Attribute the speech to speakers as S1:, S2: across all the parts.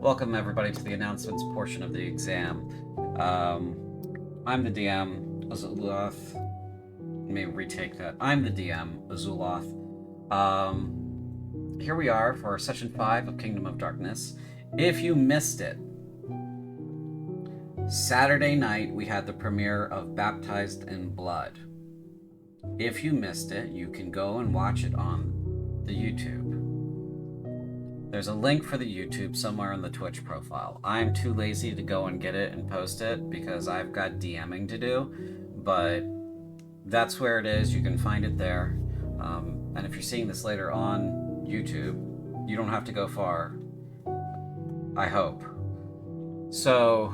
S1: Welcome everybody to the announcements portion of the exam. I'm the DM, Azuloth. Let me retake that. I'm the DM, Azuloth. Here we are for session 5 of Kingdom of Darkness. If you missed it, Saturday night we had the premiere of Baptized in Blood. If you missed it, you can go and watch it on the YouTube. There's a link for the YouTube somewhere in the Twitch profile. I'm too lazy to go and get it and post it because I've got DMing to do, but that's where it is. You can find it there. And if you're seeing this later on YouTube, you don't have to go far. I hope. So,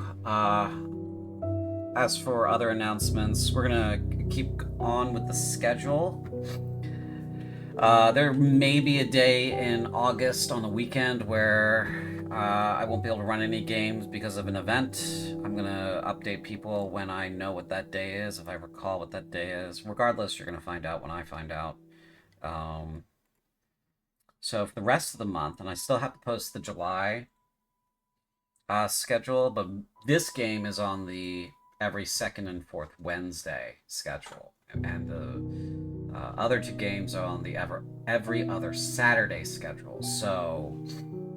S1: as for other announcements, we're gonna keep on with the schedule. There may be a day in August on the weekend where I won't be able to run any games because of an event. I'm going to update people when I know what that day is, if I recall what that day is. Regardless, you're going to find out when I find out. So for the rest of the month, and I still have to post the July schedule, but this game is on the every second and fourth Wednesday schedule. And the other two games are on the every other Saturday schedule, so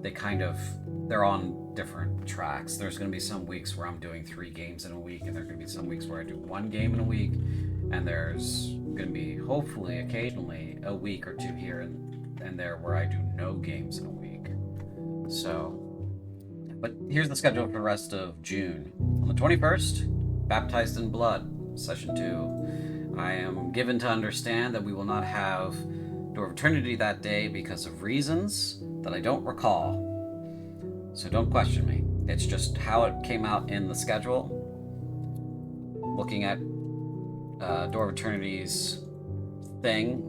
S1: they're on different tracks. There's going to be some weeks where I'm doing 3 games in a week, and there are going to be some weeks where I do 1 game in a week, and there's going to be hopefully occasionally a week or 2 here and there where I do no games in a week. So, but here's the schedule for the rest of June. On the 21st, Baptized in Blood, Session 2. I am given to understand that we will not have Door of Eternity that day because of reasons that I don't recall. So don't question me. It's just how it came out in the schedule. Looking at Door of Eternity's thing,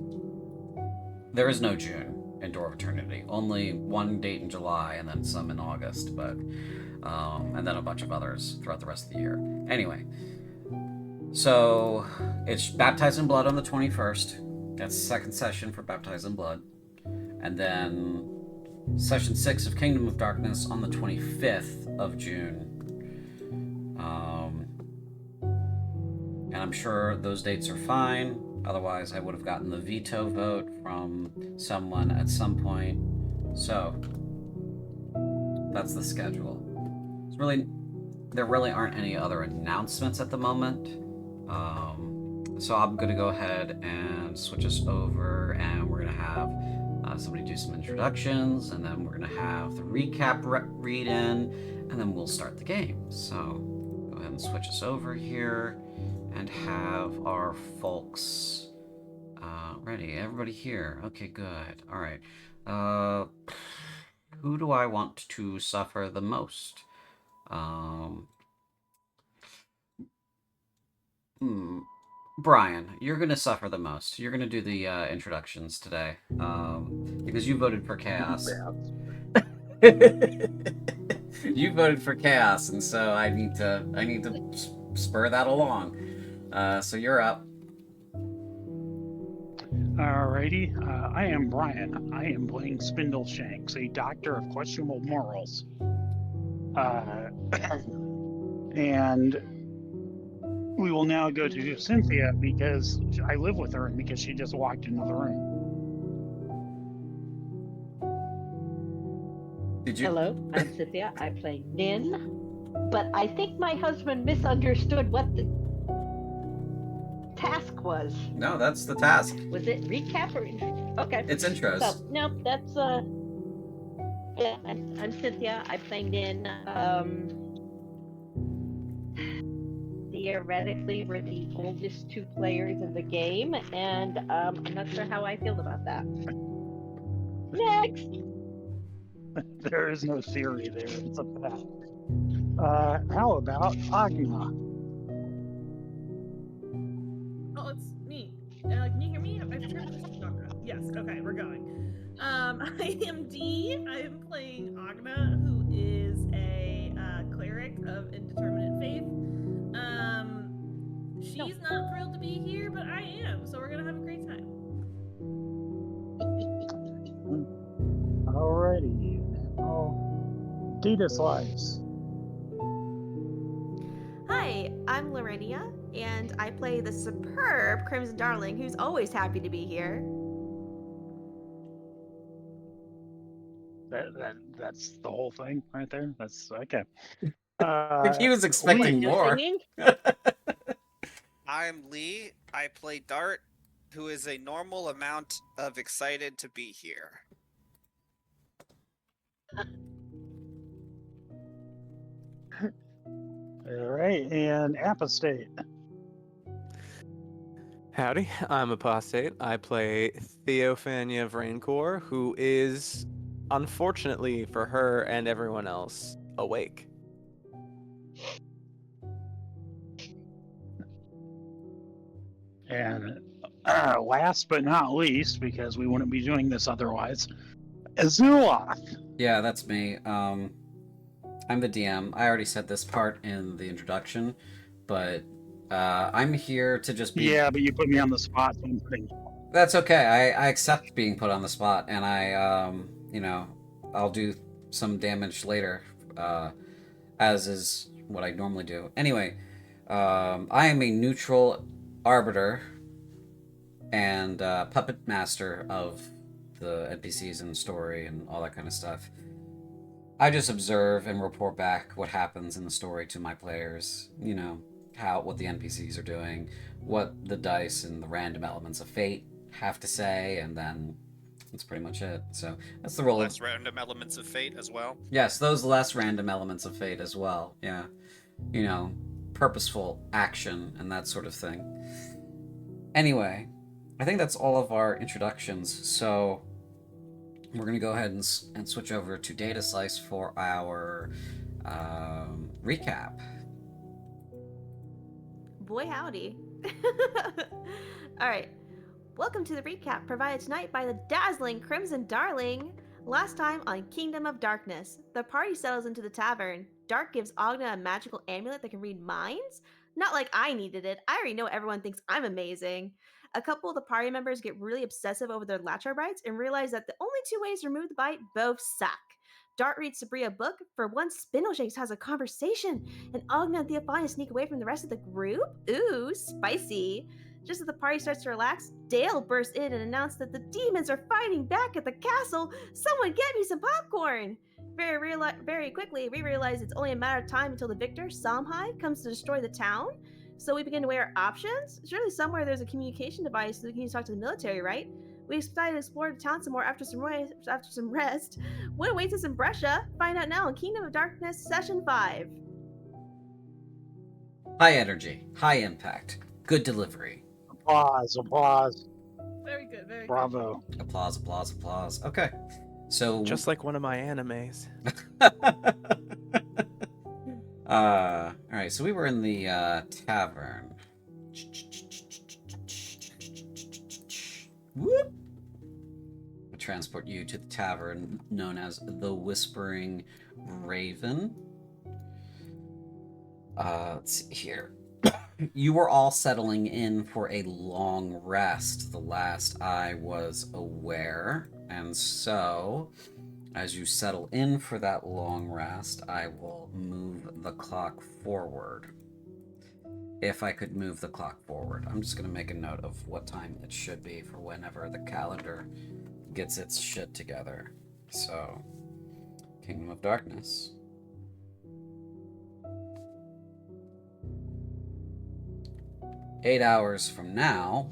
S1: there is no June in Door of Eternity. Only 1 date in July and then some in August, but and then a bunch of others throughout the rest of the year. Anyway. So, it's Baptized in Blood on the 21st. That's the second session for Baptized in Blood. And then Session 6 of Kingdom of Darkness on the 25th of June. And I'm sure those dates are fine. Otherwise, I would have gotten the veto vote from someone at some point. So, that's the schedule. There really aren't any other announcements at the moment. So I'm going to go ahead and switch us over, and we're going to have somebody do some introductions, and then we're going to have the recap read in, and then we'll start the game. So go ahead and switch us over here and have our folks ready. Everybody here. Okay, good. All right. Who do I want to suffer the most? Brian, you're going to suffer the most. You're going to do the introductions today because you voted for chaos. You voted for chaos, and so I need to spur that along. So you're up.
S2: Alrighty, I am Brian. I am playing Spindleshanks, a doctor of questionable morals. And we will now go to Cynthia because I live with her and because she just walked into the room.
S3: Hello, I'm Cynthia. I play Nin, but I think my husband misunderstood what the task was.
S1: No, that's the task.
S3: Was it recap or intro? Okay.
S1: It's intros.
S3: So, no, that's yeah, I'm Cynthia. I play Nin. Theoretically, we're the oldest 2 players in the game, and I'm not sure how I feel about that. Next!
S2: There is no theory there, it's a fact. How about Agna?
S4: Oh, it's me. Can you hear me? I've turned this on. Yes, okay, we're going. I am Dee. I am playing Agna, who is a cleric of indeterminate faith. She's not thrilled to be here, but I am, so we're gonna have a great time.
S2: Alrighty, now Data Slice.
S5: Hi, I'm Lorenia, and I play the superb Crimson Darling, who's always happy to be here.
S2: That's the whole thing right there. That's okay.
S1: I think he was
S3: Like
S1: expecting
S3: no
S1: more.
S3: singing?
S6: I'm Lee. I play Dart, who is a normal amount of excited to be here.
S2: All right, and Apostate.
S7: Howdy, I'm Apostate. I play Theophania of Raincore, who is, unfortunately for her and everyone else, awake.
S2: And last but not least, because we wouldn't be doing this otherwise, Azula.
S1: Yeah, that's me. I'm the DM. I already said this part in the introduction, but I'm here to just be.
S2: Yeah, but you put me on the spot, so I'm putting.
S1: That's okay. I accept being put on the spot, and I'll do some damage later, as is what I normally do. Anyway, I am a neutral arbiter and puppet master of the NPCs and story and all that kind of stuff. I just observe and report back what happens in the story to my players. You know, what the NPCs are doing, what the dice and the random elements of fate have to say, and then that's pretty much it. So that's the role
S6: Less
S1: of
S6: random elements of fate as well.
S1: yes, those less random elements of fate as well. Yeah, you know, purposeful action and that sort of thing. Anyway, I think that's all of our introductions. So we're going to go ahead and switch over to Data Slice for our recap.
S5: Boy, howdy. Alright, welcome to the recap provided tonight by the dazzling Crimson Darling. Last time on Kingdom of Darkness, the party settles into the tavern. Dark gives Ogna a magical amulet that can read minds. Not like I needed it. I already know everyone thinks I'm amazing. A couple of the party members get really obsessive over their Latcher bites and realize that the only two ways to remove the bite both suck. Dart reads Sabria a book. For once, Spindleshakes has a conversation, and Ogna and Theophania sneak away from the rest of the group. Ooh, spicy. Just as the party starts to relax, Dale bursts in and announces that the demons are fighting back at the castle. Someone get me some popcorn! Very quickly, we realize it's only a matter of time until the victor, Samhai, comes to destroy the town. So we begin to weigh our options. Surely somewhere there's a communication device so we can use to talk to the military, right? We decided to explore the town some more after some rest. What awaits us in Brescia? Find out now in Kingdom of Darkness Session 5.
S1: High energy, high impact, good delivery.
S2: Applause, applause.
S4: Very good, very
S2: Bravo.
S1: Applause, applause, applause. Okay. So
S7: Just like one of my animes.
S1: all right, so we were in the tavern. Whoop. We'll transport you to the tavern known as the Whispering Raven. Let's see here. You were all settling in for a long rest, the last I was aware. And so, as you settle in for that long rest, I will move the clock forward. If I could move the clock forward. I'm just going to make a note of what time it should be for whenever the calendar gets its shit together. So, Kingdom of Darkness. Eight hours from now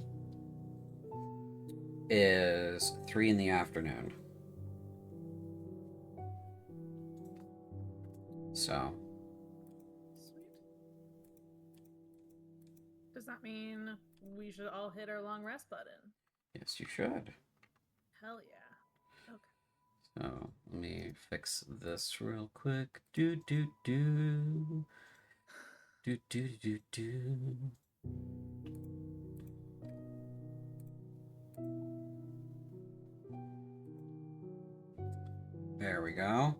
S1: is 3 in the afternoon. So.
S4: Sweet. Does that mean we should all hit our long rest button?
S1: Yes, you should.
S4: Hell yeah. Okay.
S1: So, let me fix this real quick. Do, do, do. Do, do, do, do. There we go.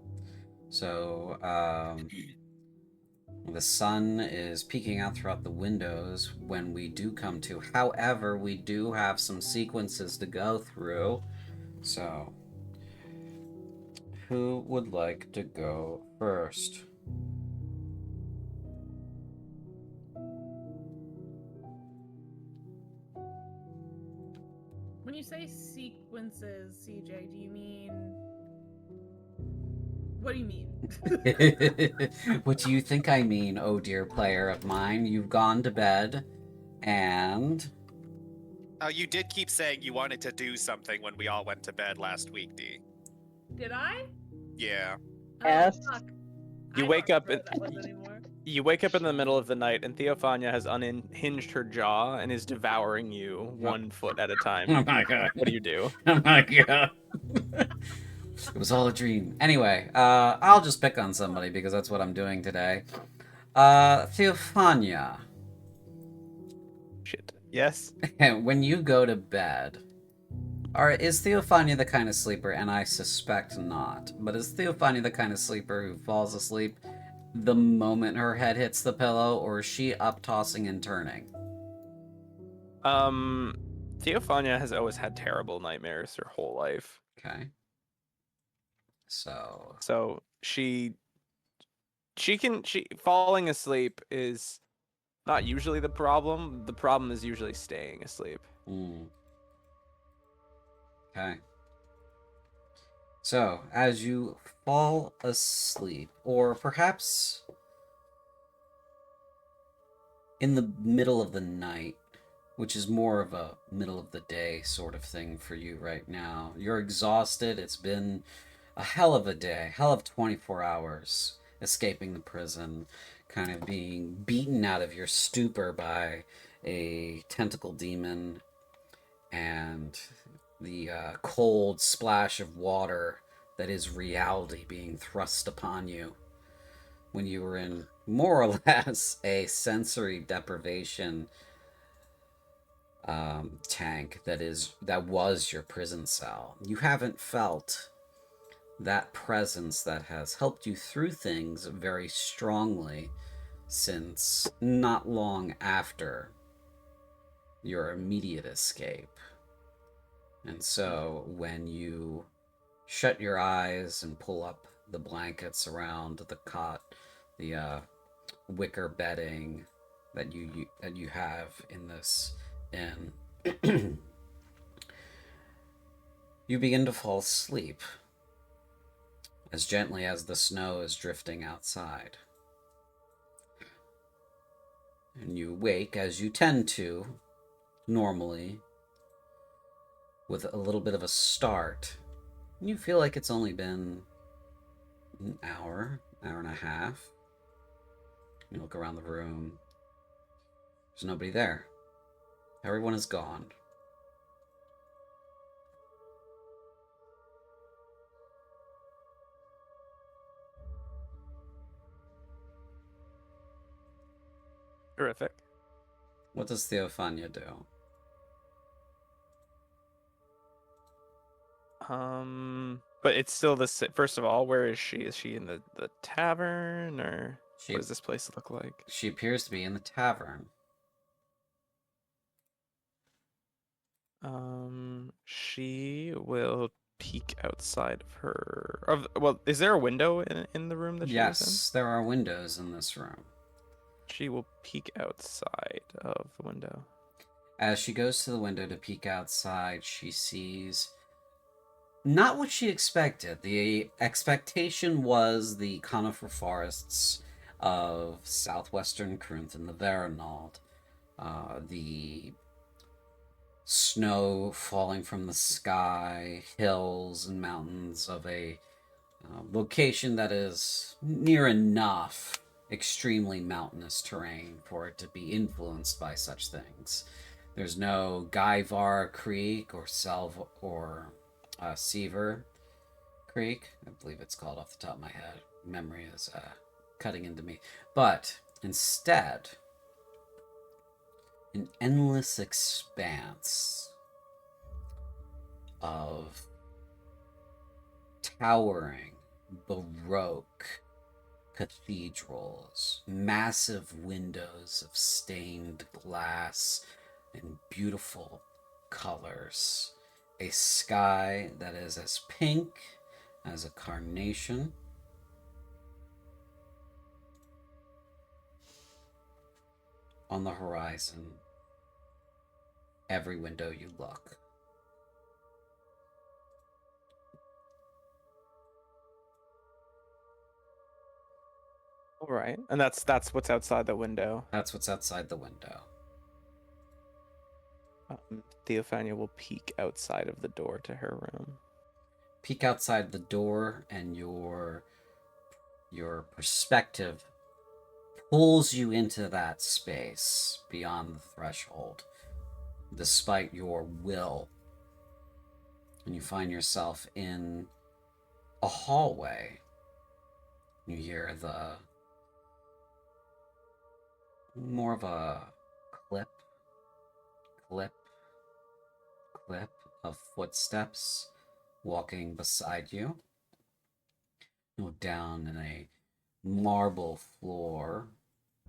S1: So, the sun is peeking out throughout the windows when we do come to. However, we do have some sequences to go through. So, who would like to go first?
S4: When you say sequences, CJ, do you mean? What do you mean?
S1: What do you think I mean, oh dear player of mine? You've gone to bed, and
S6: Oh, you did keep saying you wanted to do something when we all went to bed last week, D.
S4: Did I?
S6: Yeah.
S3: Yes.
S4: Oh, fuck.
S7: You
S4: I
S7: wake
S4: don't
S7: up
S4: remember what that was anymore.
S7: You wake up in the middle of the night, and Theophania has unhinged her jaw and is devouring you 1 foot at a time.
S1: oh my god,
S7: What do you do?
S1: oh my god. It was all a dream. Anyway, I'll just pick on somebody because that's what I'm doing today. Theophania,
S7: Shit. Yes.
S1: when you go to bed, is Theophania the kind of sleeper, and I suspect not, but is Theophania the kind of sleeper who falls asleep the moment her head hits the pillow, or is she up tossing and turning?
S7: Theophania has always had terrible nightmares her whole life.
S1: Okay. So
S7: she falling asleep is not usually the problem. The problem is usually staying asleep.
S1: Okay. So, as you fall asleep, or perhaps in the middle of the night, which is more of a middle of the day sort of thing for you right now, you're exhausted. It's been a hell of a day, hell of 24 hours escaping the prison, kind of being beaten out of your stupor by a tentacle demon, and the cold splash of water that is reality being thrust upon you when you were in more or less a sensory deprivation tank that was your prison cell. You haven't felt that presence that has helped you through things very strongly since not long after your immediate escape. And so when you shut your eyes and pull up the blankets around the cot, the wicker bedding that you have in this inn, you begin to fall asleep as gently as the snow is drifting outside. And you wake, as you tend to normally, with a little bit of a start. And you feel like it's only been an hour and a half. You look around the room. There's nobody there. Everyone is gone.
S7: Terrific.
S1: What does Theophania do?
S7: But it's still first of all, where is she? Is she in the tavern, or what does this place look like?
S1: She appears to be in the tavern.
S7: She will peek outside of her. Well, is there a window in the room that she is in?
S1: Yes, there are windows in this room.
S7: She will peek outside of the window.
S1: As she goes to the window to peek outside, she sees not what she expected. The expectation was the conifer forests of southwestern Krunt and the Verenald. The snow falling from the sky, hills and mountains of a location that is near enough extremely mountainous terrain for it to be influenced by such things. There's no Guyvar Creek or Seaver Creek. I believe it's called off the top of my head. Memory is cutting into me. But instead, an endless expanse of towering, baroque cathedrals, massive windows of stained glass and beautiful colors, a sky that is as pink as a carnation. On the horizon, every window you look.
S7: All right, and that's what's outside the window.
S1: That's what's outside the window.
S7: Theophania will peek outside of the door to her room.
S1: Peek outside the door, and your perspective pulls you into that space beyond the threshold, despite your will. And you find yourself in a hallway. You hear the more of a clip of footsteps walking beside you. You're down in a marble floor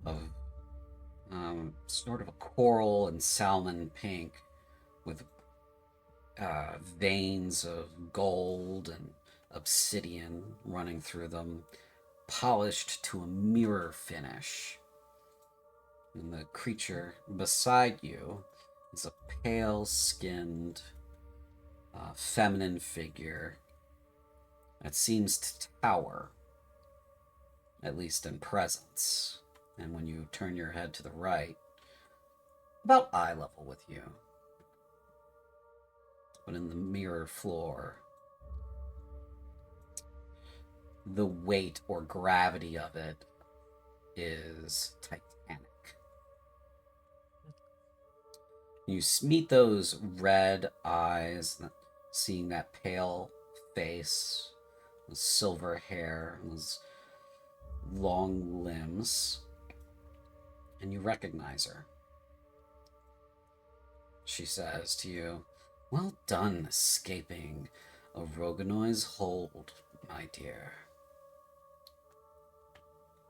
S1: of sort of a coral and salmon pink with veins of gold and obsidian running through them, polished to a mirror finish. And the creature beside you is a pale-skinned, feminine figure that seems to tower, at least in presence. And when you turn your head to the right, about eye level with you. But in the mirror floor, the weight or gravity of it is titanic. You meet those red eyes, seeing that pale face, the silver hair, those long limbs, and you recognize her. She says to you, "Well done escaping a Roganoi's hold, my dear."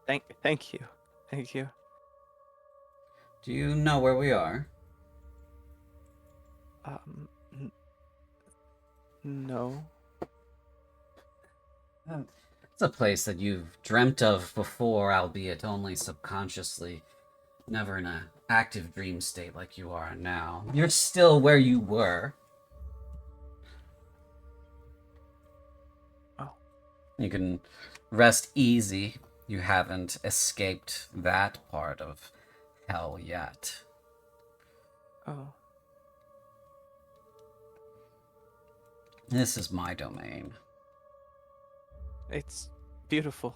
S7: Thank you. Thank you.
S1: Do you know where we are?
S7: No.
S1: It's a place that you've dreamt of before, albeit only subconsciously, never in an active dream state like you are now. You're still where you were.
S7: Oh.
S1: You can rest easy. You haven't escaped that part of hell yet.
S7: Oh.
S1: This is my domain.
S7: It's beautiful.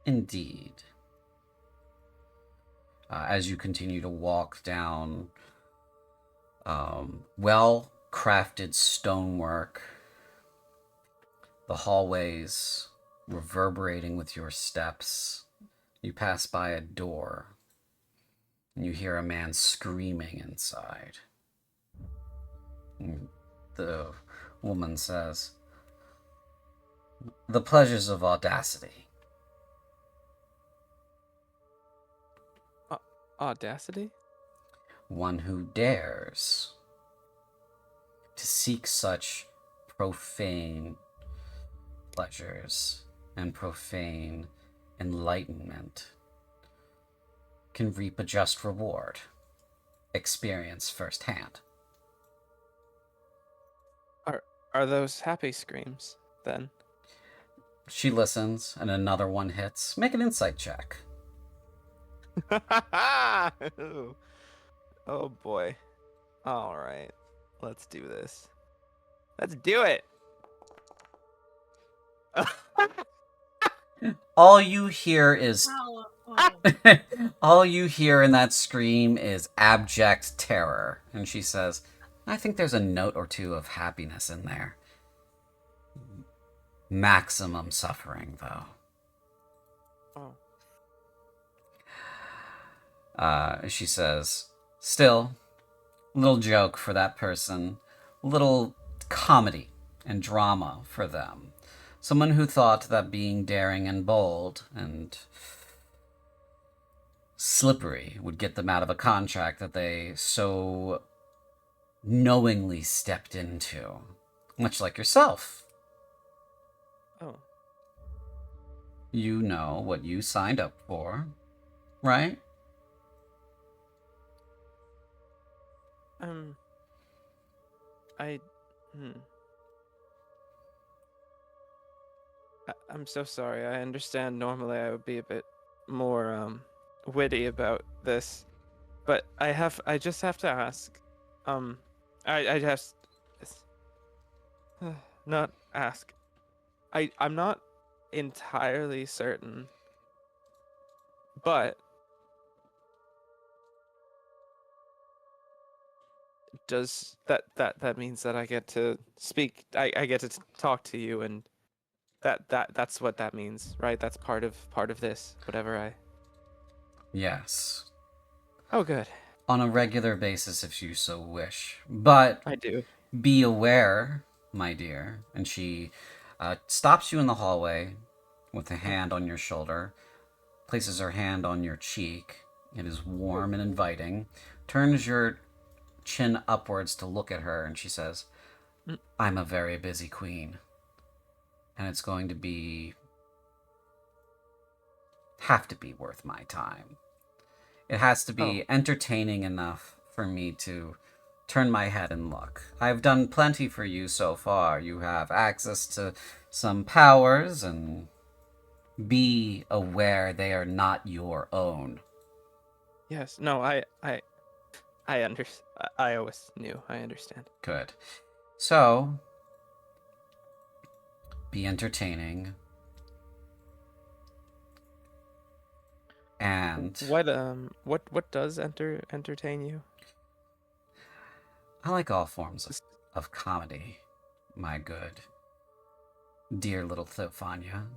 S1: Indeed. As you continue to walk down well-crafted stonework, the hallways reverberating with your steps, you pass by a door, and you hear a man screaming inside. And the woman says, "The pleasures of audacity."
S7: Audacity?
S1: One who dares to seek such profane pleasures and profane enlightenment can reap a just reward. Experience firsthand.
S7: Are those happy screams, then?
S1: She listens, and another one hits. Make an insight check.
S7: Oh boy. All right. Let's do this. Let's do it.
S1: All you hear is
S4: Oh.
S1: all you hear in that scream is abject terror. And she says, "I think there's a note or two of happiness in there. Maximum suffering, though."
S7: Oh.
S1: She says, "Still, little joke for that person, little comedy and drama for them. Someone who thought that being daring and bold and slippery would get them out of a contract that they so knowingly stepped into. Much like yourself.
S7: Oh.
S1: You know what you signed up for, right?
S7: I. Hmm. I'm so sorry. I understand normally I would be a bit more witty about this, but I just have to ask. I just not ask. I'm not entirely certain, but does that means that I get to speak? I get to talk to you, and that's what that means, right? That's part of this. Whatever I.
S1: Yes.
S7: Oh, good.
S1: On a regular basis, if you so wish. But
S7: I do.
S1: be aware, my dear. And she stops you in the hallway with a hand on your shoulder, places her hand on your cheek. It is warm and inviting. Turns your chin upwards to look at her, and she says, I'm a very busy queen. And it's going to have to be worth my time. It has to be entertaining enough for me to turn my head and look. I've done plenty for you so far. You have access to some powers, and be aware they are not your own.
S7: Yes. No. I understand. I always knew. I understand.
S1: Good. So, be entertaining. And
S7: what does entertain you?
S1: I like all forms of comedy, my good, dear little Theophania.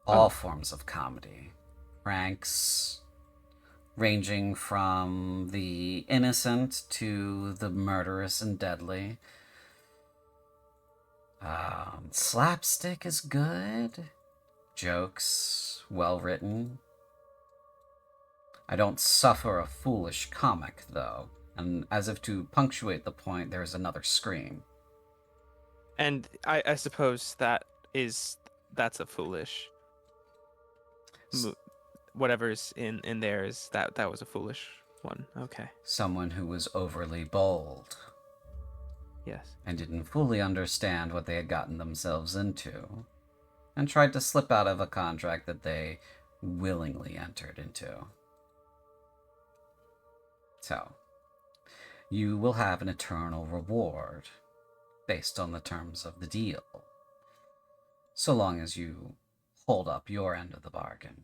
S1: All forms of comedy. Pranks, ranging from the innocent to the murderous and deadly. Slapstick is good. Jokes, well written. I don't suffer a foolish comic, though. And as if to punctuate the point, there's another scream.
S7: And I suppose that's a foolish. Whatever's in there is that was a foolish one. Okay.
S1: Someone who was overly bold.
S7: Yes.
S1: And didn't fully understand what they had gotten themselves into, and tried to slip out of a contract that they willingly entered into. So, you will have an eternal reward based on the terms of the deal, so long as you hold up your end of the bargain.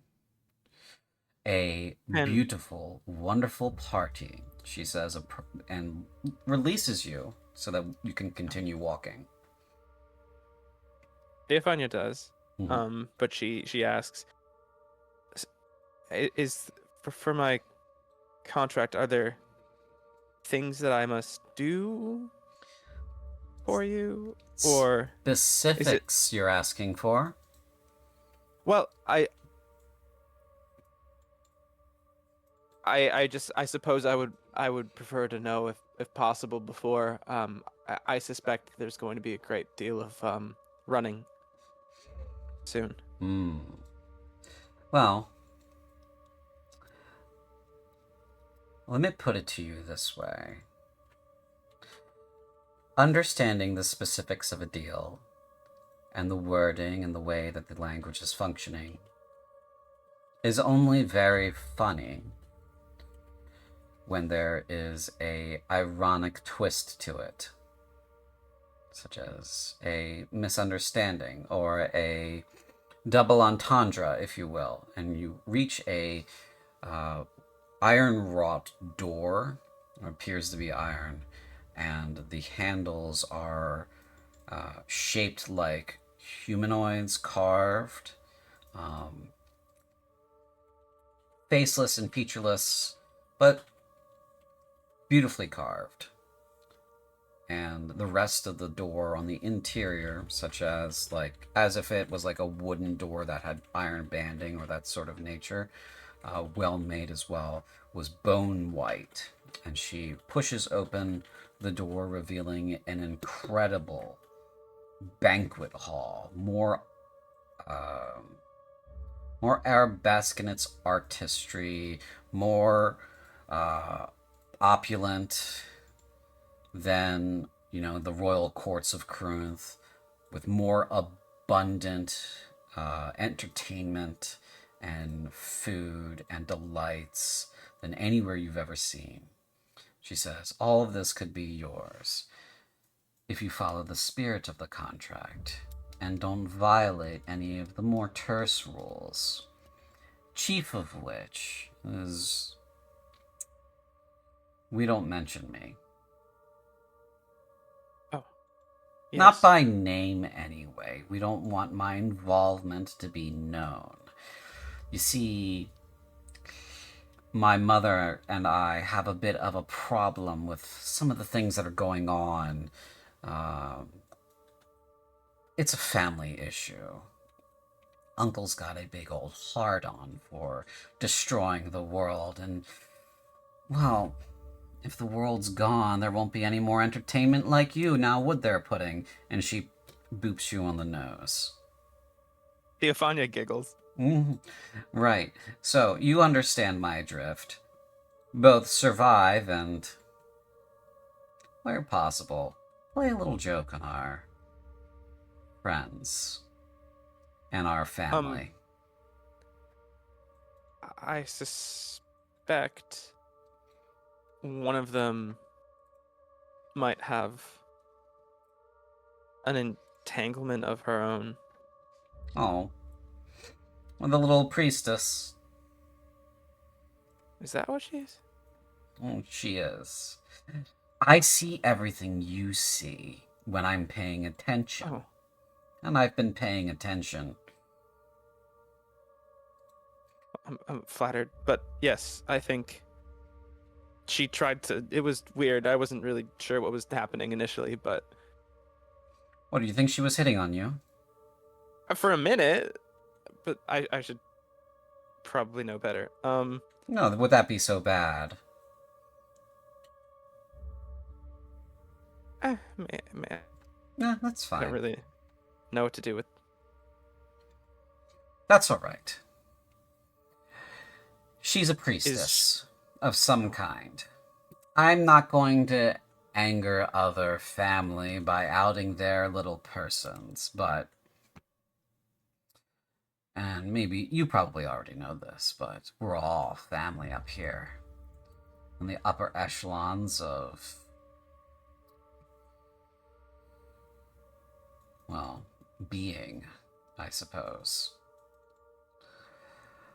S1: A beautiful, wonderful party, she says, and releases you so that you can continue walking.
S7: Stefania does.
S1: Mm-hmm.
S7: But she asks, is for my contract, are there things that I must do for you, or
S1: specifics you're asking for?
S7: Well, I suppose I would prefer to know if possible before. I suspect there's going to be a great deal of running soon.
S1: Well, let me put it to you this way. Understanding the specifics of a deal and the wording and the way that the language is functioning is only very funny when there is a ironic twist to it, such as a misunderstanding or a double entendre, if you will, and you reach a iron wrought door, or appears to be iron, and the handles are shaped like humanoids carved, faceless and featureless, but beautifully carved. And the rest of the door on the interior, such as as if it was like a wooden door that had iron banding or that sort of nature, well made as well, was bone white And she pushes open the door, revealing an incredible banquet hall, more arabesque in its artistry, more opulent than the royal courts of Crunth, with more abundant entertainment and food and delights than anywhere you've ever seen. She says, all of this could be yours if you follow the spirit of the contract and don't violate any of the more terse rules, chief of which is we don't mention me.
S7: Oh, yes.
S1: Not by name, anyway. We don't want my involvement to be known. You see, my mother and I have a bit of a problem with some of the things that are going on. It's a family issue. Uncle's got a big old hard-on for destroying the world, and, well, if the world's gone, there won't be any more entertainment like you, now would there, Pudding? And she boops you on the nose.
S7: Theophania giggles.
S1: Right. So, you understand my drift. Both survive and, where possible, play a little joke on our friends and our family.
S7: I suspect one of them might have an entanglement of her own.
S1: Oh. Well, the little priestess.
S7: Is that what she is?
S1: Oh, she is. I see everything you see when I'm paying attention.
S7: Oh.
S1: And I've been paying attention.
S7: I'm flattered, but yes, I think she tried to. It was weird. I wasn't really sure what was happening initially, but
S1: What, do you think she was hitting on you?
S7: for a minute. But I should probably know better.
S1: No, would that be so bad?
S7: Man,
S1: Nah, that's
S7: I don't
S1: fine.
S7: really know what to do with.
S1: That's alright. She's a priestess of some kind. I'm not going to anger other family by outing their little persons, but... And maybe you probably already know this, but we're all family up here. In the upper echelons of... well, being, I suppose.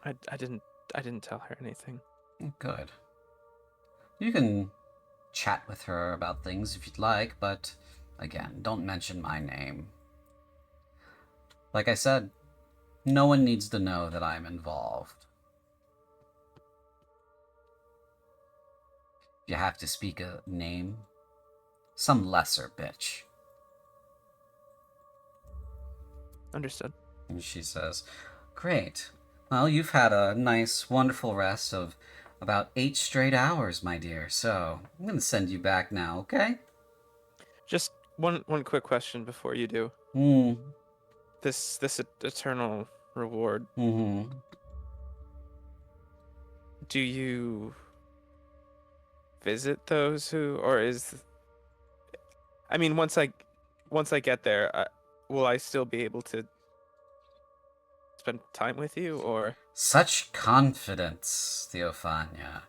S7: I didn't tell her anything.
S1: Good. You can chat with her about things if you'd like, but again, don't mention my name. Like I said, no one needs to know that I'm involved. If you have to speak a name, some lesser bitch.
S7: Understood.
S1: And she says, great. Well, you've had a nice, wonderful rest of about 8 straight hours, my dear, so I'm going to send you back now, okay?
S7: Just one quick question before you do. This eternal reward. Do you visit those who, or is? I mean, once I get there, will I still be able to spend time with you, or?
S1: Such confidence, Theophania.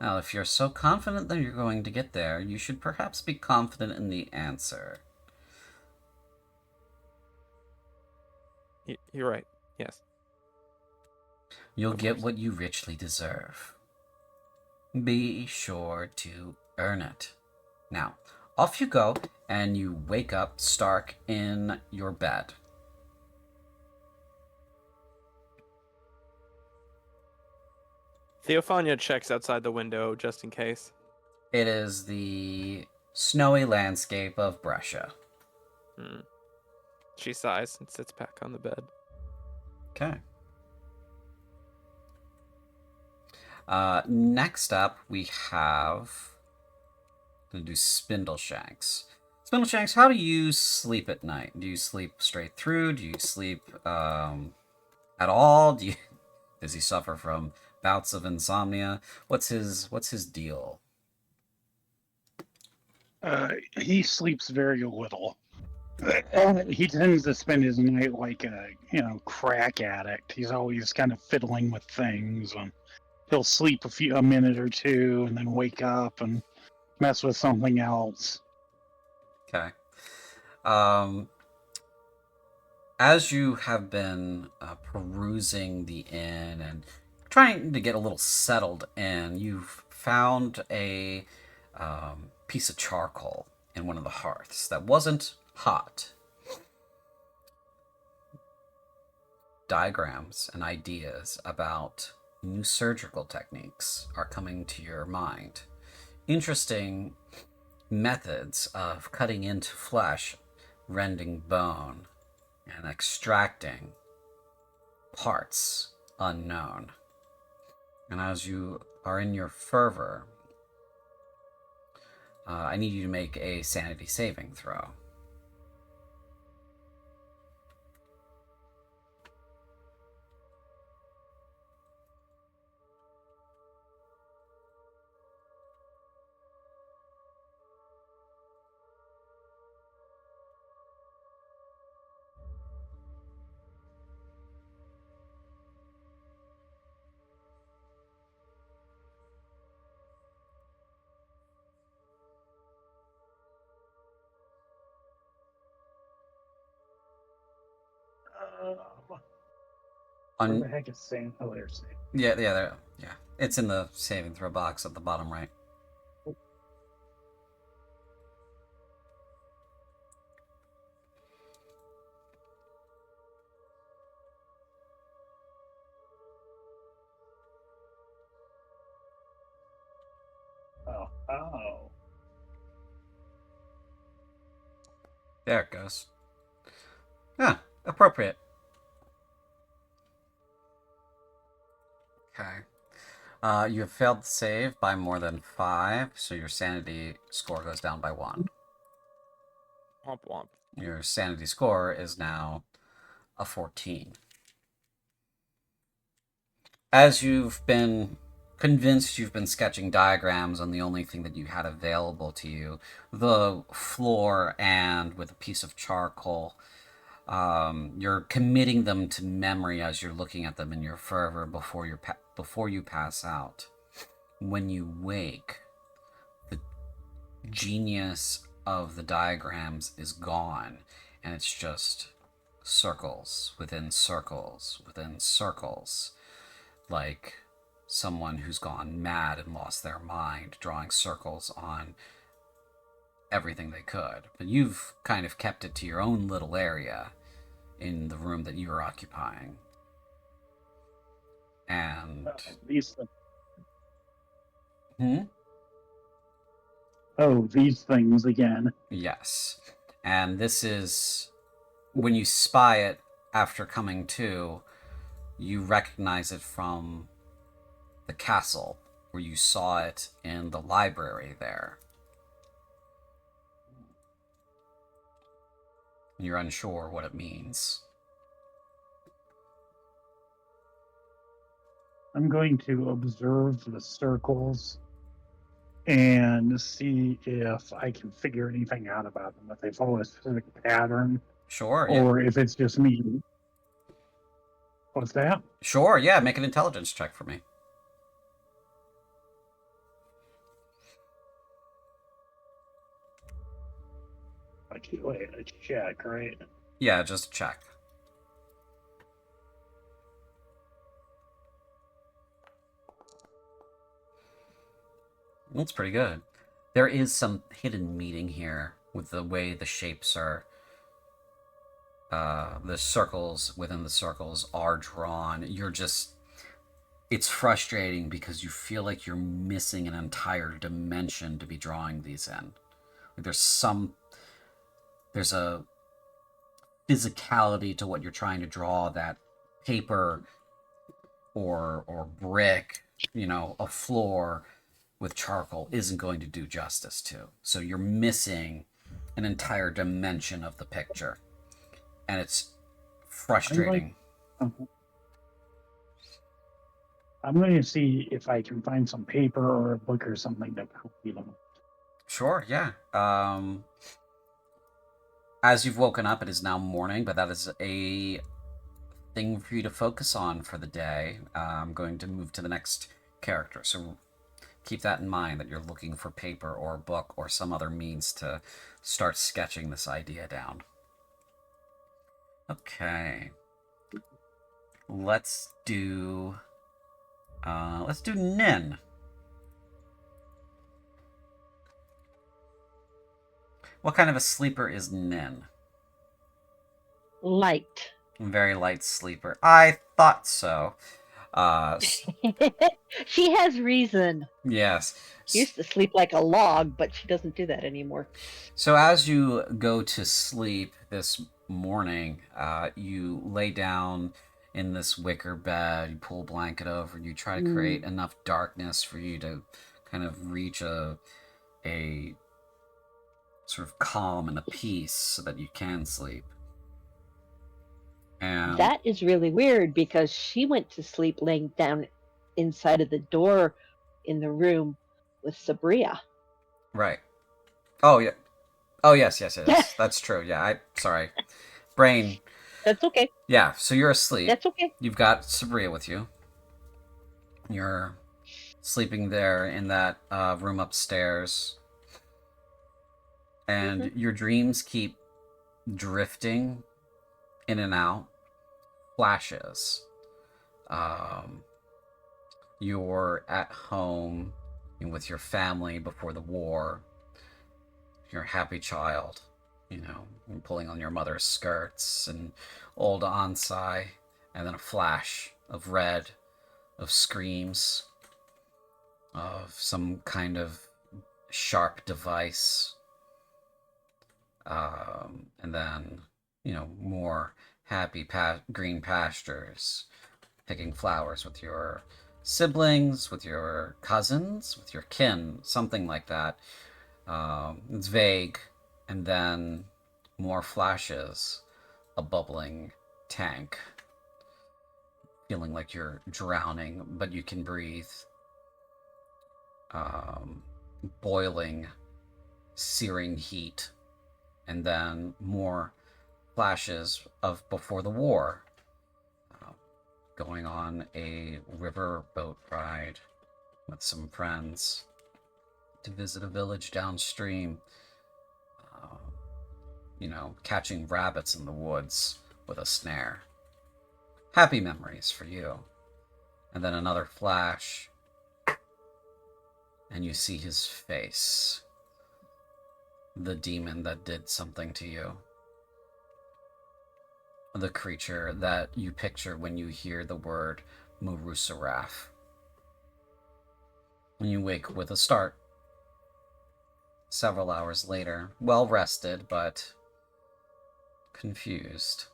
S1: Now, if you're so confident that you're going to get there, you should perhaps be confident in the answer.
S7: You're right. Yes.
S1: You'll get what you richly deserve. Be sure to earn it. Now, off you go, and you wake up Stark in your bed.
S7: Theophania checks outside the window just in case.
S1: It is the snowy landscape of Brescia.
S7: She sighs and sits back on the bed.
S1: Okay. Next up, we have. I'm gonna do Spindleshanks. Spindleshanks, how do you sleep at night? Do you sleep straight through? Do you sleep at all? Does he suffer from bouts of insomnia? What's his deal?
S2: He sleeps very little. He tends to spend his night like a crack addict. He's always kind of fiddling with things, and he'll sleep a minute or two, and then wake up and mess with something else.
S1: Okay. As you have been perusing the inn and trying to get a little settled in, you've found a piece of charcoal in one of the hearths that wasn't hot. Diagrams and ideas about new surgical techniques are coming to your mind. Interesting methods of cutting into flesh, rending bone, and extracting parts unknown. And as you are in your fervor, I need you to make a sanity saving throw.
S2: Where the heck is Sam? Oh, there's Sam.
S1: Yeah. It's in the saving throw box at the bottom right.
S2: Oh.
S1: There it goes. Yeah, appropriate. Okay. You have failed to save by more than 5, so your sanity score goes down by 1.
S7: Womp womp.
S1: Your sanity score is now a 14. As you've been convinced, you've been sketching diagrams on the only thing that you had available to you, the floor, and with a piece of charcoal. You're committing them to memory as you're looking at them in your fervor before you pass out. When you wake, the genius of the diagrams is gone, and it's just circles within circles within circles, like someone who's gone mad and lost their mind, drawing circles on everything they could. But you've kind of kept it to your own little area in the room that you are occupying. And
S2: These things again.
S1: Yes. And this is when you spy it after coming to, you recognize it from the castle, where you saw it in the library there. You're unsure what it means.
S2: I'm going to observe the circles and see if I can figure anything out about them, if they follow a specific pattern,
S1: Sure,
S2: or if it's just me. What's that?
S1: Sure, yeah, make an intelligence check for me.
S2: Wait, a check, right?
S1: Yeah, just check. That's pretty good. There is some hidden meaning here with the way the shapes are. The circles within the circles are drawn. It's frustrating because you feel like you're missing an entire dimension to be drawing these in. Like there's a physicality to what you're trying to draw that paper or brick a floor with charcoal isn't going to do justice to. So you're missing an entire dimension of the picture. And it's frustrating.
S2: I'm going to see if I can find some paper or a book or something to copy them.
S1: Sure, yeah. As you've woken up, it is now morning, but that is a thing for you to focus on for the day. I'm going to move to the next character, so keep that in mind, that you're looking for paper or a book or some other means to start sketching this idea down. Okay. Let's do Nin. What kind of a sleeper is Nin?
S3: Light.
S1: Very light sleeper. I thought so.
S3: She has reason.
S1: Yes.
S3: She used to sleep like a log, but she doesn't do that anymore.
S1: So as you go to sleep this morning, you lay down in this wicker bed, you pull a blanket over, you try to create enough darkness for you to kind of reach a sort of calm and a peace so that you can sleep. And
S3: That is really weird because she went to sleep laying down inside of the door in the room with Sabria.
S1: right. Oh yeah. Oh yes. That's true. Yeah. Sorry. Brain.
S3: That's okay.
S1: Yeah. So you're asleep.
S3: That's okay.
S1: You've got Sabria with you. You're sleeping there in that room upstairs. And your dreams keep drifting in and out. Flashes. You're at home with your family before the war. You're a happy child. You're pulling on your mother's skirts and old Ansai. And then a flash of red, of screams, of some kind of sharp device. And then, more happy green pastures, picking flowers with your siblings, with your cousins, with your kin, something like that. It's vague. And then more flashes, a bubbling tank, feeling like you're drowning, but you can breathe. Boiling, searing heat. And then more flashes of before the war, going on a river boat ride with some friends to visit a village downstream, catching rabbits in the woods with a snare. Happy memories for you. And then another flash, and you see his face. The demon that did something to you. The creature that you picture when you hear the word Murusaraf. When you wake with a start. Several hours later, well rested, but confused.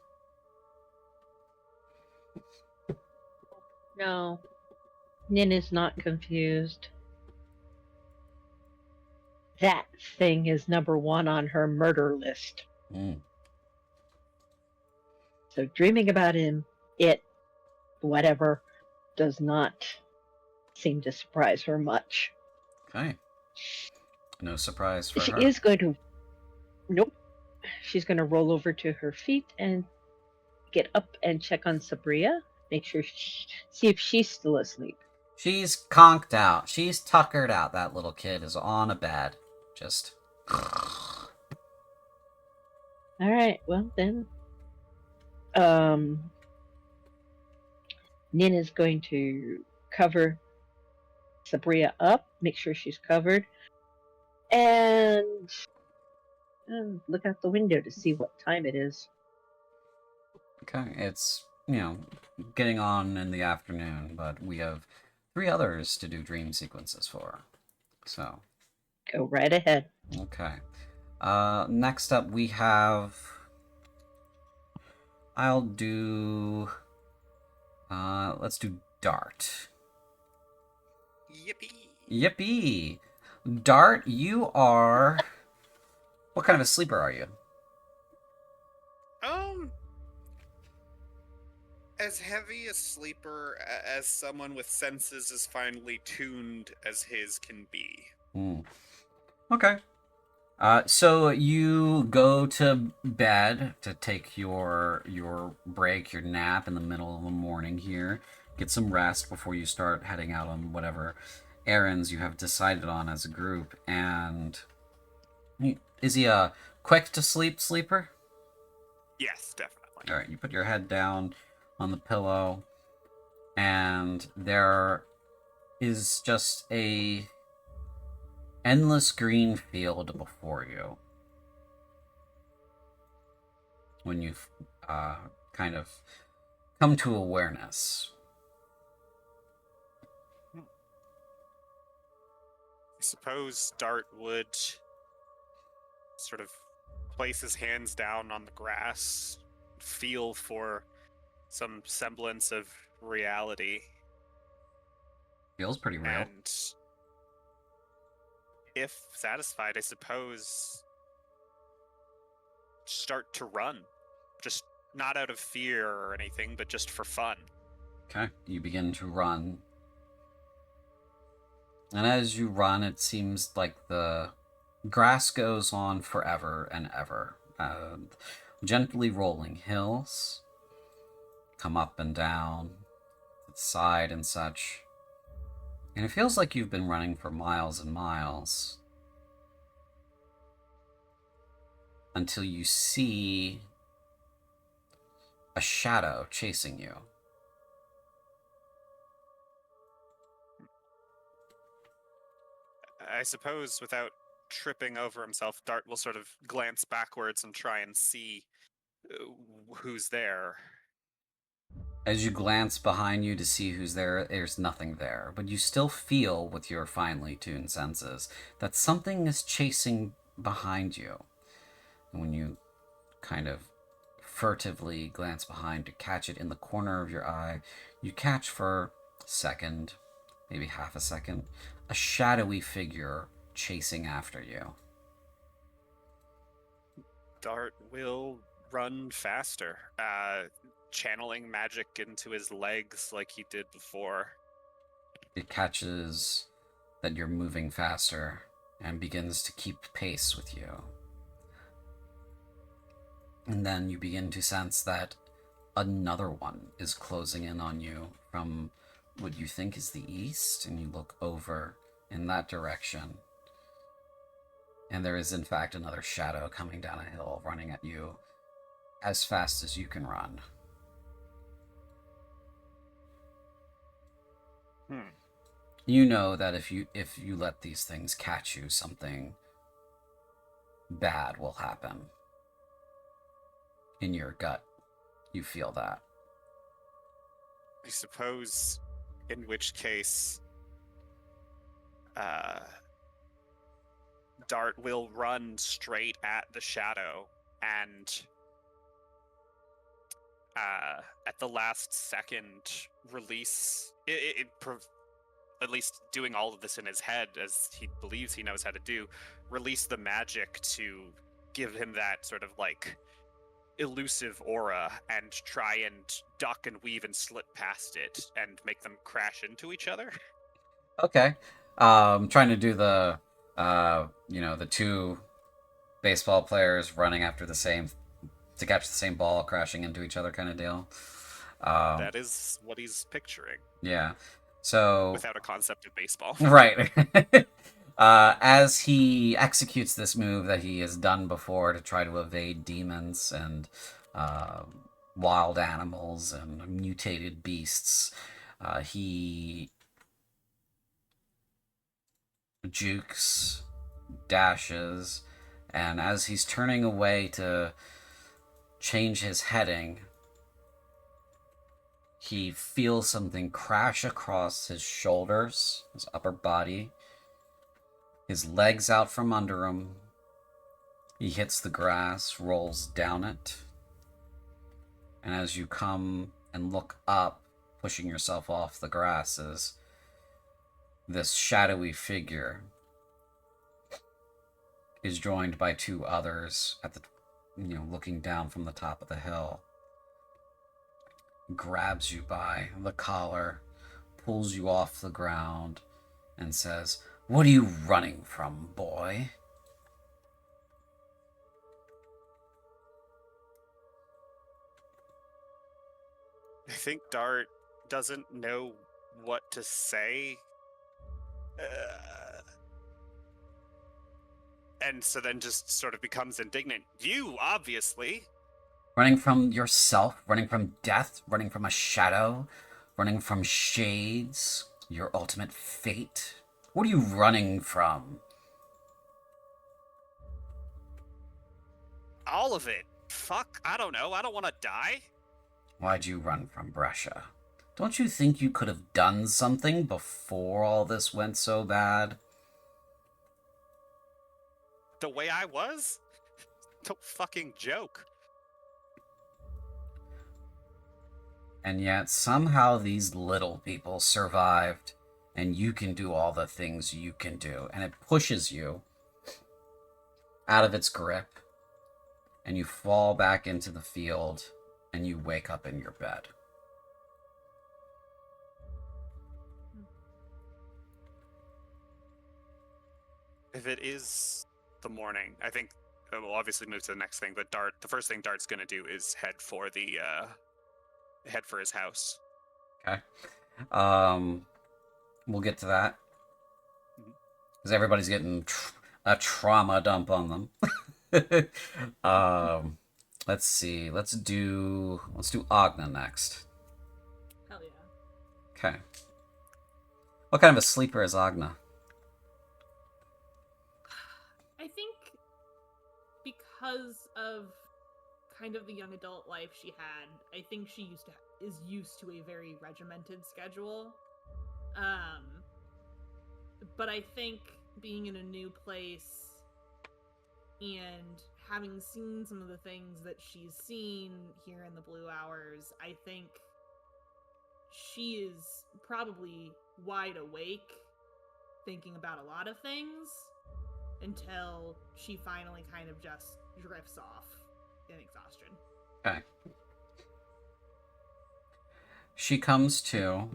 S3: No, Nin is not confused. That thing is number one on her murder list. So dreaming about him, whatever, does not seem to surprise her much.
S1: Okay. No surprise for
S3: She
S1: her.
S3: is going to... Nope. She's going to roll over to her feet and get up and check on Sabria. Make sure see if she's still asleep.
S1: She's conked out. She's tuckered out. That little kid is on a bed. Just...
S3: Alright, well then... Nin is going to cover Sabria up, make sure she's covered, and look out the window to see what time it is.
S1: Okay, it's, getting on in the afternoon, but we have 3 others to do dream sequences for. So.
S3: Go right ahead.
S1: Okay. Next up we have... I'll do... let's do Dart.
S6: Yippee!
S1: Yippee! Dart, you are... What kind of a sleeper are you?
S6: As heavy a sleeper as someone with senses as finely tuned as his can be.
S1: Okay. So you go to bed to take your break, your nap in the middle of the morning here. Get some rest before you start heading out on whatever errands you have decided on as a group. And is he a quick to sleep sleeper?
S6: Yes, definitely.
S1: All right, you put your head down on the pillow, and there is just a endless green field before you. When you've kind of come to awareness.
S6: I suppose Dart would sort of place his hands down on the grass, feel for some semblance of reality.
S1: Feels pretty real.
S6: And if satisfied, I suppose start to run. Just not out of fear or anything, but just for fun.
S1: Okay, you begin to run. And as you run, it seems like the grass goes on forever and ever. Gently rolling hills come up and down, side and such. And it feels like you've been running for miles and miles. Until you see a shadow chasing you.
S6: I suppose without tripping over himself, Dart will sort of glance backwards and try and see who's there.
S1: As you glance behind you to see who's there, there's nothing there. But you still feel, with your finely tuned senses, that something is chasing behind you. And when you kind of furtively glance behind to catch it in the corner of your eye, you catch for a second, maybe half a second, a shadowy figure chasing after you.
S6: Dart will run faster, channeling magic into his legs like he did before.
S1: It catches that you're moving faster and begins to keep pace with you. And then you begin to sense that another one is closing in on you from what you think is the east, and you look over in that direction. And there is, in fact, another shadow coming down a hill, running at you as fast as you can run. You know that if you let these things catch you, something bad will happen. In your gut, you feel that.
S6: I suppose, in which case, Dart will run straight at the shadow and at the last second release at least doing all of this in his head as he believes he knows how to do, release the magic to give him that sort of like elusive aura and try and duck and weave and slip past it and make them crash into each other.
S1: Okay. Trying to do the the two baseball players running after to catch the same ball crashing into each other kind of deal.
S6: That is what he's picturing.
S1: Yeah. So
S6: without a concept of baseball.
S1: Right. As he executes this move that he has done before to try to evade demons and wild animals and mutated beasts, he jukes, dashes, and as he's turning away to change his heading, he feels something crash across his shoulders, his upper body, his legs out from under him. He hits the grass, rolls down it, and as you come and look up, pushing yourself off the grasses, This shadowy figure is joined by two others at the, looking down from the top of the hill. Grabs you by the collar, pulls you off the ground, and says, "What are you running from, boy?"
S6: I think Dart doesn't know what to say. And so then just sort of becomes indignant. You, obviously.
S1: Running from yourself, running from death, running from a shadow, running from shades, your ultimate fate. What are you running from?
S6: All of it. Fuck, I don't know. I don't want to die.
S1: Why'd you run from Brescia? Don't you think you could have done something before all this went so bad?
S6: The way I was? Don't fucking joke.
S1: And yet, somehow these little people survived, and you can do all the things you can do, and it pushes you out of its grip, and you fall back into the field, and you wake up in your bed.
S6: If it is the morning, I think we'll obviously move to the next thing, but the first thing Dart's gonna do is head for his house.
S1: Okay. We'll get to that. Because everybody's getting a trauma dump on them. Let's see. Let's do Agna next.
S4: Hell yeah.
S1: Okay. What kind of a sleeper is Agna?
S4: I think because of kind of the young adult life she had, I think she is used to a very regimented schedule. But I think being in a new place and having seen some of the things that she's seen here in the Blue Hours, I think she is probably wide awake, thinking about a lot of things, until she finally kind of just drifts off in exhaustion.
S1: Okay. She comes to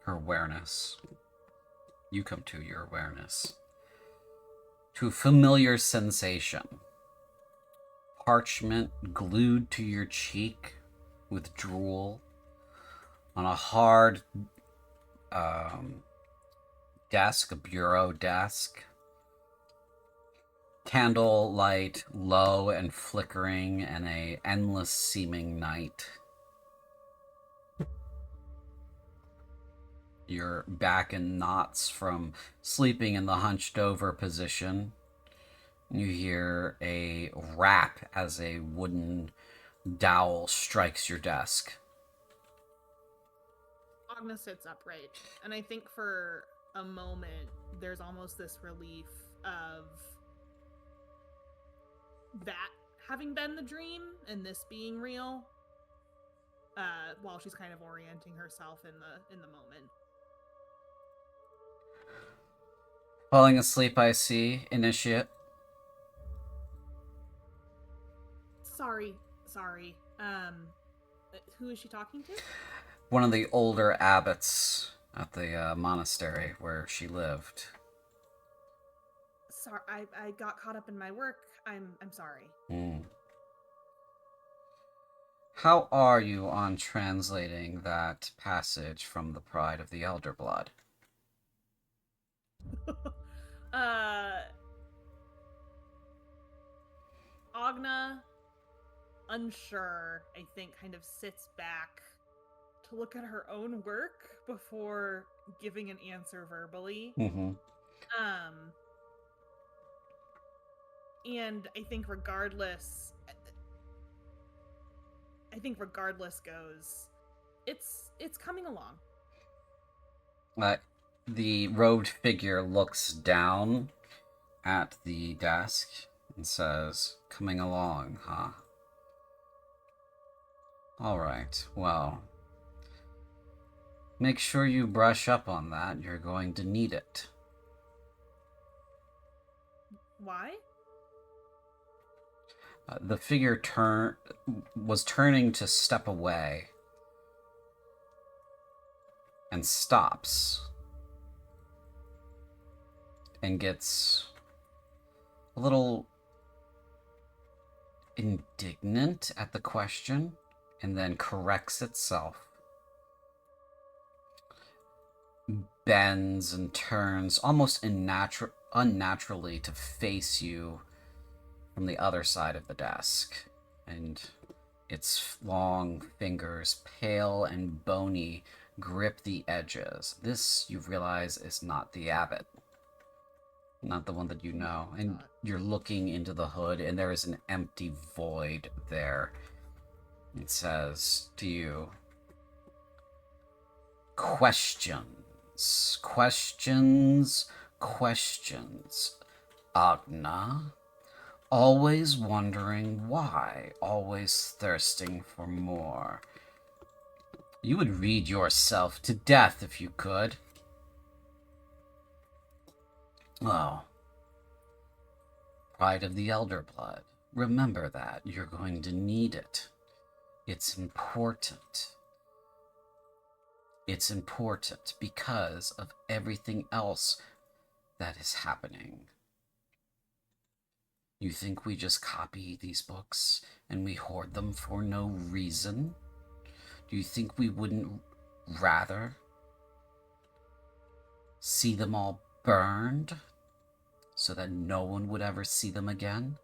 S1: her awareness. You come to your awareness. To a familiar sensation. Parchment glued to your cheek with drool on a hard desk, a bureau desk. Candlelight low and flickering in a endless seeming night. Your back in knots from sleeping in the hunched over position. You hear a rap as a wooden dowel strikes your desk.
S4: Agna sits upright, and I think for a moment there's almost this relief of that having been the dream and this being real, while she's kind of orienting herself in the moment.
S1: Falling asleep, I see. Initiate.
S4: Sorry. Who is she talking to?
S1: One of the older abbots at the monastery where she lived.
S4: Sorry, I got caught up in my work. I'm sorry.
S1: How are you on translating that passage from the Pride of the Elder Blood?
S4: Agna, unsure, I think, kind of sits back to look at her own work before giving an answer verbally.
S1: Mm-hmm.
S4: And I think regardless goes, it's coming along.
S1: The robed figure looks down at the desk and says, "Coming along, huh? All right, well, Make sure you brush up on that. You're going to need it.
S4: Why?
S1: The figure was turning to step away and stops and gets a little indignant at the question and then corrects itself, bends and turns almost unnaturally to face you from the other side of the desk, and its long fingers, pale and bony, grip the edges. This, you realize, is not the abbot. Not the one that you know. And you're looking into the hood, and there is an empty void there. It says to you, questions, questions, questions. Agna, always wondering why, always thirsting for more. You would read yourself to death if you could. Oh. Pride of the Elder Blood. Remember that. You're going to need it. It's important. It's important because of everything else that is happening. You think we just copy these books and we hoard them for no reason? Do you think we wouldn't rather see them all burned so that no one would ever see them again?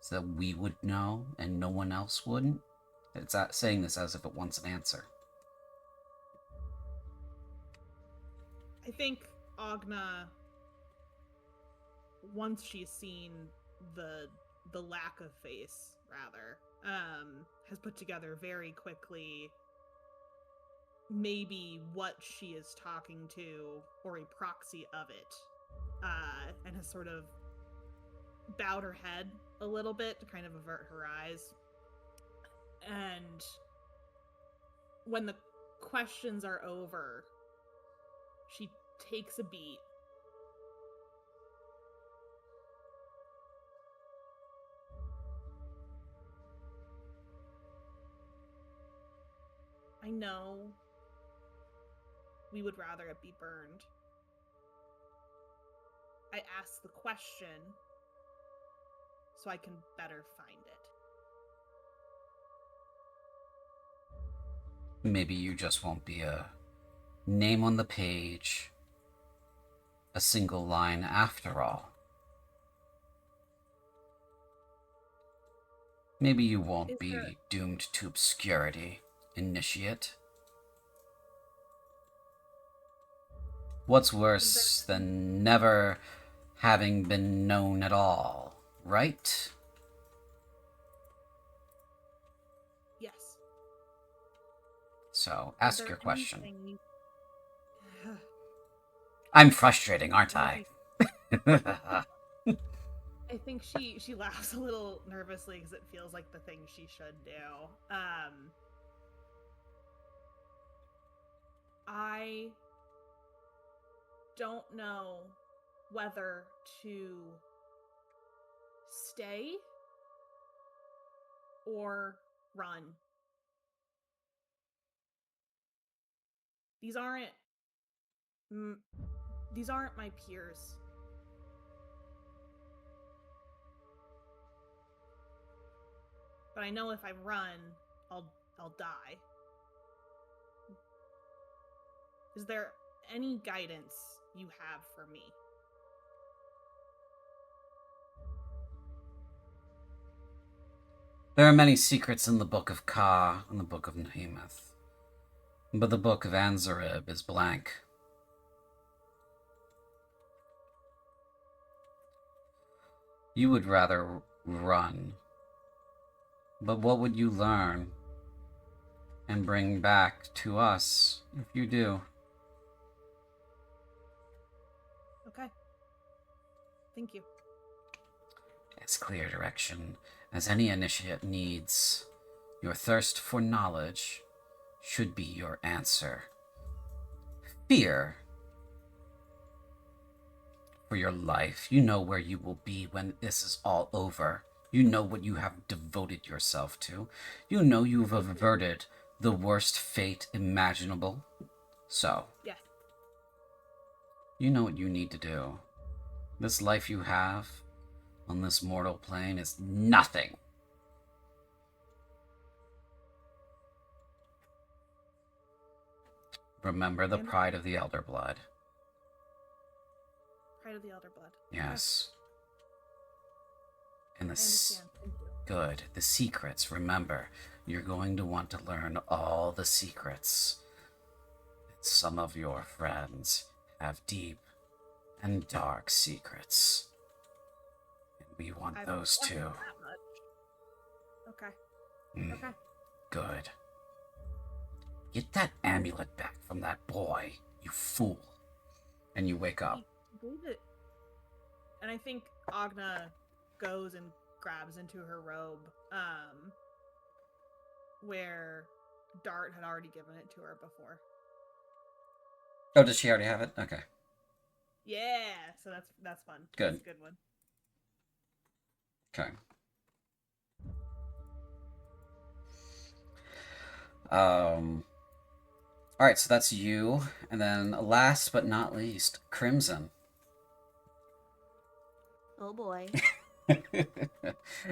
S1: So that we would know and no one else wouldn't? It's saying this as if it wants an answer.
S4: I think Agna, once she's seen the lack of face, rather, has put together very quickly maybe what she is talking to or a proxy of it, and has sort of bowed her head a little bit to kind of avert her eyes. And when the questions are over, she takes a beat. I know we would rather it be burned. I asked the question so I can better find it.
S1: Maybe you just won't be a name on the page, a single line after all. Maybe you won't be doomed to obscurity, initiate. What's worse than never having been known at all, right?
S4: Yes.
S1: So, ask your question.
S4: Anything...
S1: I'm frustrating, aren't I?
S4: I think she laughs a little nervously because it feels like the thing she should do. I don't know whether to stay or run. These aren't my peers. But I know if I run, I'll die. Is there any guidance you have for me?
S1: There are many secrets in the Book of Ka and the Book of Nehemeth, but the Book of Anzarib is blank. You would rather run, but what would you learn and bring back to us if you do?
S4: Okay. Thank you.
S1: As clear direction as any initiate needs. Your thirst for knowledge should be your answer. fear for your life. You know where you will be when this is all over. You know what you have devoted yourself to. You know you've averted the worst fate imaginable. So,
S4: Yes.
S1: you know what you need to do. This life you have on this mortal plane is nothing. Remember the pride of the elder blood.
S4: Pride of the Elder Blood.
S1: Yes. And
S4: I understand. Thank you.
S1: good. The secrets, remember, you're going to want to learn all the secrets. Some of your friends have deep and dark secrets. And we want
S4: I
S1: those
S4: don't
S1: too.
S4: know that much. Okay.
S1: Mm,
S4: Okay.
S1: good. Get that amulet back from that boy, you fool. And you wake up.
S4: I believe it. And I think Agna goes and grabs into her robe, where Dart had already given it to her before.
S1: Oh, does she already have it? Okay.
S4: Yeah, so that's fun.
S1: Good.
S4: That's a good one.
S1: Okay. Alright, so that's you. And then last but not least, Crimson.
S5: Oh boy.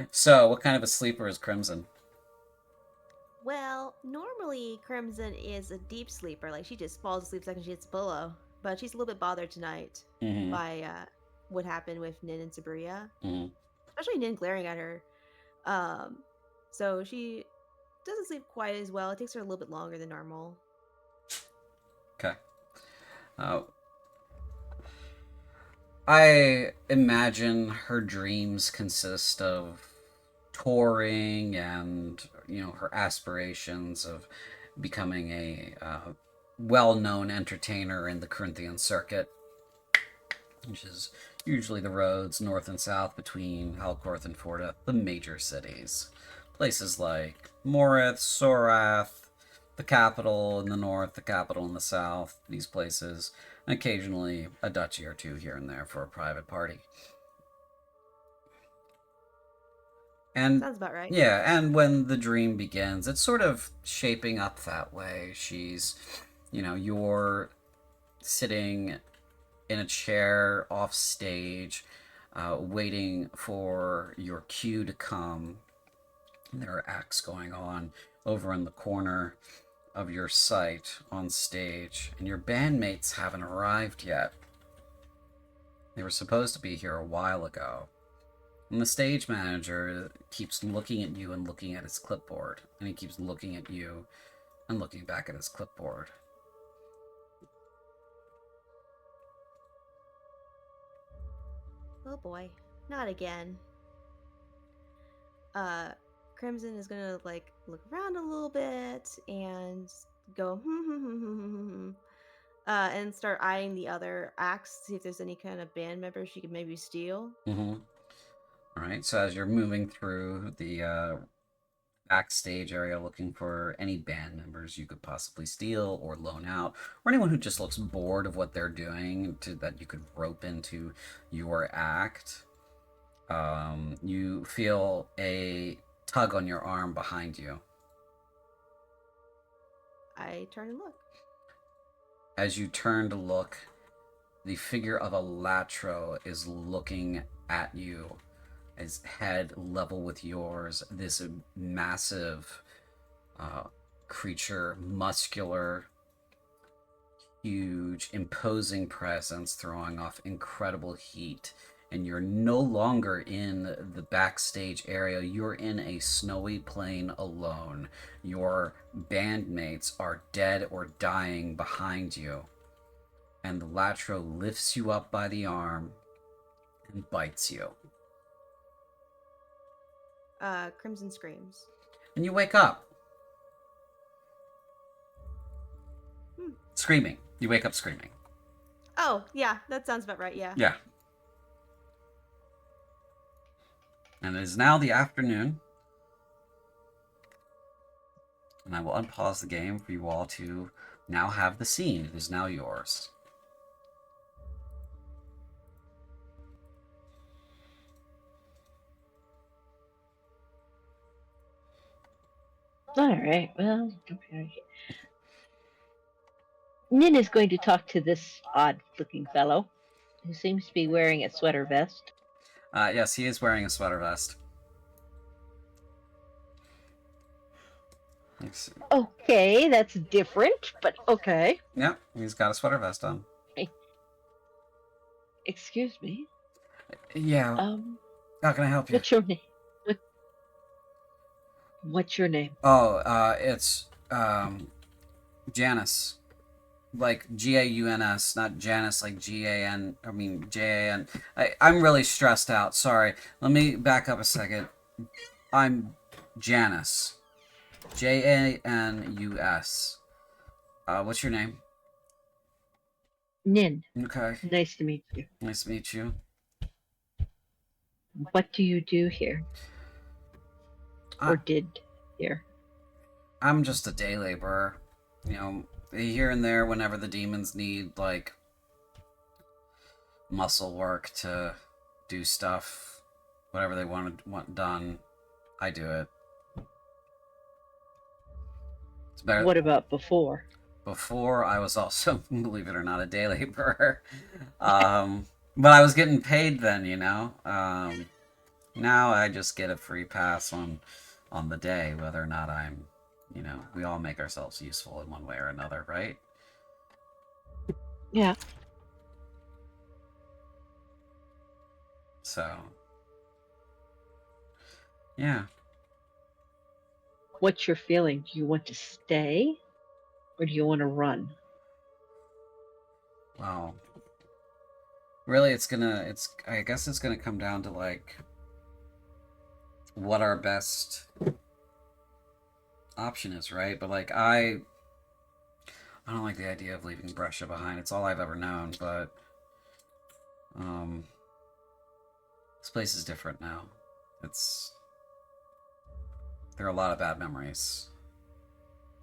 S1: So, what kind of a sleeper is Crimson?
S5: Well, normally Crimson is a deep sleeper. Like she just falls asleep the second she hits the pillow. But she's a little bit bothered tonight
S1: Mm-hmm.
S5: by what happened with Nin and Sabria.
S1: Mm-hmm.
S5: Especially Nin glaring at her. So she doesn't sleep quite as well. It takes her a little bit longer than normal.
S1: Okay. I imagine her dreams consist of touring and, her aspirations of becoming a well-known entertainer in the Corinthian circuit, which is usually the roads north and south between Halcorth and Forda, the major cities. Places like Morith, Sorath, the capital in the north, the capital in the south, these places, and occasionally a duchy or two here and there for a private party. And
S5: Sounds about right.
S1: yeah, and when the dream begins, it's sort of shaping up that way. She's, you're sitting in a chair off stage, waiting for your cue to come. There are acts going on over in the corner of your sight on stage, and your bandmates haven't arrived yet. They were supposed to be here a while ago. And the stage manager keeps looking at you and looking at his clipboard, and he keeps looking at you and looking back at his clipboard.
S5: Oh boy, not again. Crimson is gonna look around a little bit and go and start eyeing the other acts, see if there's any kind of band members she could maybe steal.
S1: Mm-hmm. All right, so as you're moving through the backstage area looking for any band members you could possibly steal or loan out, or anyone who just looks bored of what they're doing that you could rope into your act, you feel a tug on your arm behind you.
S5: I turn and look.
S1: As you turn to look, the figure of a Latro is looking at you, his head level with yours, this massive creature, muscular, huge, imposing presence, throwing off incredible heat. And you're no longer in the backstage area. You're in a snowy plain alone. Your bandmates are dead or dying behind you. And the Latro lifts you up by the arm and bites you.
S5: Crimson screams.
S1: And you wake up. Screaming. You wake up screaming.
S5: Oh, yeah, that sounds about right, yeah.
S1: Yeah. And it is now the afternoon. And I will unpause the game for you all to now have the scene. It is now yours.
S3: All right. Well, Nin is going to talk to this odd-looking fellow, who seems to be wearing a sweater vest.
S1: Yes, he is wearing a sweater vest.
S3: Okay, that's different, but okay.
S1: Yep, he's got a sweater vest on.
S3: Excuse me.
S1: Yeah. How can I help you?
S3: What's your name? What's your name?
S1: Oh, it's Janice. Like G-A-U-N-S, not Janice like G-A-N, I mean J-A-N. I'm really stressed out, sorry. Let me back up a second. I'm Janice. J-A-N-U-S. What's your name?
S3: Nin.
S1: Okay.
S3: Nice to meet you.
S1: Nice to meet you.
S3: What do you do here? Or did here?
S1: I'm just a day laborer. You know, here and there whenever the demons need, like, muscle work to do stuff. Whatever they want done, I do it. It's better.
S3: What about before?
S1: Before, I was also, believe it or not, a day laborer. But I was getting paid then, you know? Now I just get a free pass on the day, whether or not I'm, you know, we all make ourselves useful in one way or another, right?
S3: Yeah.
S1: So, yeah.
S3: What's your feeling? Do you want to stay? Or do you want to run?
S1: Wow. Really, I guess it's gonna come down to, like, what our best option is, right? But, like, I don't like the idea of leaving Brescia behind. It's all I've ever known, but, this place is different now. There are a lot of bad memories.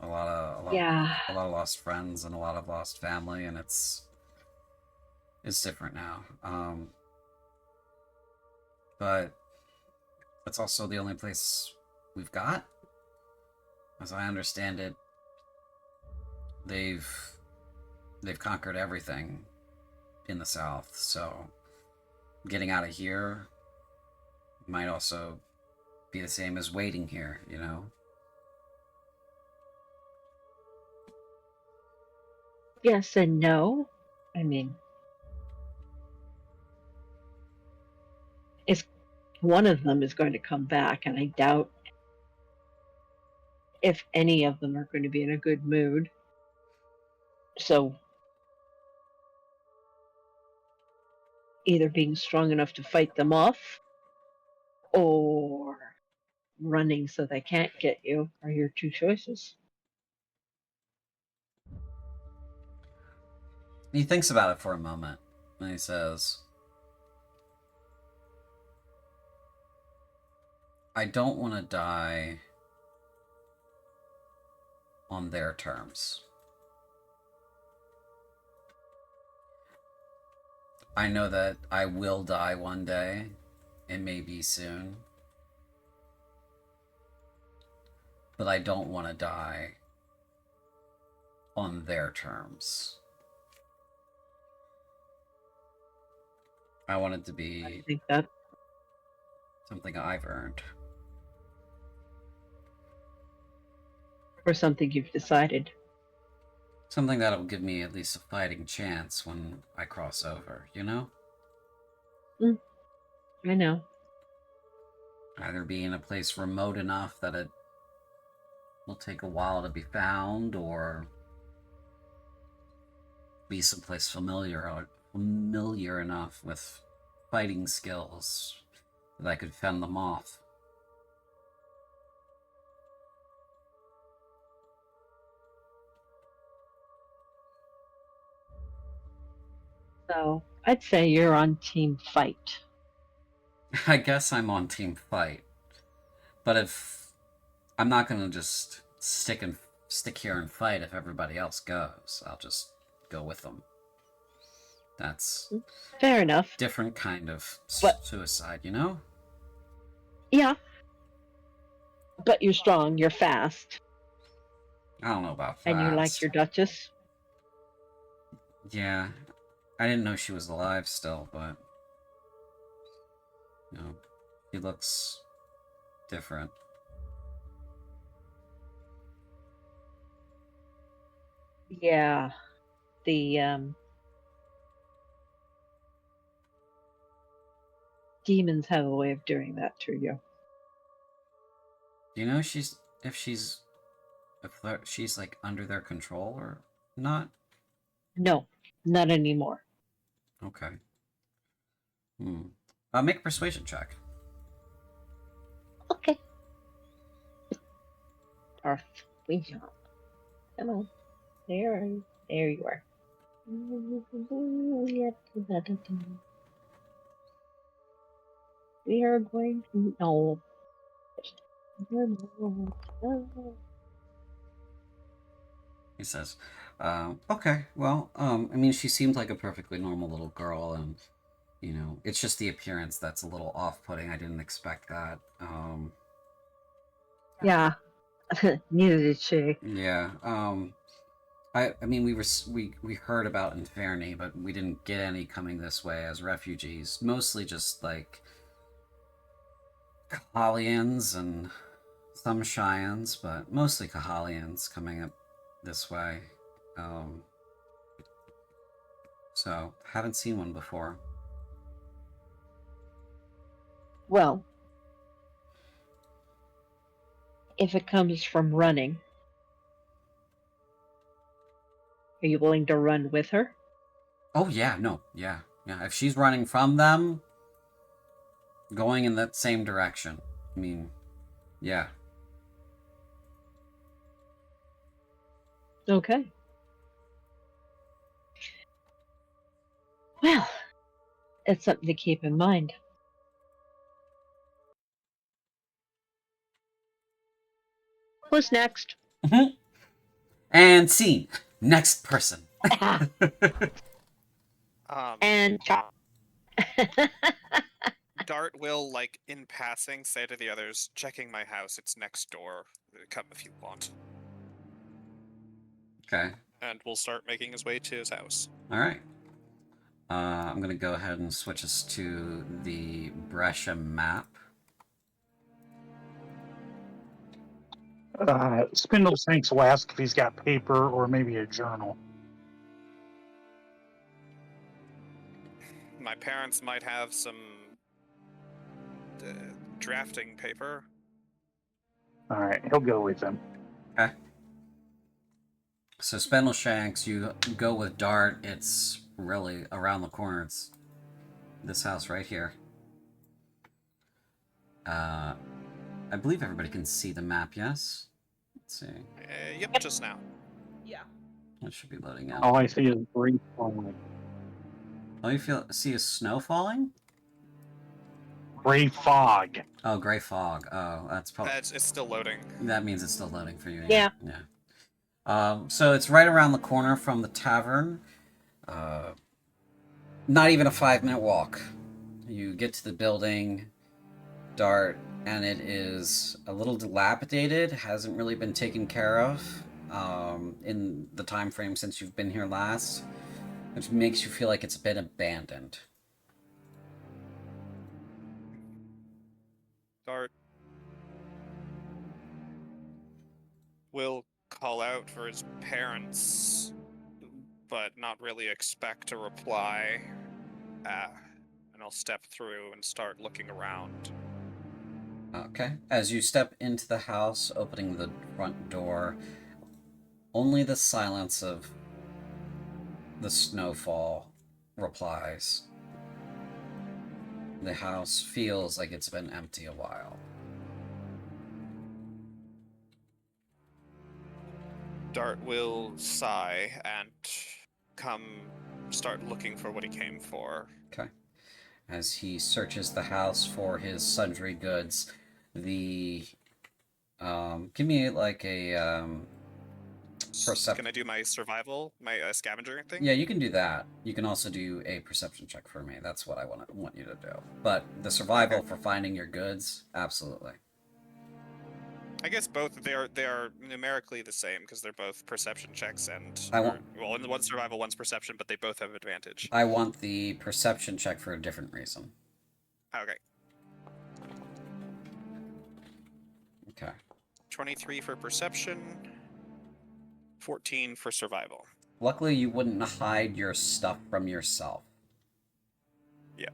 S1: A lot of lost friends and a lot of lost family, and it's different now. But it's also the only place we've got. As I understand it, they've conquered everything in the South, so getting out of here might also be the same as waiting here, you know?
S3: Yes and no. I mean, if one of them is going to come back, and I doubt if any of them are going to be in a good mood. So either being strong enough to fight them off or running so they can't get you are your two choices.
S1: He thinks about it for a moment, and he says, I don't want to die on their terms. I know that I will die one day. It may be soon. But I don't want to die on their terms. I want it to be
S3: I think that
S1: something I've earned.
S3: or something you've decided.
S1: Something that'll give me at least a fighting chance when I cross over, you know?
S3: I know.
S1: Either be in a place remote enough that it will take a while to be found, or be someplace familiar enough with fighting skills that I could fend them off.
S3: So I'd say you're on team fight.
S1: I guess I'm on team fight. But if I'm not going to just stick and stick here and fight if everybody else goes. I'll just go with them. That's
S3: Fair enough.
S1: different kind of
S3: But-
S1: suicide, you know?
S3: Yeah. But you're strong, you're fast,
S1: I don't know about
S3: and you like
S1: fast.
S3: your Duchess.
S1: Yeah. I didn't know she was alive still, but... You know, she looks different.
S3: Yeah. The demons have a way of doing that to you.
S1: Do you know if she's like under their control or not?
S3: No, not anymore.
S1: Okay. Make a persuasion check.
S3: Okay. Persuasion. Come on. There you are. We are going to no.
S1: He says, okay, well, I mean, she seemed like a perfectly normal little girl, and, you know, it's just the appearance that's a little off-putting. I didn't expect that.
S3: Yeah. Neither did she.
S1: Yeah, I mean, we heard about Inferni, but we didn't get any coming this way as refugees. Mostly just, like, Kahalians and some Cheyennes, but mostly Kahalians coming up this way. So, haven't seen one before.
S3: Well, if it comes from running, are you willing to run with her?
S1: Oh, yeah, no, yeah. If she's running from them, going in that same direction. I mean, yeah.
S3: Okay. Well, it's something to keep in mind. Who's next?
S1: And scene. Next person.
S3: And Chop.
S6: Dart will, like, in passing, say to the others, checking my house, it's next door. Come if you want.
S1: Okay.
S6: And we'll start making his way to his house.
S1: Alright. I'm going to go ahead and switch us to the Brescia map.
S2: Spindleshanks will ask if he's got paper or maybe a journal.
S6: My parents might have some drafting paper.
S2: All right, he'll go with him.
S1: Okay. So Spindleshanks, you go with Dart. It's really around the corner. It's this house right here. I believe everybody can see the map, yes? Let's see.
S6: Yep, just now.
S4: Yeah.
S1: It should be loading now.
S2: All I see is green fog.
S1: Oh, you see a snow falling?
S2: Gray fog.
S1: Oh, gray fog. Oh, that's probably...
S6: It's still loading.
S1: That means it's still loading for you.
S3: Yeah.
S1: So it's right around the corner from the tavern. Not even a 5-minute walk. You get to the building, Dart, and it is a little dilapidated. Hasn't really been taken care of in the time frame since you've been here last, which makes you feel like it's been abandoned.
S6: Dart will call out for his parents, but not really expect a reply. And I'll step through and start looking around.
S1: Okay. As you step into the house, opening the front door, only the silence of the snowfall replies. The house feels like it's been empty a while.
S6: Dart will sigh and come start looking for what he came for.
S1: Okay. As he searches the house for his sundry goods, the give me like a
S6: Can I do my survival, my scavenger thing?
S1: Yeah, you can do that. You can also do a perception check for me. That's what I want you to do. But the survival for finding your goods, absolutely.
S6: I guess both they are numerically the same because they're both perception checks and
S1: Well,
S6: one's survival, one's perception, but they both have advantage.
S1: I want the perception check for a different reason.
S6: Okay.
S1: Okay.
S6: 23 for perception, 14 for survival.
S1: Luckily, you wouldn't hide your stuff from yourself.
S6: Yeah.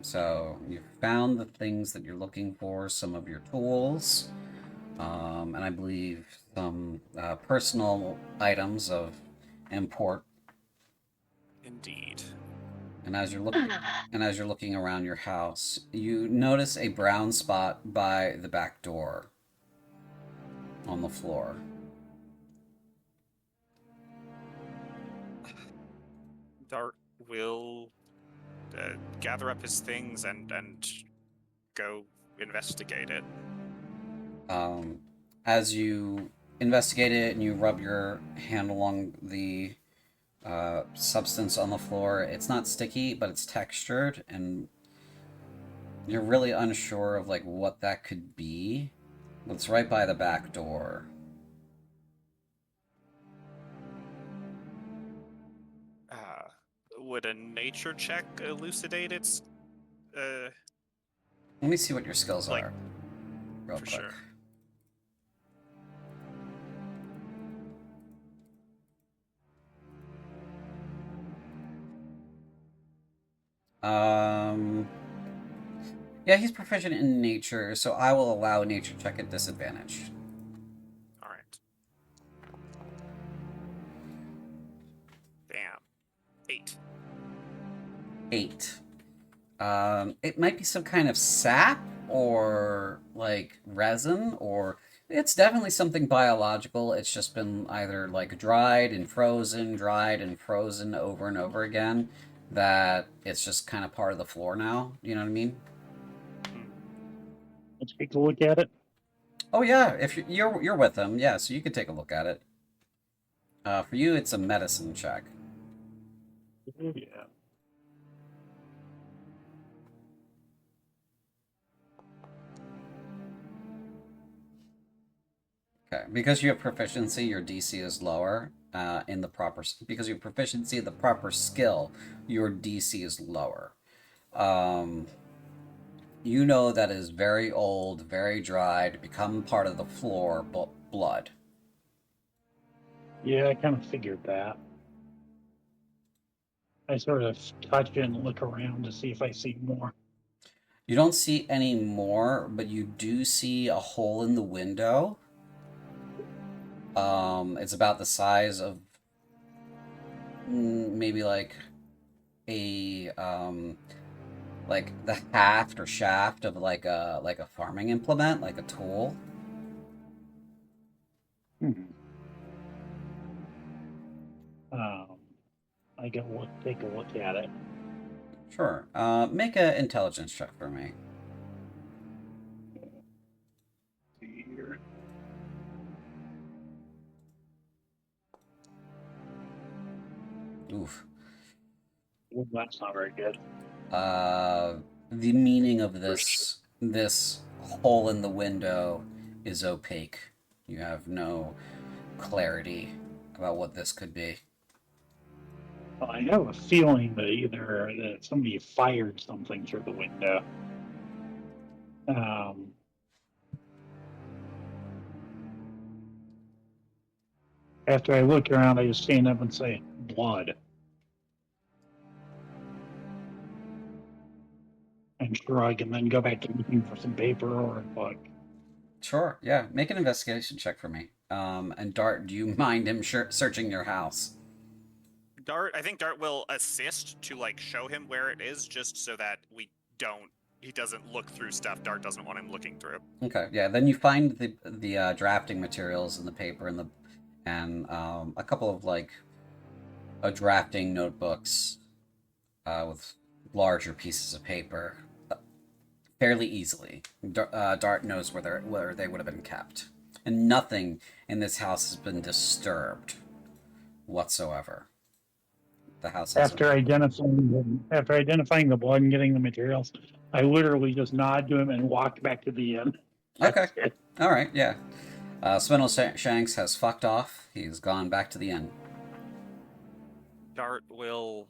S1: So you found the things that you're looking for, some of your tools, and I believe some personal items of import.
S6: Indeed.
S1: And as you're looking around your house, you notice a brown spot by the back door on the floor.
S6: Dart will gather up his things and go investigate it.
S1: As you investigate it and you rub your hand along the substance on the floor, it's not sticky, but it's textured, and you're really unsure of like what that could be. But it's right by the back door.
S6: Would a nature check elucidate its?
S1: Let me see what your skills
S6: Like,
S1: are, real
S6: for
S1: quick.
S6: sure.
S1: Yeah, he's proficient in nature, so I will allow a nature check at disadvantage.
S6: All right. Damn. 8.
S1: 8. It might be some kind of sap or like resin, or it's definitely something biological. It's just been either like dried and frozen over and over again, that it's just kind of part of the floor now. You know what I mean?
S2: Let's take a look at it.
S1: Oh yeah, if you're with him, yeah, so you can take a look at it. For you, it's a medicine check.
S2: Yeah.
S1: Okay, because you have proficiency, your DC is lower. Because you have proficiency in the proper skill, your DC is lower. You know that is very old, very dried, become part of the floor blood.
S2: Yeah, I kind of figured that. I sort of touch it and look around to see if I see more.
S1: You don't see any more, but you do see a hole in the window. It's about the size of maybe like a like the haft or shaft of like a farming implement, like a tool.
S2: I can take a look at it.
S1: Sure. Make an intelligence check for me.
S2: Here.
S1: Oof.
S2: Well, that's not very good.
S1: The meaning of this hole in the window is opaque. You have no clarity about what this could be.
S2: Well, I have a feeling that either that somebody fired something through the window. After I look around, I just stand up and say, blood. And shrug, and then go back to looking for some paper or a book.
S1: Sure, yeah. Make an investigation check for me. And Dart, do you mind him searching your house?
S6: I think Dart will assist to like show him where it is, just so that he doesn't look through stuff Dart doesn't want him looking through.
S1: Okay, yeah. Then you find the drafting materials and the paper and a couple of like drafting notebooks with larger pieces of paper fairly easily. Dart knows where they would have been kept. and nothing in this house has been disturbed whatsoever. The house has
S2: After identifying the blood and getting the materials, I literally just nod to him and walk back to the inn.
S1: Okay.
S2: That's it.
S1: All right, yeah. Spindle Shanks has fucked off. He's gone back to the inn.
S6: Dart will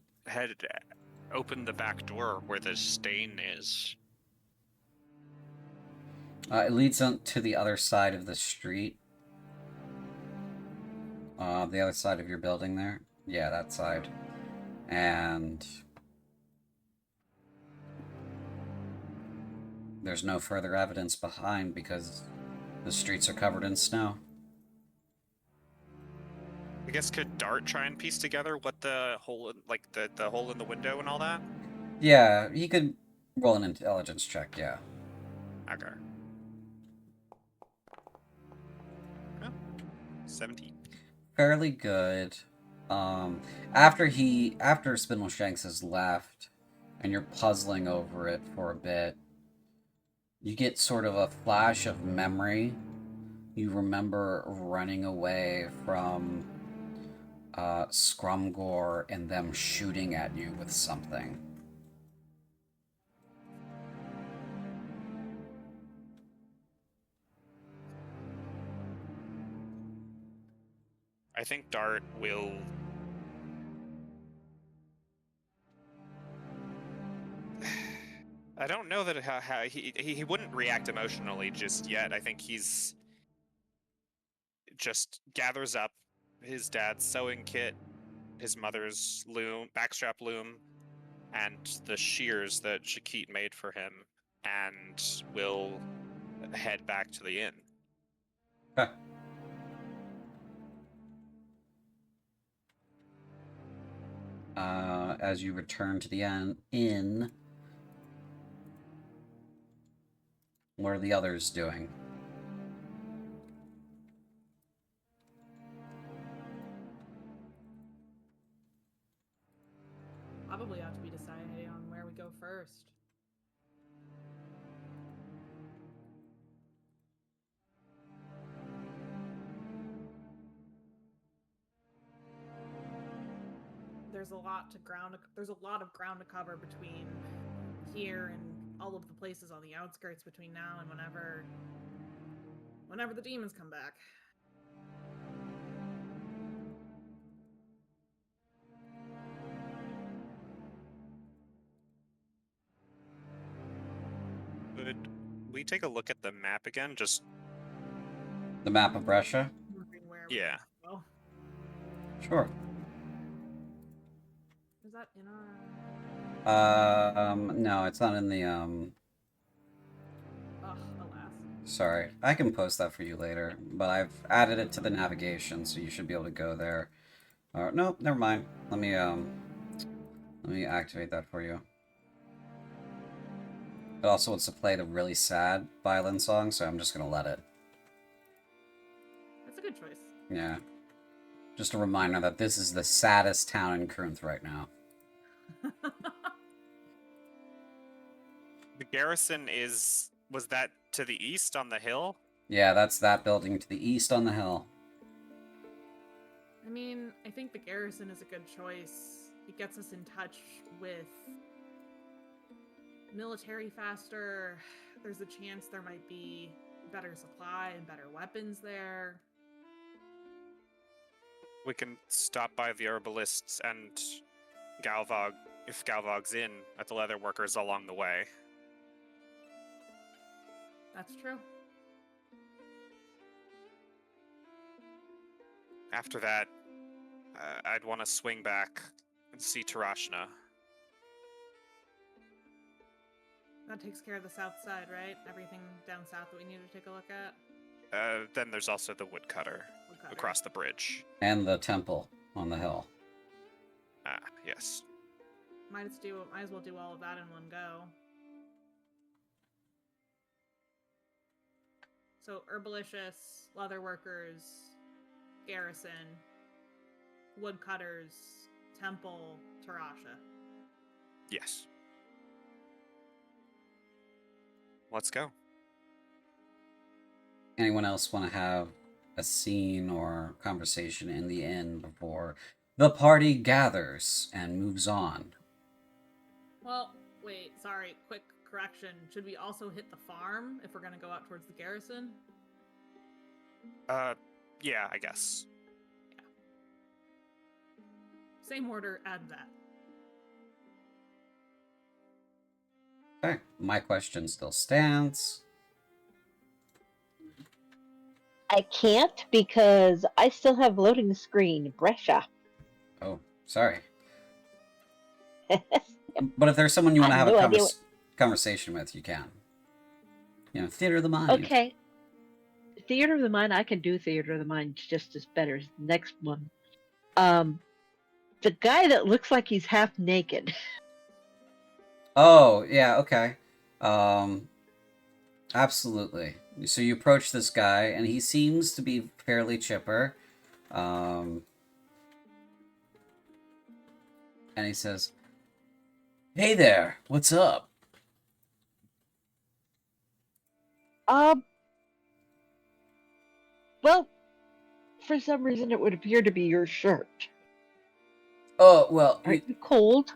S6: open the back door where the stain is.
S1: It leads on to the other side of the street. The other side of your building there. Yeah, that side. And there's no further evidence behind because the streets are covered in snow.
S6: I guess could Dart try and piece together what the hole, the hole in the window and all that?
S1: Yeah, he could roll an intelligence check, yeah.
S6: Okay. Oh, 17.
S1: Fairly good. After Spindle Shanks has left, and you're puzzling over it for a bit, you get sort of a flash of memory. You remember running away from Scrumgore and them shooting at you with something.
S6: I think Dart will. I don't know that how he wouldn't react emotionally just yet. I think he's just gathers up his dad's sewing kit, his mother's backstrap loom, and the shears that Shakit made for him, and will head back to the inn.
S1: Okay. As you return to the inn, what are the others doing?
S4: Probably ought to be deciding on where we go first. There's a lot of ground to cover between here and all of the places on the outskirts between now and whenever the demons come back.
S6: Could we take a look at the map again? Just
S1: The map of Brescia?
S4: Wondering where we
S6: yeah.
S4: go.
S1: Sure.
S4: Is that in our...
S1: No, it's not in the,
S4: Ugh, alas.
S1: Sorry. I can post that for you later, but I've added it to the navigation, so you should be able to go there. No, never mind. Let me activate that for you. It also wants to play the really sad violin song, so I'm just gonna let it.
S4: That's a good choice.
S1: Yeah. Just a reminder that this is the saddest town in Corinth right now.
S6: The garrison was that to the east on the hill?
S1: Yeah, that's that building to the east on the hill.
S4: I mean, I think the garrison is a good choice. It gets us in touch with military faster. There's a chance there might be better supply and better weapons there.
S6: We can stop by the herbalists and Galvog, if Galvog's in, at the leather workers along the way.
S4: That's true.
S6: After that, I'd want to swing back and see Tarashna.
S4: That takes care of the south side, right? Everything down south that we need to take a look at?
S6: Then there's also the woodcutter across the bridge.
S1: And the temple on the hill.
S6: Ah, yes.
S4: Might as well do all of that in one go. So, Herbalicious, Leatherworkers, Garrison, Woodcutters, Temple, Tarasha.
S6: Yes. Let's go.
S1: anyone else want to have a scene or conversation in the inn before the party gathers and moves on?
S4: Well, wait, sorry, quick correction. Should we also hit the farm if we're gonna go out towards the garrison?
S6: Yeah, I guess.
S4: Same order, add that.
S1: Okay, my question still stands.
S3: I can't because I still have loading screen. Brescia.
S1: Oh, sorry. But if there's someone you want to
S3: I
S1: have
S3: have
S1: a
S3: no idea what-
S1: conversation with, you can. You know, theater of the mind.
S3: Okay. Theater of the Mind, I can do Theater of the Mind just as better as the next one. The guy that looks like he's half naked.
S1: Oh, yeah, okay. Absolutely. So you approach this guy, and he seems to be fairly chipper. And he says, "Hey there, what's up?"
S3: Well, for some reason it would appear to be your shirt.
S1: Oh, well,
S3: Are you cold?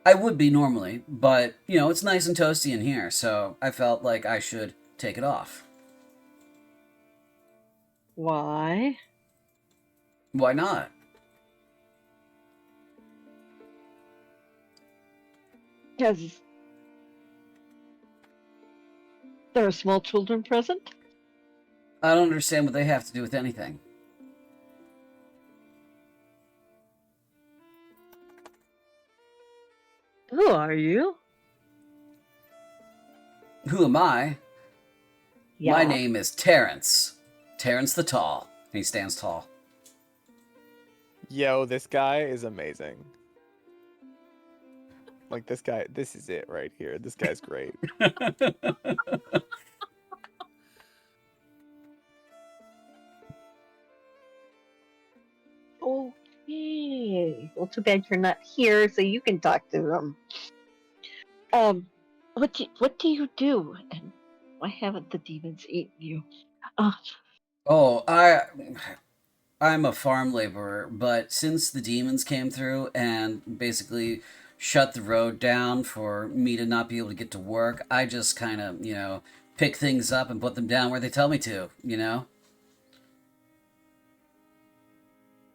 S1: I would be normally, but, you know, it's nice and toasty in here, so I felt like I should take it off.
S3: Why?
S1: Why not?
S3: Because there are small children present?
S1: I don't understand what they have to do with anything.
S3: Who are you?
S1: Who am I?
S3: Yeah.
S1: My name is Terrence. Terrence the Tall. And he stands tall.
S7: Yo, this guy is amazing. Like this guy, this is it right here. This guy's great.
S3: Okay. Well, too bad you're not here, so you can talk to them. What do you do? And why haven't the demons eaten you?
S1: Oh, I'm a farm laborer, but since the demons came through and basically shut the road down for me to not be able to get to work, I just kind of, you know, pick things up and put them down where they tell me to, you know?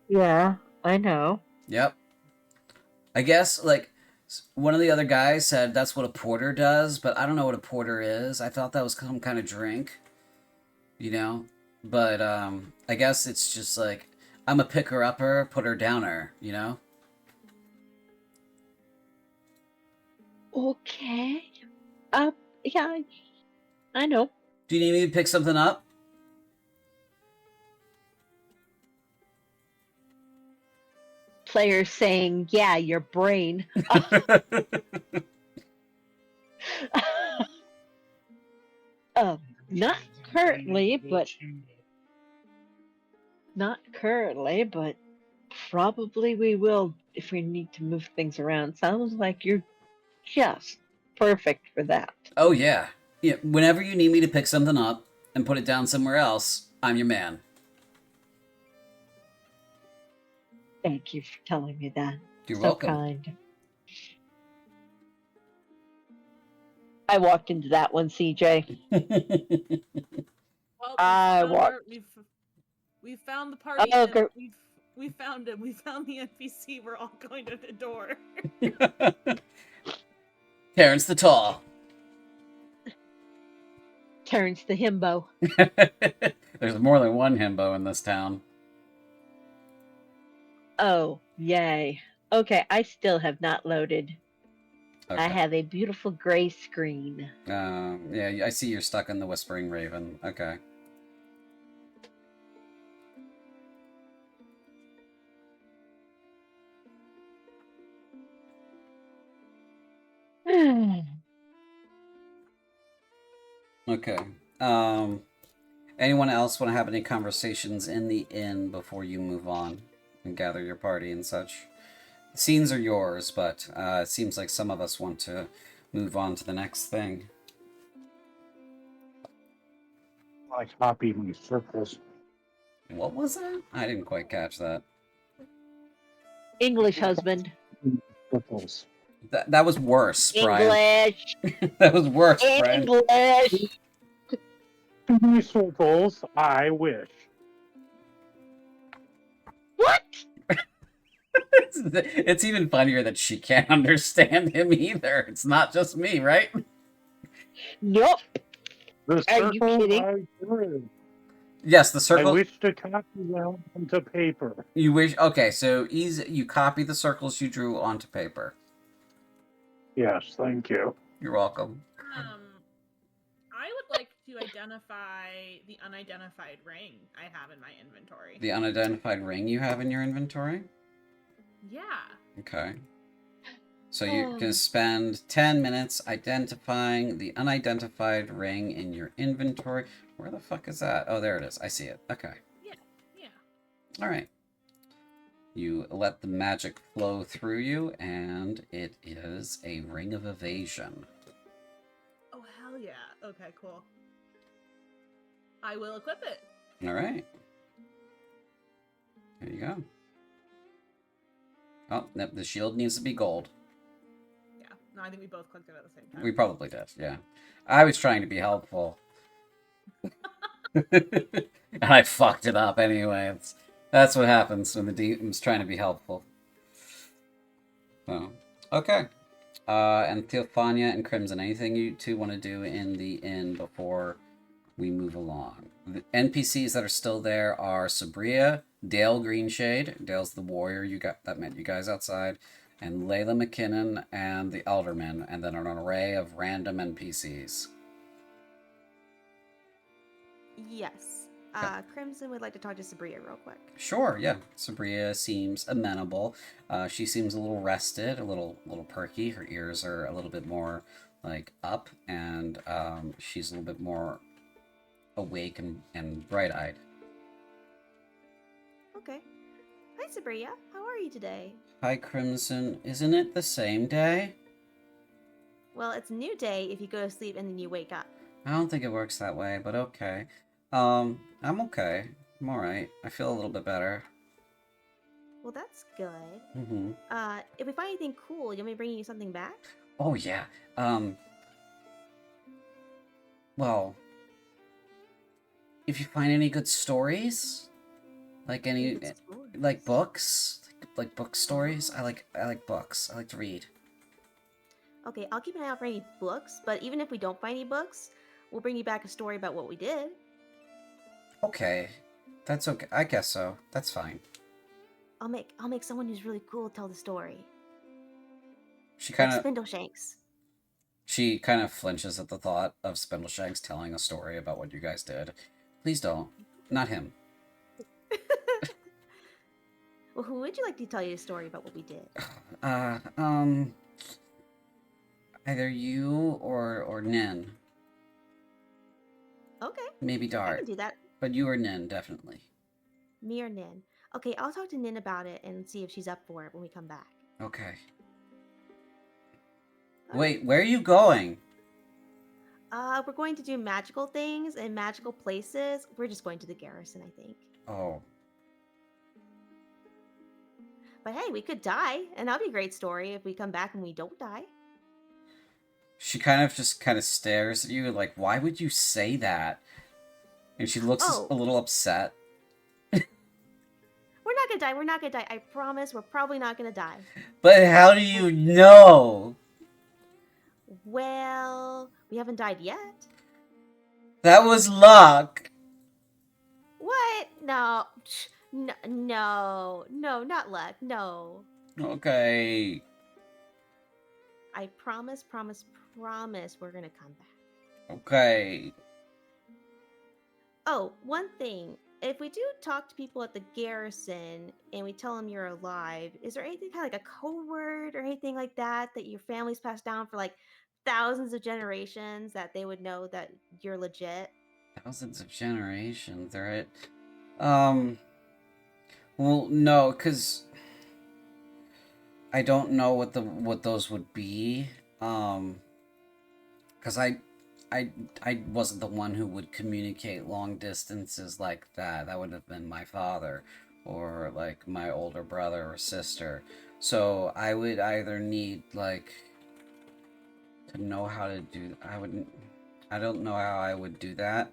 S3: Yeah, I know.
S1: Yep. I guess, like, one of the other guys said that's what a porter does, but I don't know what a porter is. I thought that was some kind of drink, you know? But, I guess it's just like, I'm a picker-upper, putter-downer, you know?
S3: Okay. Yeah, I know.
S1: Do you need me to pick something up?
S3: Player saying, yeah, your brain. Not currently, but probably we will if we need to move things around. Sounds like you're just perfect for that.
S1: Oh, yeah. Yeah. Whenever you need me to pick something up and put it down somewhere else, I'm your man.
S3: Thank you for telling me that.
S1: You're
S3: So
S1: welcome.
S3: kind. I walked into that one, CJ.
S4: Well,
S3: I walked.
S4: we found the party.
S3: Oh,
S4: and we found him. We found the NPC. We're all going to the door.
S1: Terrence the Tall.
S3: Terrence the himbo.
S1: There's more than one himbo in this town.
S3: Oh, yay. Okay, I still have not loaded.
S1: Okay.
S3: I have a beautiful gray screen.
S1: Yeah, I see you're stuck in the Whispering Raven. Okay. Okay. Anyone else want to have any conversations in the inn before you move on and gather your party and such? The scenes are yours, but it seems like some of us want to move on to the next thing.
S2: I copy my circles.
S1: What was that? I didn't quite catch that.
S3: English husband.
S2: Circles.
S1: That was worse, Brian.
S3: English.
S1: That was worse, Brian.
S3: English.
S2: My circles, I wish.
S3: What?
S1: It's even funnier that she can't understand him either. It's not just me, right?
S3: Nope.
S2: The
S3: Are you
S2: circles
S3: kidding?
S2: I drew.
S1: Yes, the
S2: I
S1: circle.
S2: wish to copy them onto paper.
S1: You wish. Okay, so you copy the circles you drew onto paper.
S2: Yes, thank you.
S1: You're welcome.
S4: I would like to identify the unidentified ring I have in my inventory.
S1: The unidentified ring you have in your inventory?
S4: Yeah.
S1: Okay. So you can spend 10 minutes identifying the unidentified ring in your inventory. Where the fuck is that? Oh, there it is. I see it. Okay.
S4: Yeah.
S1: All right. You let the magic flow through you, and it is a ring of evasion.
S4: Oh, hell yeah. Okay, cool. I will equip it.
S1: All right. There you go. Oh, the shield needs to be gold.
S4: Yeah. No, I think we both clicked it at the same time.
S1: We probably did, yeah. I was trying to be helpful. And I fucked it up anyway. That's what happens when the demon's trying to be helpful. So, okay. And Theophania and Crimson, anything you two want to do in the inn before we move along? The NPCs that are still there are Sabria, Dale Greenshade. Dale's the warrior that met you guys outside. And Layla McKinnon and the Elderman. And then an array of random NPCs.
S5: Yes. Crimson would like to talk to Sabria real quick.
S1: Sure, yeah. Sabria seems amenable. She seems a little rested, a little perky. Her ears are a little bit more like up, and she's a little bit more awake and bright-eyed.
S5: Okay. Hi, Sabria. How are you today?
S1: Hi, Crimson. Isn't it the same day?
S5: Well, it's a new day if you go to sleep and then you wake up.
S1: I don't think it works that way, but okay. I'm okay. I'm alright. I feel a little bit better.
S5: Well, that's good.
S1: Mm-hmm.
S5: If we find anything cool, you want me to bring you something back?
S1: Oh, yeah. Well, if you find any good stories, like any,
S5: Good stories.
S1: like books, like book stories. I like books. I like to read.
S5: Okay, I'll keep an eye out for any books, but even if we don't find any books, we'll bring you back a story about what we did.
S1: Okay, that's okay. I guess so. That's fine.
S5: I'll make someone who's really cool tell the story.
S1: She
S5: Like
S1: kind of
S5: Spindleshanks.
S1: she kind of flinches at the thought of Spindleshanks telling a story about what you guys did. Please don't. Not him.
S5: Well, who would you like to tell you a story about what we did?
S1: Either you or Nin.
S5: Okay,
S1: Maybe
S5: I
S1: Dart.
S5: can do that.
S1: But you or Nin, definitely.
S5: Me or Nin. Okay, I'll talk to Nin about it and see if she's up for it when we come back.
S1: Okay.
S5: All
S1: Wait, where are you going?
S5: We're going to do magical things and magical places. We're just going to the garrison, I think.
S1: Oh.
S5: But hey, we could die, and that'll be a great story if we come back and we don't die.
S1: She kind of stares at you like, why would you say that? And she looks
S5: Oh.
S1: a little upset.
S5: We're not gonna die. We're not gonna die. I promise. We're probably not gonna die.
S1: But how do you know?
S5: Well, we haven't died yet.
S1: That was luck.
S5: What? No. No, not luck. No.
S1: Okay.
S5: I promise we're gonna come back.
S1: Okay.
S5: Oh, one thing. If we do talk to people at the garrison and we tell them you're alive, is there anything kind of like a code word or anything like that that your family's passed down for like thousands of generations that they would know that you're legit?
S1: Thousands of generations, right? Well, no, because I don't know what those would be. Because I wasn't the one who would communicate long distances like that. That would have been my father, or like my older brother or sister. So I would either need like to know how to do. I don't know how I would do that.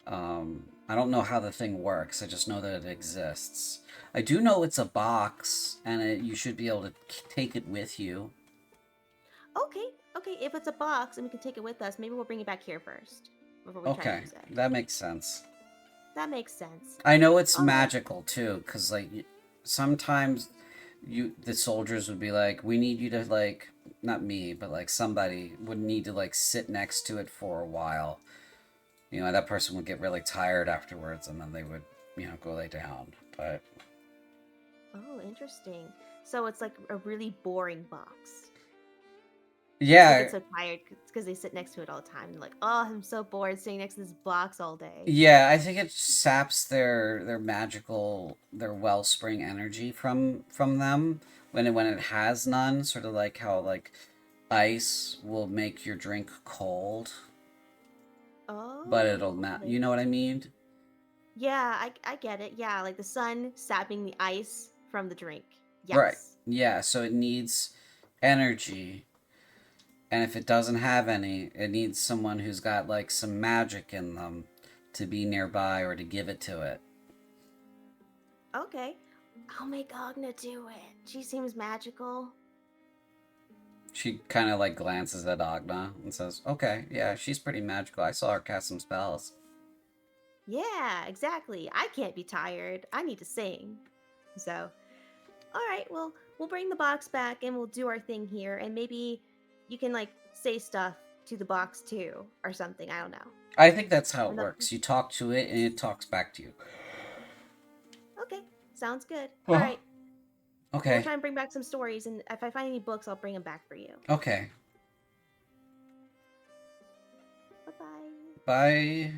S1: I don't know how the thing works. I just know that it exists. I do know it's a box, and you should be able to take it with you.
S5: Okay, okay. If it's a box and we can take it with us, maybe we'll bring it back here first before we try to
S1: Okay,
S5: use it.
S1: that makes sense.
S5: That makes sense.
S1: I know it's
S5: All right.
S1: magical too, because like sometimes the soldiers would be like, we need you to like, not me, but like somebody would need to like sit next to it for a while. You know, that person would get really tired afterwards, and then they would, you know, go lay down. But
S5: Oh, interesting. So it's like a really boring box.
S1: yeah,
S5: They get so tired because they sit next to it all the time. And like, oh, I'm so bored sitting next to this box all day.
S1: yeah, I think it saps their magical, their wellspring energy from them when it has none. Sort of like how like ice will make your drink cold,
S5: Oh.
S1: but it'll you know what I mean?
S5: Yeah, I get it. Yeah, like the sun sapping the ice from the drink.
S1: Right.
S5: Yes.
S1: Yeah, so it needs energy. And if it doesn't have any, it needs someone who's got like some magic in them to be nearby or to give it to it.
S5: Okay. I'll make Agna do it. She seems magical.
S1: She kind of like glances at Agna and says, okay, yeah, she's pretty magical. I saw her cast some spells.
S5: Yeah, exactly. I can't be tired. I need to sing. So, all right, well, we'll bring the box back and we'll do our thing here. And maybe you can, like, say stuff to the box too or something. I don't know.
S1: I think that's how it
S5: Another-
S1: works. You talk to it and it talks back to you.
S5: Okay, sounds good.
S1: Oh.
S5: All right.
S1: Okay.
S5: We'll try and bring back some stories. And if I find any books, I'll bring them back for you.
S1: Okay.
S5: Bye-bye.
S1: Bye.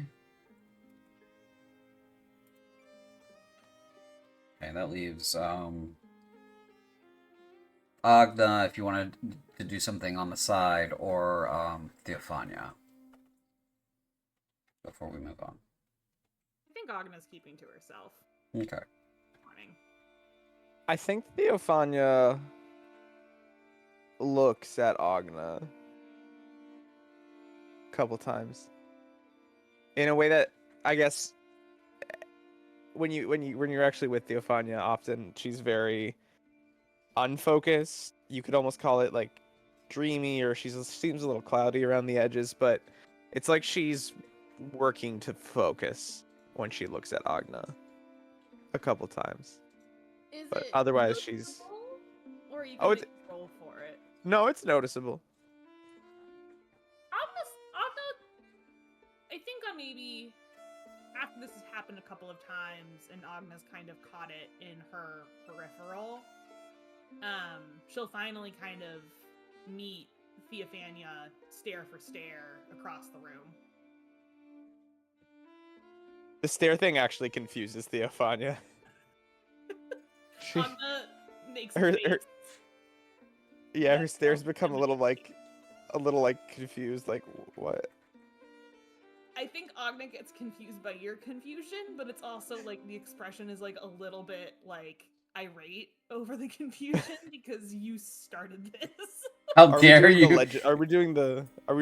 S1: Okay, that leaves Agna if you wanted to do something on the side, or Theophania. Before we move on.
S4: I think Agna's keeping to herself.
S1: Okay.
S4: Morning.
S7: I think Theophania looks at Agna a couple times in a way that I guess when you're actually with Theophania, often she's very unfocused. You could almost call it like dreamy, or she seems a little cloudy around the edges, but it's like she's working to focus when she looks at Agna a couple times.
S4: Is
S7: But
S4: it
S7: otherwise she's-
S4: noticeable, or are you
S7: Oh,
S4: going
S7: it's-
S4: to roll for it?
S7: No, it's noticeable.
S4: Agna, I think maybe after this has happened a couple of times and Agna's kind of caught it in her peripheral, she'll finally kind of meet Theophania stare for stare across the room.
S7: The stare thing actually confuses Theophania. She-
S4: Agna makes
S7: her,
S4: a face.
S7: her, yeah, her
S4: That's
S7: stares
S4: how
S7: become a little confused, like what?
S4: I think Agna gets confused by your confusion, but it's also like the expression is like a little bit like irate over the confusion because you started this.
S1: How
S7: Are we
S1: dare
S7: doing
S1: you?
S7: the legend? Are we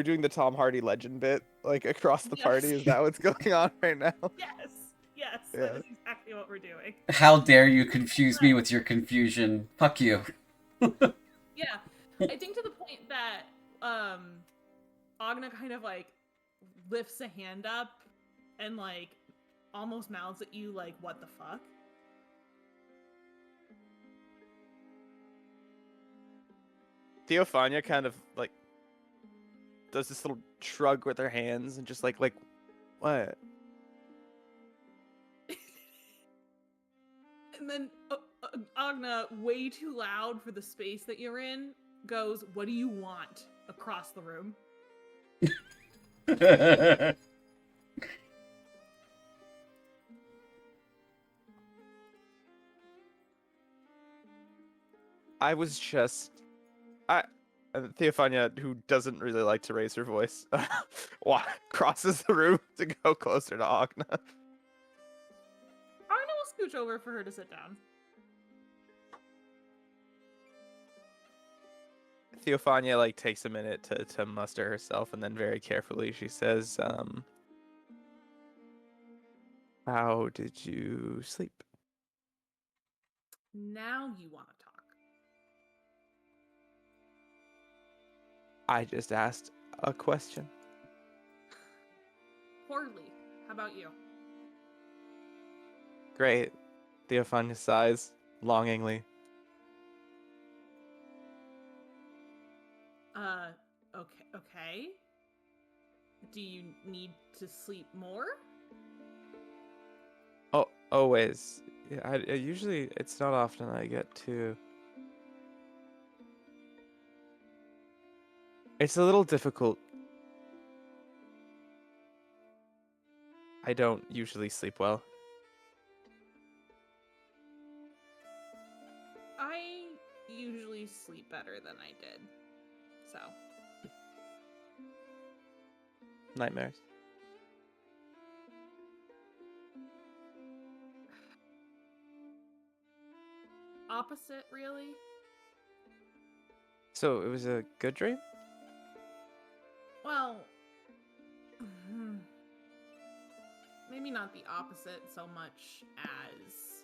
S7: doing the Tom Hardy legend bit like across the party?
S4: Yes.
S7: Is that what's going on right now?
S4: Yes,
S7: Yeah.
S4: that is exactly what we're doing.
S1: How dare you confuse me with your confusion? Fuck you.
S4: Yeah, I think to the point that Agna kind of like lifts a hand up and like almost mouths at you like, what the fuck?
S7: Theophania kind of like does this little shrug with her hands and just like what?
S4: And then Agna, way too loud for the space that you're in, goes, what do you want, across the room?
S7: I was just Theophania, who doesn't really like to raise her voice, crosses the room to go closer to Agna.
S4: Agna will scooch over for her to sit down.
S7: Theophania like takes a minute to muster herself, and then very carefully she says, "How did you sleep?"
S4: Now you want to talk.
S7: I just asked a question.
S4: Poorly. How about you?
S7: Great. Theophania sighs longingly.
S4: Okay. Do you need to sleep more?
S7: Oh, always. Yeah, I usually, it's not often I get to. It's a little difficult. I don't usually sleep well.
S4: I usually sleep better than I did. So,
S7: Nightmares.
S4: opposite, really?
S7: So it was a good dream?
S4: Well, maybe not the opposite so much as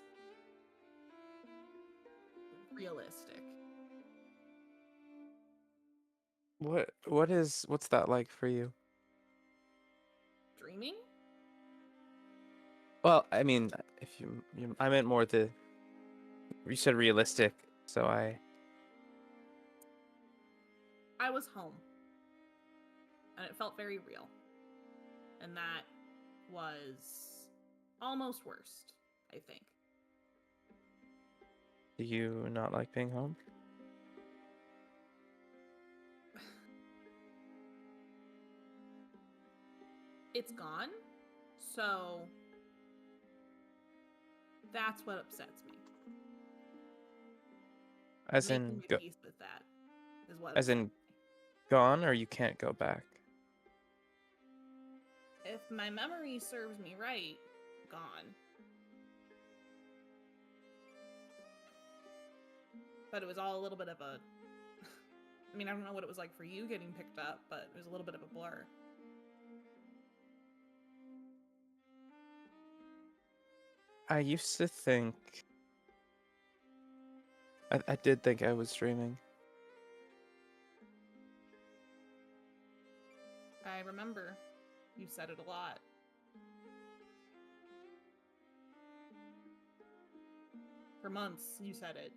S4: realistic.
S7: What's that like for you?
S4: Dreaming?
S7: Well, I mean, if I meant more you said realistic, so
S4: I was home. And it felt very real. And that was almost worst, I think.
S7: do you not like being home?
S4: It's gone. So that's what upsets me.
S7: As
S4: Making
S7: in
S4: my peace with that is what
S7: as in
S4: upsets
S7: gone, or you can't go back?
S4: me. If my memory serves me right, gone. But it was all a little bit of a I mean, I don't know what it was like for you getting picked up, but it was a little bit of a blur.
S7: I used to think I did think I was dreaming.
S4: I remember you said it a lot. For months, you said it.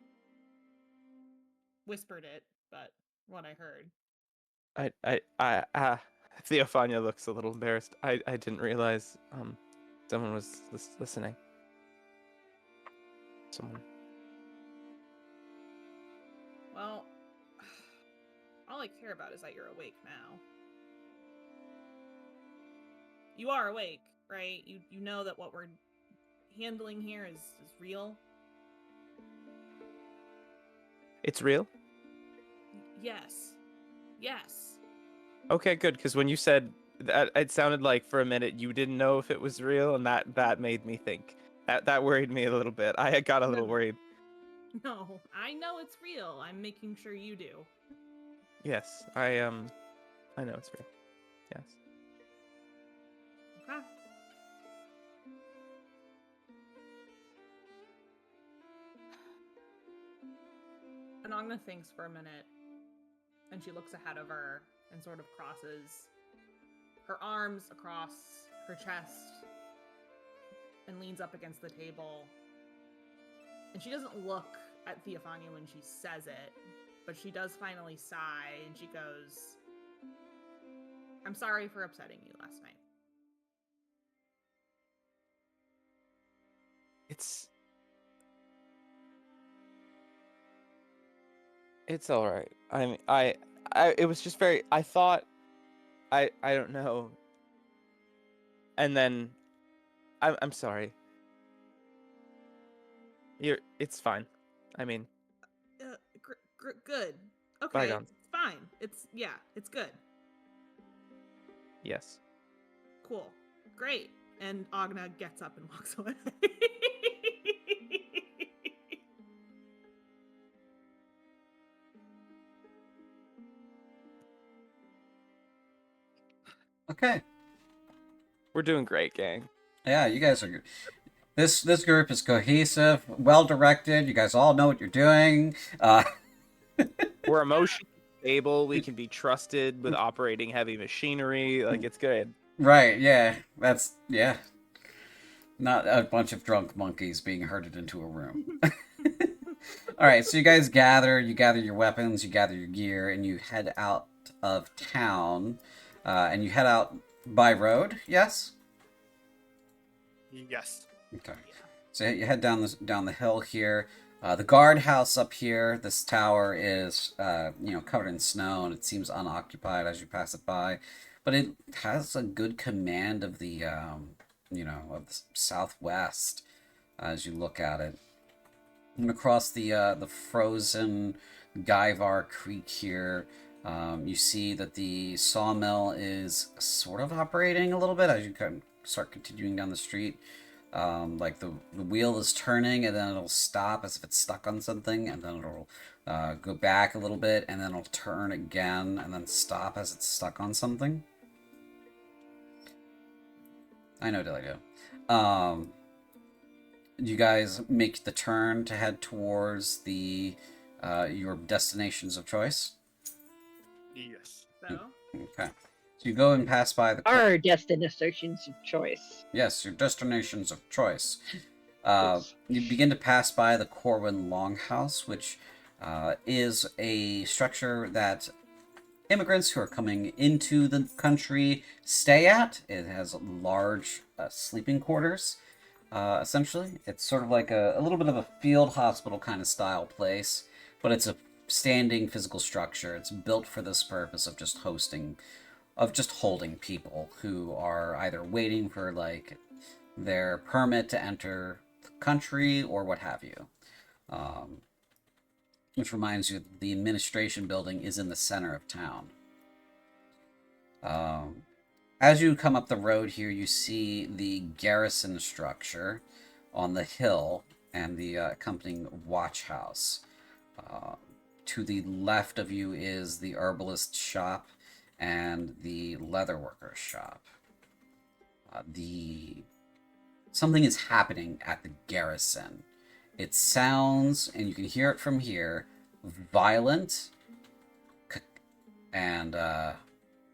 S4: Whispered it, but what I heard.
S7: Theophania looks a little embarrassed. I didn't realize someone was listening. Someone.
S4: Well, all I care about is that you're awake now. You are awake, right? You know that what we're handling here is real?
S7: It's real?
S4: Yes. Yes.
S7: Okay, good, because when you said that, it sounded like for a minute you didn't know if it was real, and that made me think. That worried me a little bit. I got a little
S4: No.
S7: worried.
S4: No, I know it's real. I'm making sure you do.
S7: Yes, I know it's real. Yes.
S4: Okay. Anagna thinks for a minute, and she looks ahead of her and sort of crosses her arms across her chest and leans up against the table. And she doesn't look at Theophania when she says it, but she does finally sigh, and she goes, I'm sorry for upsetting you last night.
S7: It's all right. I mean, it was just very. I thought, I don't know. And then, I'm sorry. It's fine. I mean,
S4: Good. Okay,
S7: bygones.
S4: fine. fine. It's good.
S7: Yes.
S4: Cool. Great. And Agna gets up and walks away.
S1: Okay.
S7: We're doing great, gang.
S1: Yeah, you guys are good. This group is cohesive, well directed. You guys all know what you're doing.
S7: We're emotionally stable. We can be trusted with operating heavy machinery. Like, it's good.
S1: Right, yeah. That's, yeah. Not a bunch of drunk monkeys being herded into a room. Alright, so you guys gather your weapons, you gather your gear, and you head out of town. And you head out by road, yes?
S6: Yes.
S1: Okay. So you head down the hill here. The guardhouse up here, this tower is covered in snow and it seems unoccupied as you pass it by, but it has a good command of the of the southwest as you look at it. And across the frozen Guyvar Creek here, you see that the sawmill is sort of operating a little bit as you start continuing down the street. Like the wheel is turning and then it'll stop as if it's stuck on something, and then it'll go back a little bit and then it'll turn again and then stop as it's stuck on something. I know, Delio. You guys make the turn to head towards your destinations of choice.
S6: Yes.
S4: So,
S1: Okay. So you go and pass by the...
S3: Our destinations of choice.
S1: Yes, your destinations of choice.
S3: Yes.
S1: You begin to pass by the Corwin Longhouse, which is a structure that immigrants who are coming into the country stay at. It has large sleeping quarters, essentially. It's sort of like a little bit of a field hospital kind of style place, but it's a standing physical structure. It's built for this purpose of just holding people who are either waiting for like their permit to enter the country or what have you. Which reminds you, the administration building is in the center of town. As you come up the road here, you see the garrison structure on the hill and the accompanying watch house. To the left of you is the herbalist shop and the leatherworker's shop. Something is happening at the garrison. It sounds, and you can hear it from here, violent and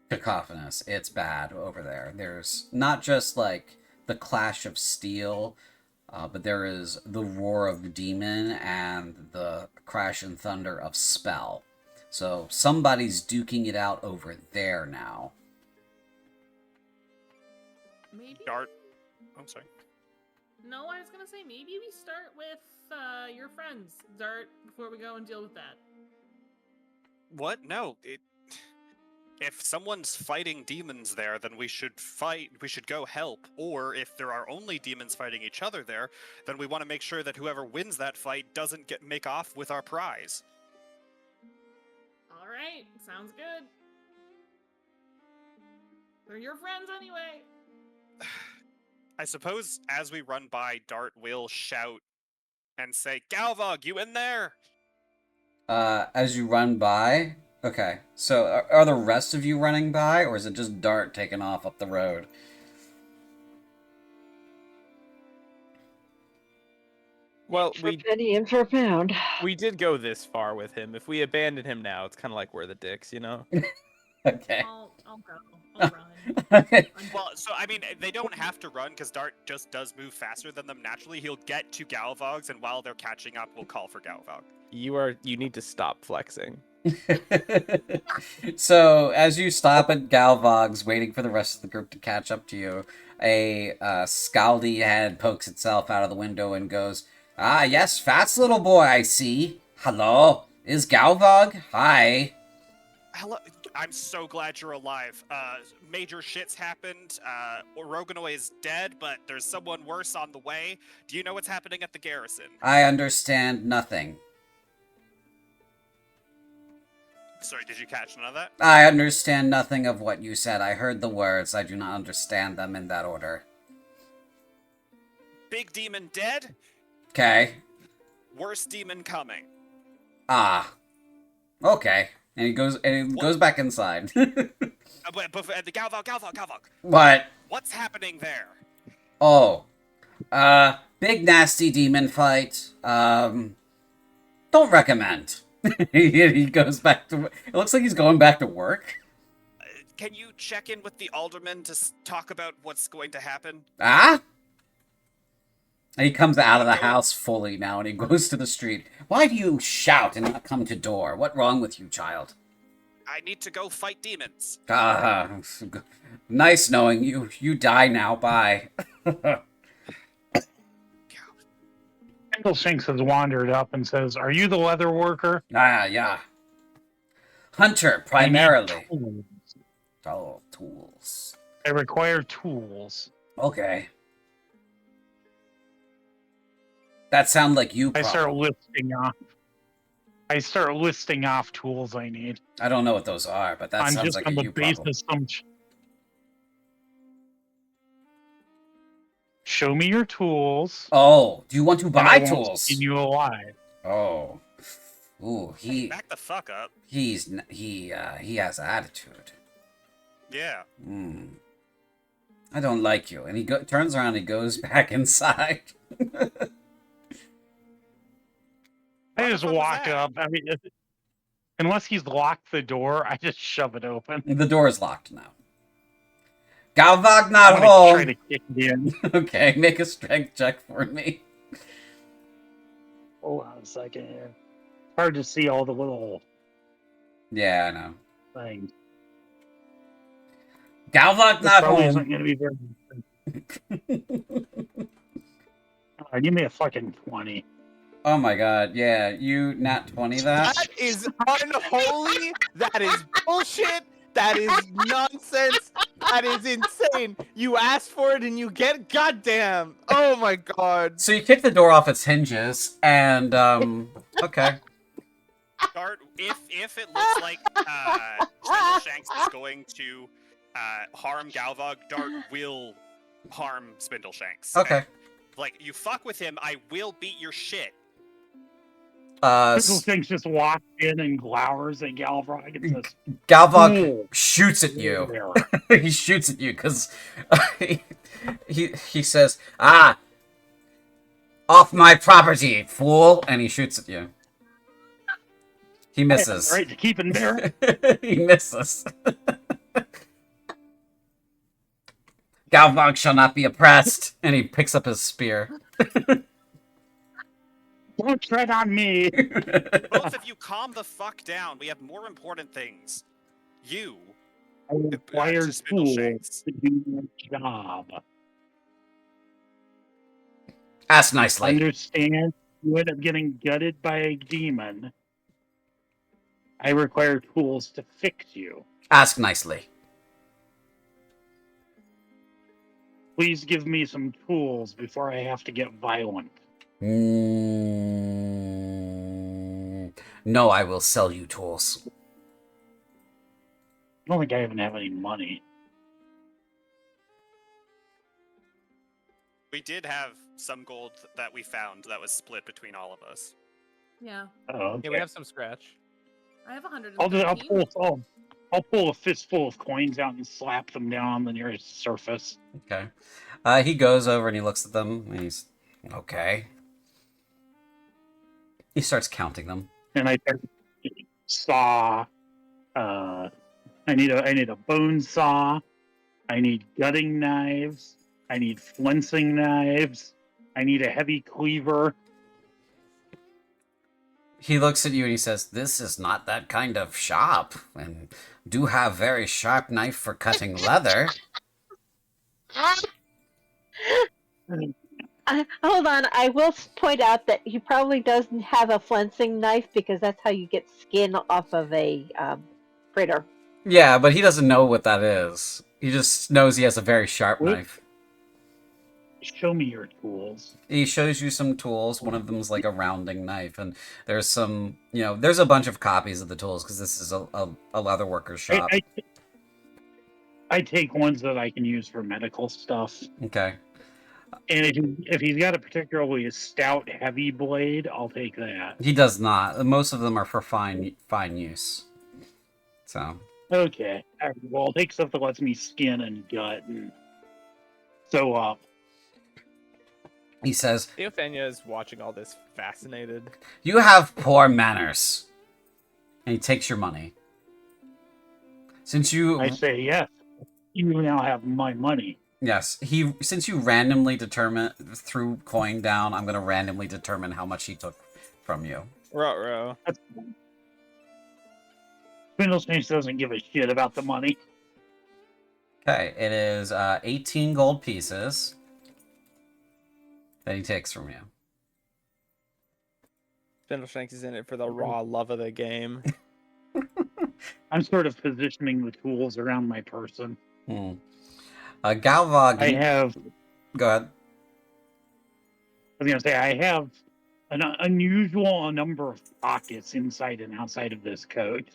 S1: cacophonous. It's bad over there. There's not just like the clash of steel, but there is the roar of demon and the crash and thunder of spell. So somebody's duking it out over there now.
S4: maybe.
S6: Dart. I'm sorry.
S4: No, I was gonna say maybe we start with your friends, Dart, before we go and deal with that.
S6: What? No. If someone's fighting demons there, then we should fight. We should go help. Or if there are only demons fighting each other there, then we want to make sure that whoever wins that fight doesn't make off with our prize.
S4: All right, sounds good. They're your friends anyway.
S6: I suppose as we run by, Dart will shout and say, "Galvog, you in there?"
S1: As you run by... Okay, so are the rest of you running by, or is it just Dart taking off up the road?
S7: Well,
S3: For penny and for pound.
S7: we did go this far with him. If we abandon him now, it's kind of like we're the dicks, you know?
S1: Okay.
S4: I'll go. I'll run.
S1: Okay.
S6: Well, so I mean, they don't have to run because Dart just does move faster than them naturally. He'll get to Galvog's, and while they're catching up, we'll call for Galvog.
S7: You need to stop flexing.
S1: So, as you stop at Galvog's, waiting for the rest of the group to catch up to you, a scowly head pokes itself out of the window and goes, "Ah, yes, fast little boy, I see. Hello, is Galvog? Hi."
S6: Hello, I'm so glad you're alive. Major shit's happened. Oroganoi is dead, but there's someone worse on the way. Do you know what's happening at the garrison?
S1: I understand nothing.
S6: Sorry, did you catch none of that?
S1: I understand nothing of what you said. I heard the words. I do not understand them in that order.
S6: Big demon dead.
S1: Okay.
S6: Worst demon coming.
S1: Ah. Okay. And he goes back inside.
S6: But the Galvok.
S1: What?
S6: What's happening there?
S1: Oh. Big nasty demon fight. Don't recommend. He goes back to. It looks like he's going back to work.
S6: Can you check in with the alderman to talk about what's going to happen?
S1: Ah? And he comes out of the house fully now and he goes to the street. Why do you shout and not come to door? What's wrong with you, child?
S6: I need to go fight demons.
S1: Ah, nice knowing you. You die now. Bye.
S2: Shanks has wandered up and says, "Are you the leather worker?"
S1: Ah, yeah. Hunter,
S2: I need
S1: primarily.
S2: tools.
S1: Oh, tools.
S2: I require tools.
S1: Okay. That sound like you.
S2: I start
S1: Problem.
S2: listing off tools I need.
S1: I don't know what those are, but that sounds like a you problem.
S2: Show me your tools.
S1: Oh, do you want to
S2: and
S1: buy
S2: I won't
S1: tools?
S2: skin you alive.
S1: Oh. Ooh,
S6: Back the fuck up.
S1: he has attitude.
S6: Yeah.
S1: I don't like you. And he turns around and he goes back inside.
S2: I just walk up. I mean, unless he's locked the door, I just shove it open.
S1: The door is locked now. Galvag not
S2: I'm
S1: home.
S2: try to kick it in.
S1: Okay, make a strength check for me.
S2: Hold on a second here. Hard to see all the little
S1: Yeah, I know.
S2: things.
S1: Galvag not
S2: probably
S1: home.
S2: isn't going to be very. Give me a fucking 20.
S1: Oh my god, yeah, you nat 20 that?
S7: That is unholy. That is bullshit. That is nonsense. That is insane. You asked for it and you get goddamn. Oh my god.
S1: So you kick the door off its hinges, and, okay.
S6: Dart, if it looks like Spindle Shanks is going to harm Galvog, Dart will harm Spindle Shanks.
S1: Okay.
S6: And, like, you fuck with him, I will beat your shit.
S2: Little things just walks in and glowers at Galvrog and says,
S1: Galvog shoots at you.
S2: there.
S1: He shoots at you, because he says, "Ah! Off my property, fool!" And he shoots at you. He misses.
S2: Right to keep in there.
S1: He misses. Galvog shall not be oppressed. And he picks up his spear.
S2: Don't tread on me.
S6: Both of you calm the fuck down. We have more important things. You
S2: I require
S6: to Spindle
S2: tools
S6: Shanks.
S2: to do my job.
S1: Ask nicely.
S2: Understand? You end up getting gutted by a demon. I require tools to fix you.
S1: Ask nicely.
S2: Please give me some tools before I have to get violent.
S1: No, I will sell you tools.
S2: I don't think I even have any money.
S6: We did have some gold that we found that was split between all of us.
S4: Yeah.
S2: Oh, okay.
S7: Yeah, we have some scratch.
S4: I have 100.
S2: I'll pull a fistful of coins out and slap them down on the nearest surface.
S1: Okay. He goes over and he looks at them and he's okay. He starts counting them.
S2: And I saw. I need a bone saw. I need gutting knives. I need flensing knives. I need a heavy cleaver.
S1: He looks at you and he says, "This is not that kind of shop, and do have very sharp knife for cutting leather."
S3: Hold on, I will point out that he probably doesn't have a flensing knife because that's how you get skin off of a critter.
S1: Yeah, but he doesn't know what that is. He just knows he has a very sharp knife.
S2: Show me your tools.
S1: He shows you some tools. One of them's like a rounding knife, and there's some, there's a bunch of copies of the tools because this is a leather worker's
S2: I,
S1: shop.
S2: I I take ones that I can use for medical stuff.
S1: Okay.
S2: And if he's got a particularly stout, heavy blade, I'll take that.
S1: He does not. Most of them are for fine use. So.
S2: Okay. All right, well, I'll take stuff that lets me skin and gut and sew up.
S1: He says,
S7: Theophania is watching all this fascinated.
S1: "You have poor manners." And he takes your money. Since you...
S2: I say, yes, you now have my money.
S1: Yes, since you randomly threw coin down, I'm going to randomly determine how much he took from you.
S7: Ruh-roh.
S2: Spindleshanks doesn't give a shit about the money.
S1: Okay, it is 18 gold pieces that he takes from you.
S7: Spindleshanks is in it for the raw love of the game.
S2: I'm sort of positioning the tools around my person.
S1: Galvog...
S2: I have...
S1: Go ahead.
S2: I was going to say, I have an unusual number of pockets inside and outside of this coat.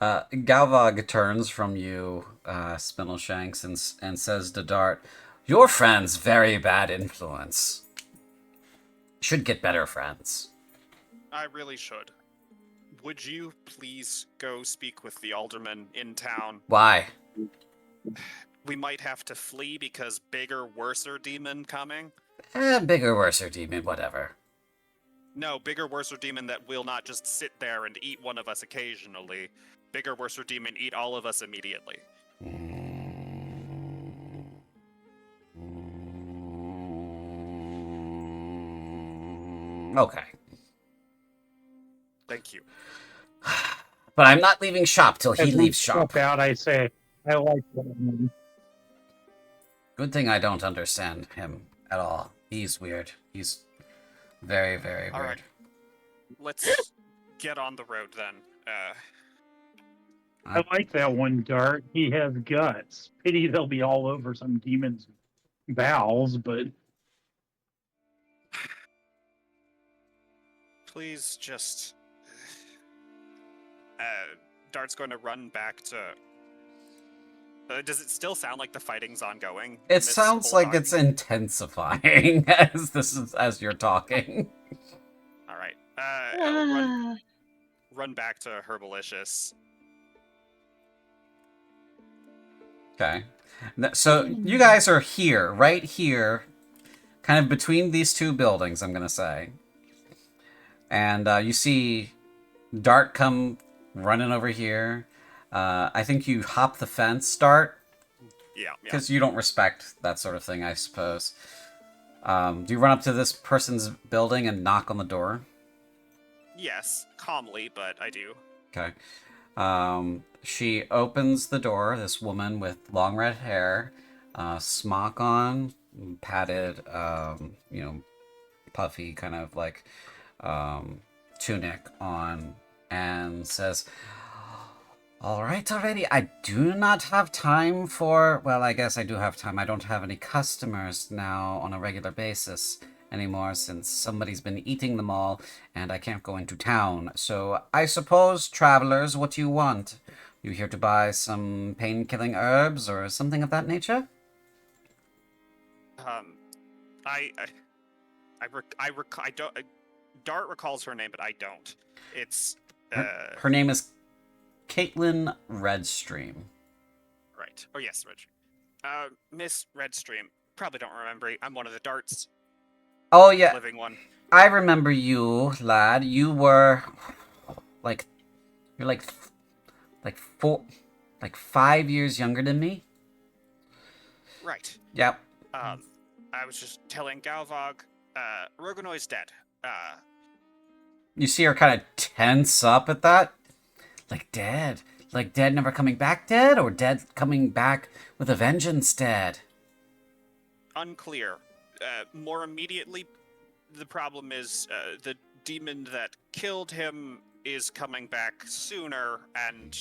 S1: Galvog turns from you, Spindleshanks, and says to Dart, "Your friend's very bad influence. Should get better friends."
S6: I really should. Would you please go speak with the alderman in town?
S1: Why?
S6: We might have to flee because bigger, worser demon coming.
S1: Bigger, worser demon, whatever.
S6: No, bigger, worser demon that will not just sit there and eat one of us occasionally. Bigger, worser demon eat all of us immediately.
S1: Okay.
S6: Thank you.
S1: But I'm not leaving shop till he leaves shop.
S2: Out, I say, I like that.
S1: Good thing I don't understand him at all. He's weird. He's very, very weird.
S6: All right. Let's get on the road then.
S2: I like that one, Dart. He has guts. Pity they'll be all over some demon's bowels, but...
S6: Please just... Dart's going to run back to... does it still sound like the fighting's ongoing?
S1: It sounds like it's intensifying as you're talking.
S6: All right. Run back to Herbalicious.
S1: Okay. So you guys are here, right here, kind of between these two buildings, I'm going to say. And you see Dart come running over here. I think you hop the fence, Dart.
S6: Yeah.
S1: Because you don't respect that sort of thing, I suppose. Do you run up to this person's building and knock on the door?
S6: Yes, calmly, but I do.
S1: Okay. She opens the door, this woman with long red hair, smock on, padded, puffy kind of like tunic on, and says, "All right, already. I do not have time for... Well, I guess I do have time. I don't have any customers now on a regular basis anymore since somebody's been eating them all and I can't go into town. So I suppose, travelers, what do you want? You here to buy some pain-killing herbs or something of that nature?"
S6: Dart recalls her name, but I don't. It's
S1: Her name is Caitlin Redstream.
S6: Right. Oh yes, Redstream. Miss Redstream. Probably don't remember. I'm one of the Darts.
S1: Oh yeah,
S6: Living one.
S1: I remember you, lad. You were you're 5 years younger than me.
S6: Right.
S1: Yep.
S6: I was just telling Galvog, Roganoi's dead.
S1: You see her kind of tense up at that. Like dead. Like dead never coming back dead? Or dead coming back with a vengeance dead?
S6: Unclear. More immediately, the problem is the demon that killed him is coming back sooner and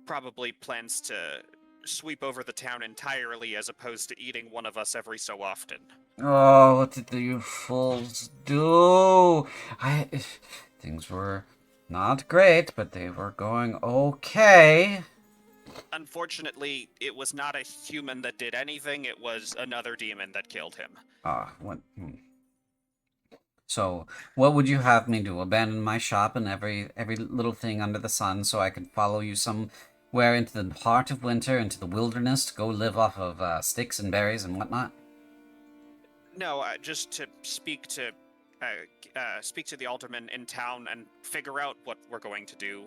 S6: probably plans to sweep over the town entirely as opposed to eating one of us every so often.
S1: Oh, what did you fools do? Things were not great, but they were going okay.
S6: Unfortunately, it was not a human that did anything, it was another demon that killed him.
S1: What? So, what would you have me do? Abandon my shop and every little thing under the sun so I could follow you somewhere into the heart of winter, into the wilderness, to go live off of sticks and berries and whatnot?
S6: No, just to speak to the alderman in town and figure out what we're going to do.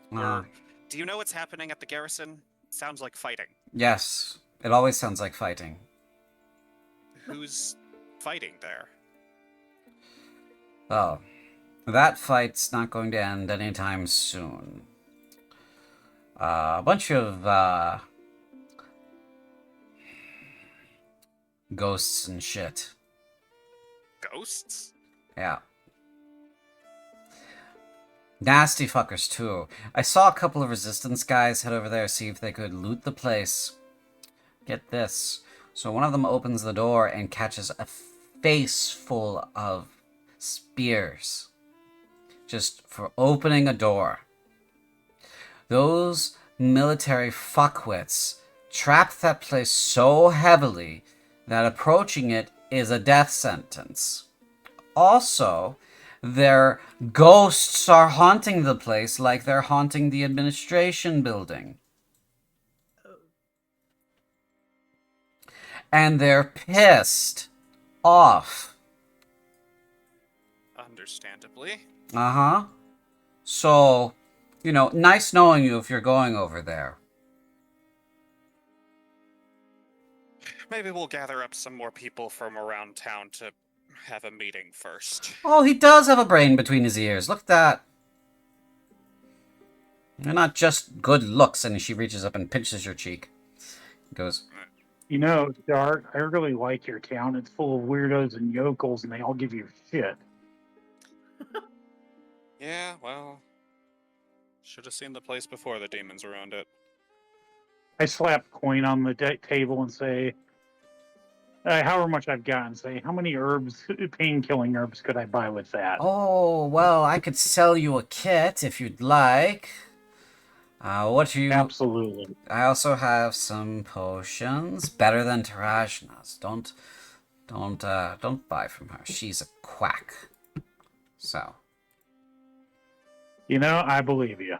S6: Do you know what's happening at the garrison? Sounds like fighting.
S1: Yes, it always sounds like fighting.
S6: Who's fighting there?
S1: Oh, that fight's not going to end anytime soon. A bunch of ghosts and shit.
S6: Ghosts?
S1: Yeah. Nasty fuckers, too. I saw a couple of resistance guys head over there, see if they could loot the place. Get this. So one of them opens the door and catches a face full of spears. Just for opening a door. Those military fuckwits trapped that place so heavily that approaching it is a death sentence. Also, their ghosts are haunting the place like they're haunting the administration building. And they're pissed off.
S6: Understandably.
S1: Uh-huh. So, nice knowing you if you're going over there.
S6: Maybe we'll gather up some more people from around town to have a meeting first.
S1: Oh, he does have a brain between his ears. Look at that. They're not just good looks. And she reaches up and pinches your cheek. Goes,
S2: Dark, I really like your town. It's full of weirdos and yokels, and they all give you shit.
S6: Yeah, well, should have seen the place before the demons around it.
S2: I slap a coin on the table and say, however much I've got, and say, how many pain-killing herbs could I buy with that?
S1: oh, well, I could sell you a kit if you'd like.
S2: Absolutely.
S1: I also have some potions, better than Tarajna's. Don't buy from her. She's a quack. So.
S2: I believe you.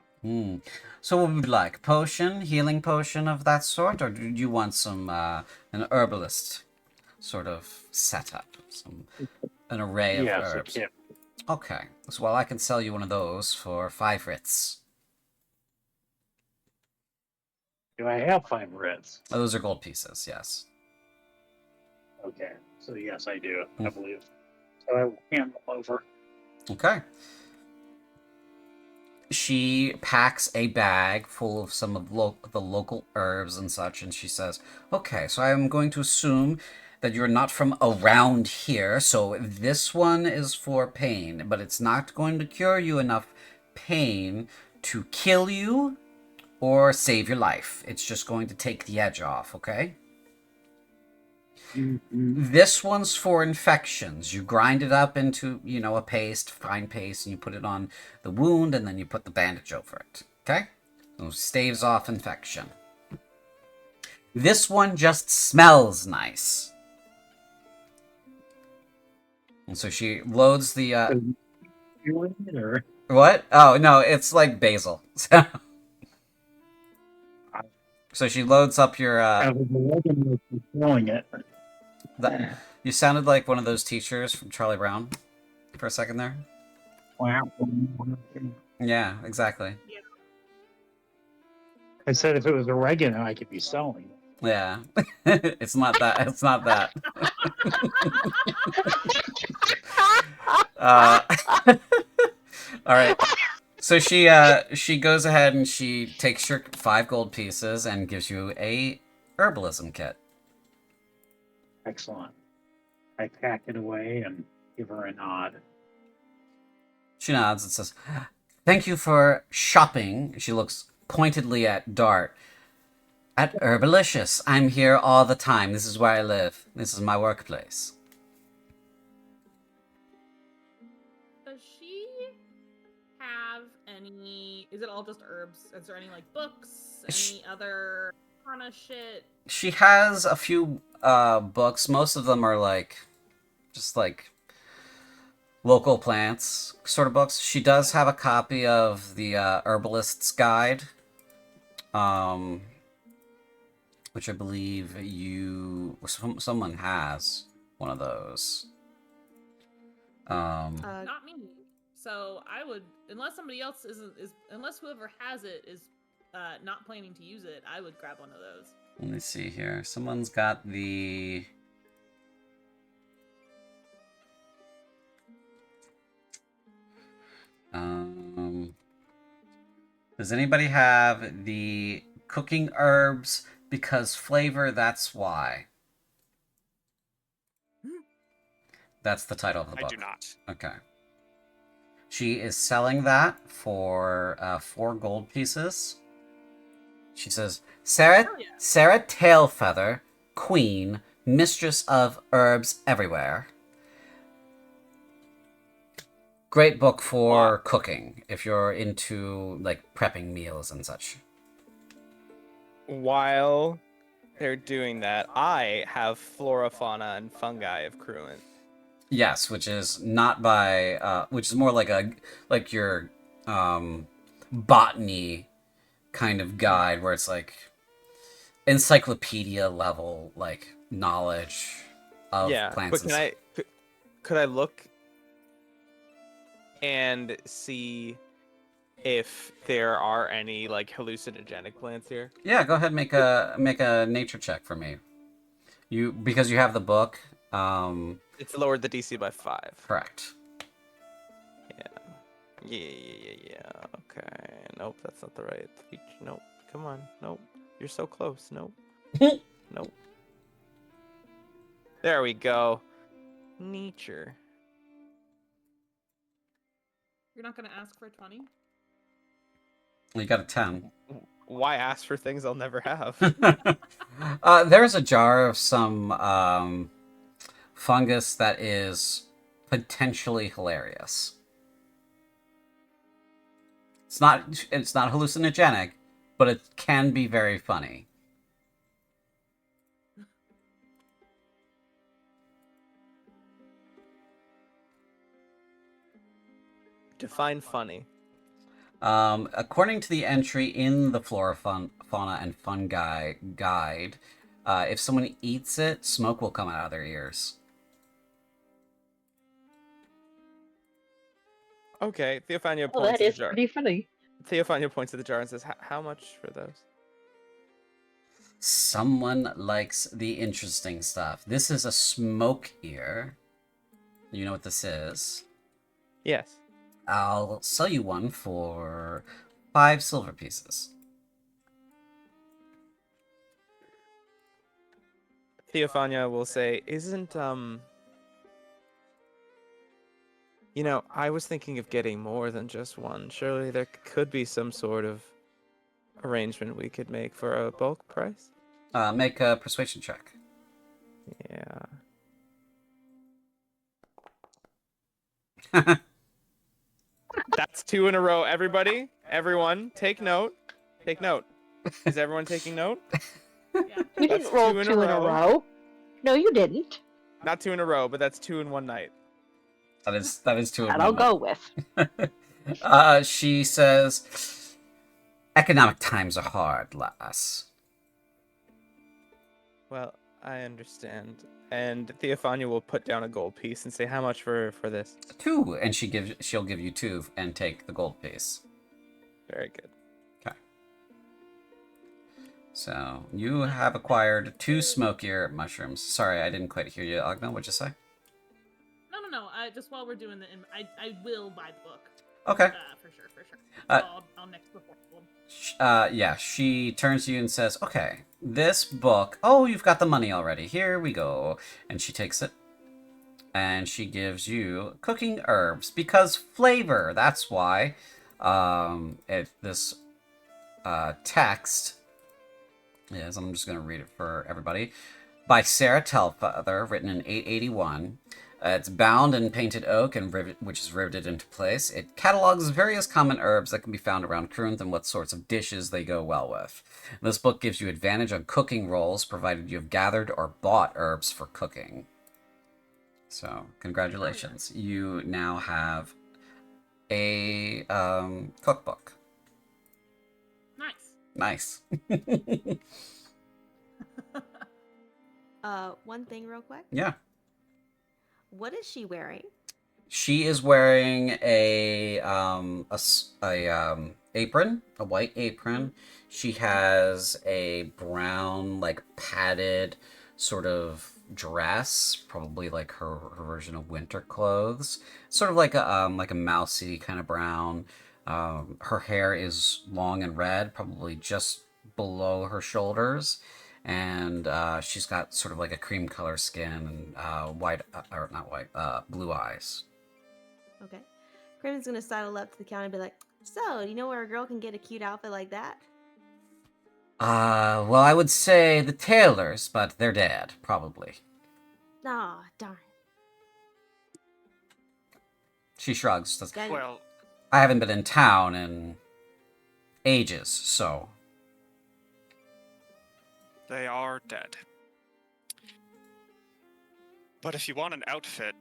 S1: So what would you like? Potion? Healing potion of that sort? Or do you want some, an herbalist sort of setup? An array of herbs?
S2: Yes,
S1: Okay. So, well, I can sell you one of those for 5 writs.
S2: Do I have 5 writs?
S1: Oh, those are gold pieces, yes.
S2: Okay. So, yes, I do, I believe. So I will hand them over.
S1: Okay. She packs a bag full of some of the local herbs and such, and she says, okay, so I am going to assume that you're not from around here, so this one is for pain, but it's not going to cure you enough pain to kill you or save your life. It's just going to take the edge off, okay? This one's for infections. You grind it up into, a paste, fine paste, and you put it on the wound, and then you put the bandage over it. Okay? So staves off infection. This one just smells nice. And so she loads the, What? Oh, no, it's like basil. So she loads up your,
S2: smelling it.
S1: You sounded like one of those teachers from Charlie Brown for a second there.
S2: Wow.
S1: Yeah, exactly.
S4: Yeah.
S2: I said if it was oregano, I could be selling.
S1: Yeah. It's not that. It's not that. All right. So she goes ahead and she takes your 5 gold pieces and gives you a herbalism kit.
S2: Excellent. I pack it away and give her a nod.
S1: She nods and says, thank you for shopping. She looks pointedly at Dart. At Herbalicious. I'm here all the time. This is where I live. This is my workplace.
S4: Does she have any? Is it all just herbs? Is there any like books? Any other kind of shit?
S1: She has a few books. Most of them are like just like local plants sort of books. She does have a copy of the Herbalist's Guide, which I believe someone has one of those.
S4: Not me. So I would, unless somebody else unless whoever has it is not planning to use it, I would grab one of those.
S1: Let me see here. Someone's got the. Does anybody have the cooking herbs because flavor? That's why. That's the title of the book.
S6: I do not.
S1: Okay. She is selling that for 4 gold pieces. She says, Sarah Tailfeather, Queen, Mistress of Herbs Everywhere. Great book for cooking if you're into like prepping meals and such.
S7: While they're doing that, I have Flora, Fauna, and Fungi of Cruent.
S1: Yes, which is not by which is more like your botany kind of guide where it's like encyclopedia level like knowledge of plants.
S7: But could I look and see if there are any like hallucinogenic plants here?
S1: Yeah, go ahead and make a nature check for me. Because you have the book.
S7: It's lowered the DC by 5.
S1: Correct.
S7: Yeah. Okay. Nope, that's not the right speech. Nope. Come on. Nope. You're so close. Nope. Nope. There we go. Nature.
S4: You're not gonna ask for 20?
S1: You got a 10.
S7: Why ask for things I'll never have?
S1: There's a jar of some fungus that is potentially hilarious. It's not hallucinogenic, but it can be very funny.
S7: Define funny.
S1: According to the entry in the Flora, Fauna, and Fungi guide, if someone eats it, smoke will come out of their ears.
S7: Okay, Theophania
S3: Well,
S7: points
S3: that
S7: to
S3: is
S7: the jar.
S3: pretty funny.
S7: Theophania points to the jar and says, "How much for those?"
S1: Someone likes the interesting stuff. This is a smoke ear. You know what this is?
S7: Yes.
S1: I'll sell you one for 5 silver pieces.
S7: Theophania will say, "Isn't I was thinking of getting more than just one. Surely there could be some sort of arrangement we could make for a bulk price?"
S1: Make a persuasion check.
S7: Yeah. That's 2 in a row. Everyone, take note. Take note. Is everyone taking note?
S4: Yeah.
S3: You
S7: That's
S3: didn't roll
S7: 2 in
S3: 2
S7: a
S3: in a
S7: row.
S3: row. No, you didn't.
S7: Not 2 in a row, but that's 2 in one night.
S1: That is 2 of
S3: That I'll
S1: them.
S3: go with.
S1: She says, economic times are hard, lass.
S7: Well, I understand. And Theophania will put down a gold piece and say, "How much for this?"
S1: 2, and she'll give you 2 and take the gold piece.
S7: Very good.
S1: Okay. So you have acquired 2 smokier mushrooms. Sorry, I didn't quite hear you, Agna. What'd you say?
S4: No. Just while we're doing I will buy the book.
S1: Okay.
S4: For sure. I'll mix the one.
S1: Yeah, she turns to you and says, okay, this book, you've got the money already. Here we go. And she takes it. And she gives you cooking herbs because flavor. That's why this text is, and I'm just going to read it for everybody. By Sarah Telfather, written in 881. It's bound in painted oak and which is riveted into place. It catalogs various common herbs that can be found around Krunt and what sorts of dishes they go well with. This book gives you advantage on cooking rolls, provided you have gathered or bought herbs for cooking. So, congratulations. You now have a cookbook.
S4: Nice.
S1: Nice.
S5: One thing real quick.
S1: Yeah.
S5: What is she wearing?
S1: She is wearing a apron, a white apron. She has a brown, like padded sort of dress, probably like her version of winter clothes. Sort of like a mousy kind of brown. Her hair is long and red, probably just below her shoulders, and she's got sort of like a cream color skin and white, or not white, blue eyes.
S5: Okay. Crimson's gonna sidle up to the counter and be like, "So, do you know where a girl can get a cute outfit like that?"
S1: Well, I would say the tailors, but they're dead, probably.
S5: Aw, darn.
S1: She shrugs. Says,
S5: Then-
S6: Well,
S1: I haven't been in town in ages, so.
S6: they are dead. But if you want an outfit,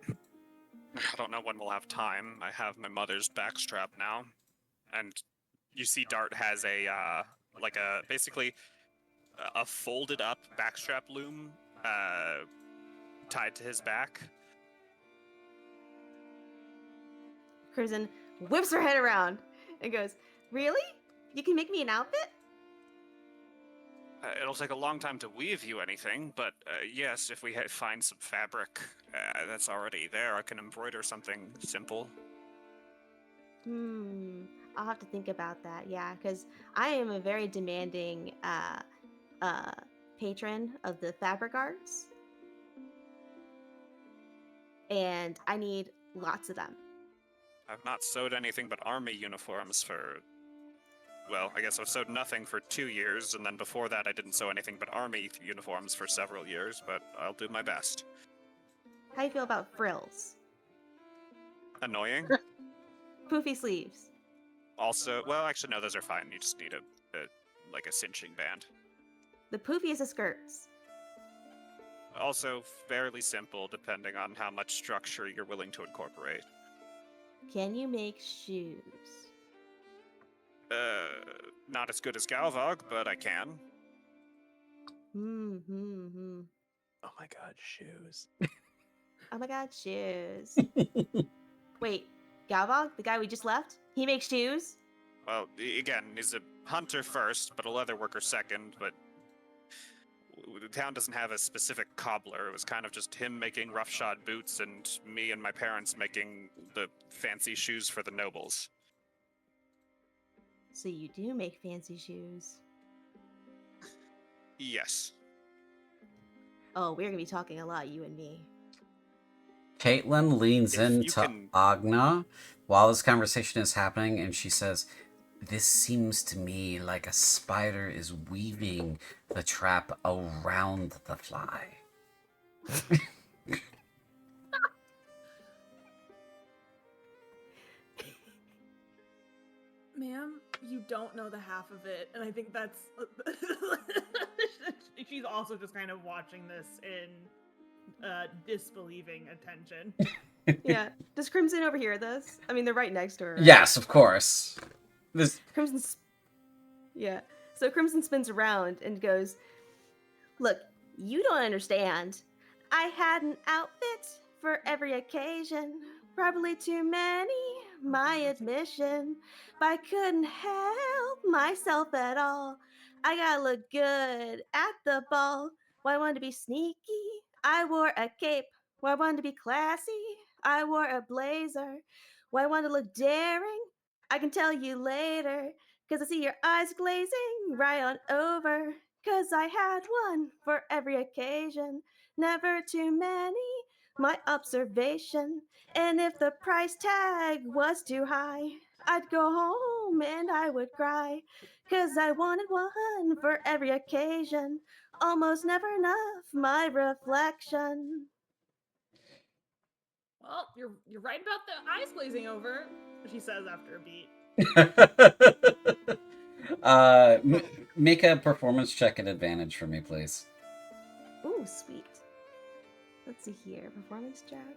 S6: I don't know when we'll have time. I have my mother's backstrap now, and you see Dart has basically a folded up backstrap loom tied to his back.
S5: Crimson whips her head around and goes, "Really? You can make me an outfit?"
S6: It'll take a long time to weave you anything, but yes, if we find some fabric that's already there, I can embroider something simple.
S5: I'll have to think about that. Yeah, because I am a very demanding patron of the fabric arts, and I need lots of them.
S6: I've not sewed anything but army uniforms for... Well, I guess I've sewed nothing for 2 years, and then before that I didn't sew anything but army uniforms for several years, but I'll do my best.
S5: How you feel about frills?
S6: Annoying?
S5: Poofy sleeves.
S6: Also, well, actually, no, those are fine. You just need a cinching band.
S5: The poofiest of skirts.
S6: Also, fairly simple, depending on how much structure you're willing to incorporate.
S5: Can you make shoes?
S6: Not as good as Galvog, but I can.
S7: Oh my god, shoes.
S5: Oh my god, shoes. Wait, Galvog, the guy we just left? He makes shoes?
S6: Well, again, he's a hunter first, but a leather worker second, but the town doesn't have a specific cobbler. It was kind of just him making roughshod boots and me and my parents making the fancy shoes for the nobles.
S5: So you do make fancy shoes.
S6: Yes.
S5: Oh, we're gonna be talking a lot, you and me.
S1: Caitlin leans
S6: If you
S1: into
S6: can-
S1: Agna while this conversation is happening, and she says, "This seems to me like a spider is weaving the trap around the fly."
S4: Ma'am, you don't know the half of it, and I think that's. She's also just kind of watching this in disbelieving attention.
S5: Yeah. Does Crimson overhear this? I mean, they're right next to her. Right?
S1: Yes, of course. This.
S5: Yeah. So Crimson spins around and goes, "Look, you don't understand. I had an outfit for every occasion. Probably too many, my admission. But I couldn't help myself at all. I gotta look good at the ball. Well, I wanted to be sneaky. I wore a cape. Well, I wanted to be classy. I wore a blazer. Well, I wanted to look daring. I can tell you later. 'Cause I see your eyes glazing right on over. 'Cause I had one for every occasion. Never too many, my observation. And if the price tag was too high, I'd go home and I would cry, 'cause I wanted one for every occasion. Almost never enough, my reflection.
S4: Well, you're right about the eyes glazing over, she says after a beat.
S1: Make a performance check at advantage for me, please.
S5: Ooh, sweet. Let's see here. Performance check.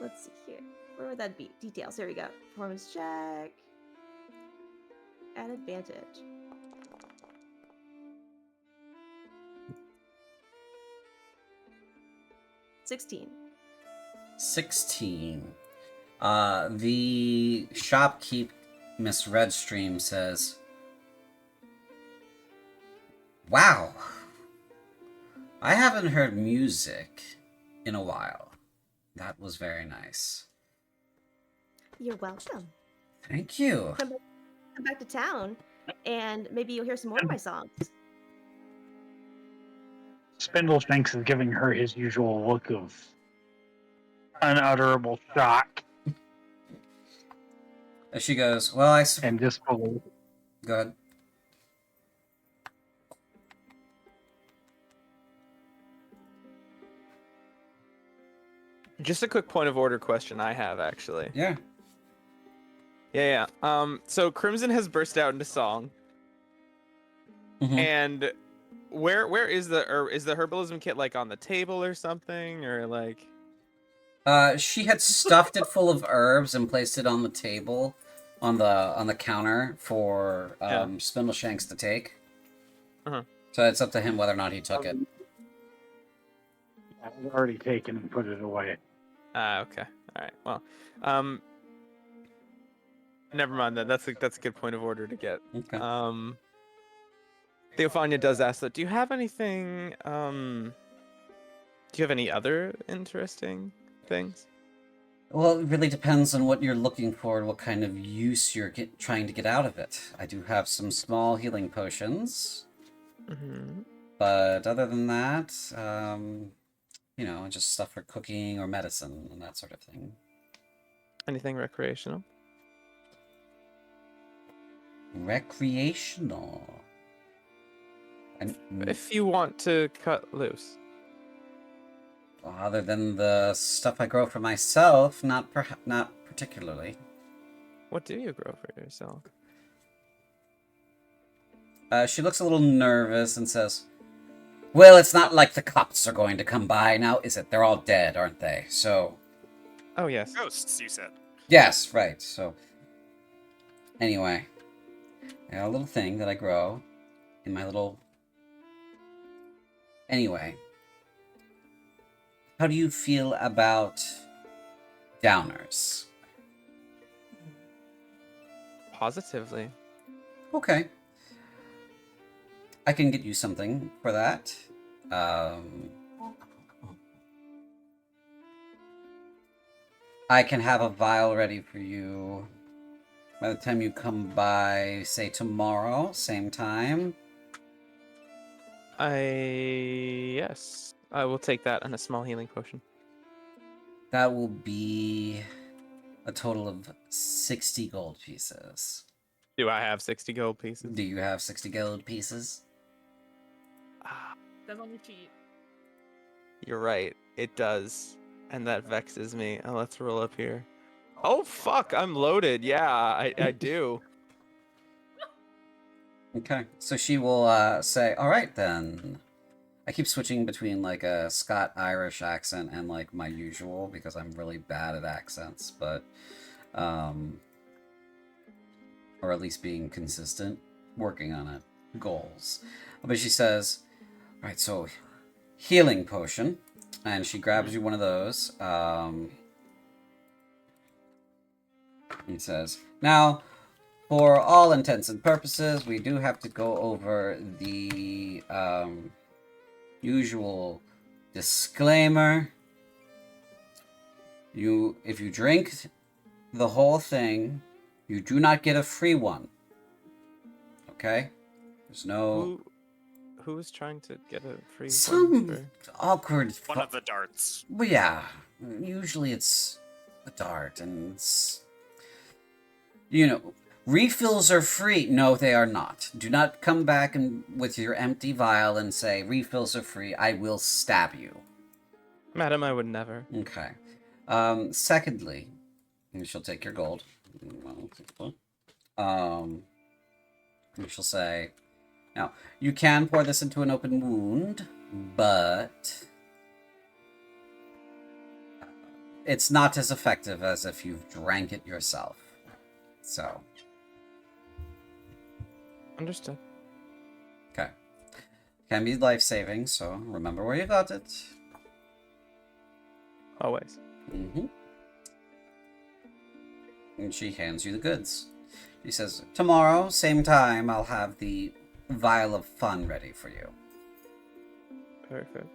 S5: Let's see here. Where would that be? Details. Here we go. Performance check. At advantage. $16.
S1: 16. The shopkeep, Miss Redstream, says, "Wow, I haven't heard music in a while. That was very nice.
S5: You're welcome.
S1: Thank you."
S5: Come back to town, and maybe you'll hear some more of my songs.
S2: Spindleshanks is giving her his usual look of unutterable shock
S1: As she goes, "Well, I
S2: and disbelief.
S1: Go ahead.
S7: Just a quick point of order question I have, actually.
S1: Yeah.
S7: Yeah. So Crimson has burst out into song,
S1: Mhm.
S7: and where is the herbalism kit, like on the table or something, or like?
S1: She had stuffed it full of herbs and placed it on the table, on the counter for Spindleshanks to take.
S7: Uh-huh.
S1: So it's up to him whether or not he took it.
S2: I've already taken and put it away.
S7: Okay. All right. Well, never mind then. That's a good point of order to get.
S1: Okay.
S7: Theophania does ask that. Do you have anything? Do you have any other interesting things?
S1: Well, it really depends on what you're looking for and what kind of use you're trying to get out of it. I do have some small healing potions,
S7: Mm-hmm.
S1: but other than that, just stuff for cooking or medicine and that sort of thing.
S7: Anything recreational?
S1: Recreational. And
S7: If you want to cut loose.
S1: other than the stuff I grow for myself, not particularly.
S7: What do you grow for yourself?
S1: She looks a little nervous and says, "Well, it's not like the cops are going to come by now, is it? They're all dead, aren't they? So..."
S7: Oh, yes.
S6: Ghosts, you said.
S1: Yes, right. So, anyway, I got a little thing that I grow in my little... Anyway, how do you feel about downers?
S7: Positively.
S1: Okay. I can get you something for that. I can have a vial ready for you by the time you come by, say tomorrow, same time.
S7: Yes. I will take that and a small healing potion.
S1: That will be a total of 60 gold pieces.
S7: Do I have 60 gold pieces?
S1: Do you have 60 gold pieces?
S4: That's on your sheet.
S7: You're right. It does. And that vexes me. Let's roll up here. Oh, fuck. I'm loaded. Yeah, I do.
S1: Okay. So she will say, "All right, then." I keep switching between like a Scot-Irish accent and like my usual because I'm really bad at accents, but or at least being consistent, working on it. Goals. But she says, "All right, so healing potion," and she grabs you one of those. He says, "Now, for all intents and purposes, we do have to go over the usual disclaimer. If you drink the whole thing, you do not get a free one. Okay? There's no..."
S7: Who was trying to get a free
S1: Some
S7: one
S1: awkward...
S6: One of the darts.
S1: Well, yeah. Usually it's a dart, and it's... You know, refills are free. No, they are not. Do not come back with your empty vial and say, refills are free. I will stab you.
S7: Madam, I would never.
S1: Okay. Secondly, and she'll take your gold. And she'll say, now, you can pour this into an open wound, but it's not as effective as if you've drank it yourself. So.
S7: Understood.
S1: Okay. Can be life-saving, so remember where you got it.
S7: Always.
S1: Mm-hmm. And she hands you the goods. She says, tomorrow, same time, I'll have the vial of fun ready for you.
S7: Perfect.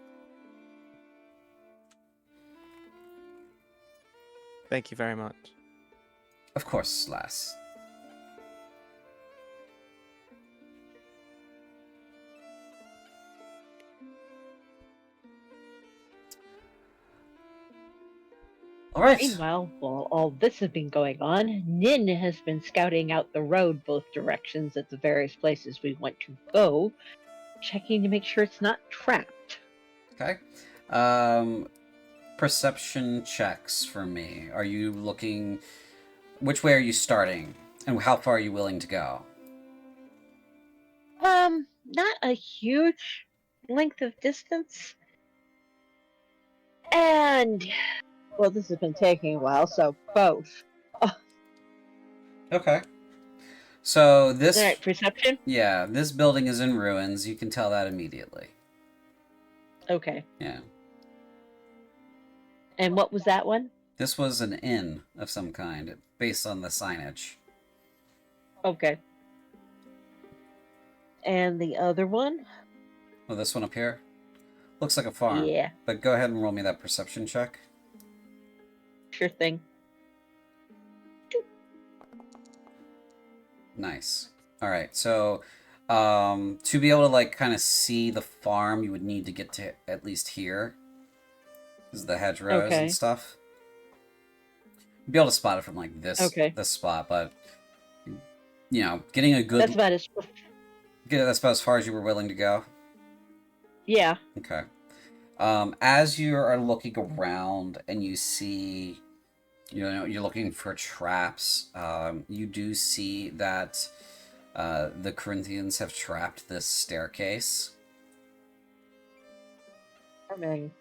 S7: Thank you very much.
S1: Of course, lass. All right.
S3: Meanwhile, while all this has been going on, Nin has been scouting out the road both directions at the various places we want to go, checking to make sure it's not trapped.
S1: Okay. Perception checks for me. Are you looking... Which way are you starting? And how far are you willing to go?
S3: Not a huge length of distance. And, well, this has been taking a while, so both.
S1: Okay. So this...
S3: Alright, perception?
S1: Yeah, this building is in ruins. You can tell that immediately.
S3: Okay.
S1: Yeah.
S3: And what was that one?
S1: This was an inn of some kind, based on the signage.
S3: Okay. And the other one?
S1: Oh, this one up here? Looks like a farm.
S3: Yeah,
S1: But go ahead and roll me that perception check.
S3: sure thing.
S1: Nice. Alright, so... to be able to, like, kind of see the farm, you would need to get to at least here. This is the hedgerows
S3: Okay.
S1: and stuff. You'd be able to spot it from, like, this spot, but... You know, getting a good...
S3: That's about as...
S1: That's about as far as you were willing to go?
S3: Yeah.
S1: Okay. As you are looking around and you see, you know, you're looking for traps, you do see that the Corinthians have trapped this staircase.
S3: Charming.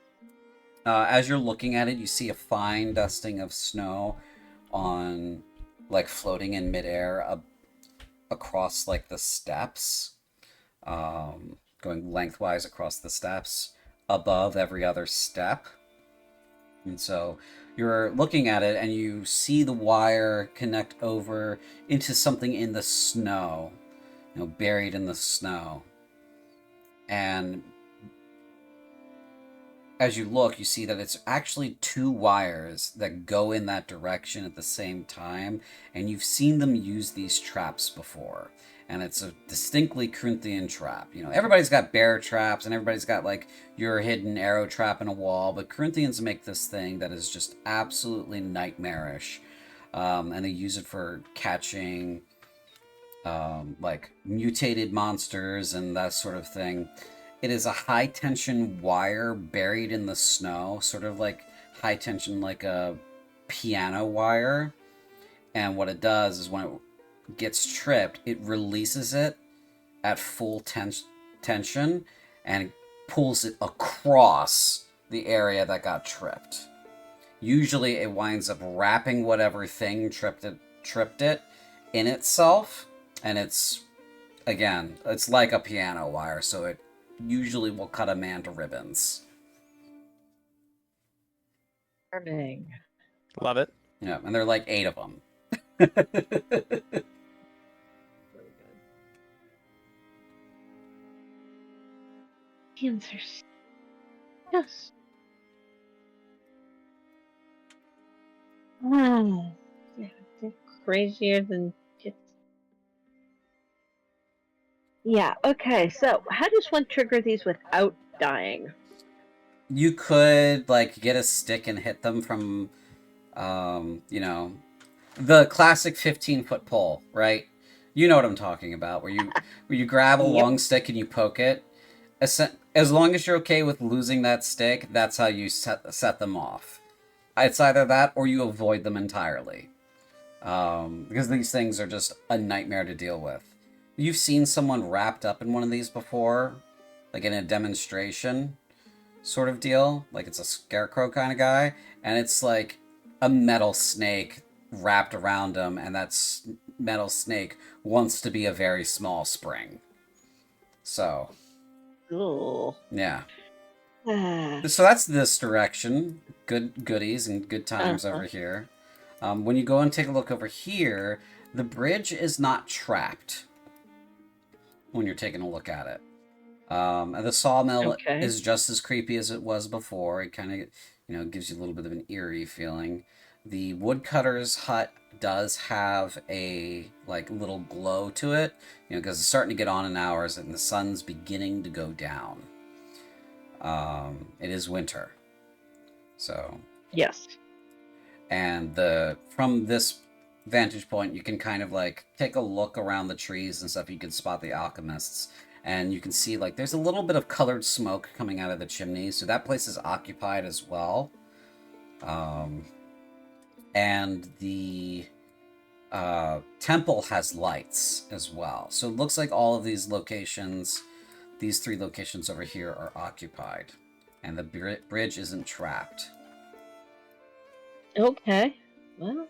S1: As you're looking at it, you see a fine dusting of snow on, like, floating in midair across, like, the steps. Going lengthwise across the steps above every other step. And so you're looking at it and you see the wire connect over into something in the snow, you know, buried in the snow. And as you look, you see that it's actually two wires that go in that direction at the same time, and you've seen them use these traps before. And it's a distinctly Corinthian trap. You know, everybody's got bear traps, and everybody's got, like, your hidden arrow trap in a wall, but Corinthians make this thing that is just absolutely nightmarish. And they use it for catching, like, mutated monsters and that sort of thing. It is a high-tension wire buried in the snow, sort of like high-tension, like a piano wire. And what it does is when it gets tripped, it releases it at full tension and pulls it across the area that got tripped. Usually it winds up wrapping whatever thing tripped it in itself, and it's, again, it's like a piano wire, so it usually will cut a man to ribbons.
S3: Charming.
S7: Love it.
S1: Yeah, and there are like 8 of them.
S3: Answers. Yes. Ah, yeah, they're crazier than kids. Yeah, okay, so how does one trigger these without dying?
S1: You could, like, get a stick and hit them from, you know, the classic 15-foot pole, right? You know what I'm talking about, where you grab a
S3: Yep.
S1: long stick and you poke it. As long as you're okay with losing that stick, that's how you set them off. It's either that or you avoid them entirely. Because these things are just a nightmare to deal with. You've seen someone wrapped up in one of these before, like in a demonstration sort of deal, like it's a scarecrow kind of guy, and it's like a metal snake wrapped around him, and that metal snake wants to be a very small spring. So,
S3: Ooh.
S1: yeah.
S3: Ah,
S1: So that's this direction. Good goodies and good times
S3: Uh-huh.
S1: over here. When you go and take a look over here, the bridge is not trapped when you're taking a look at it. And the sawmill
S3: Okay.
S1: is just as creepy as it was before. It kind of, gives you a little bit of an eerie feeling. The woodcutter's hut does have a little glow to it, because it's starting to get on in hours and the sun's beginning to go down. It is winter, so.
S3: Yes.
S1: And from this vantage point, you can kind of take a look around the trees and stuff. You can spot the alchemists, and you can see there's a little bit of colored smoke coming out of the chimneys, so that place is occupied as well. And the temple has lights as well, so it looks like all of these locations, these 3 locations over here, are occupied, and the bridge isn't trapped.
S3: Okay. Well,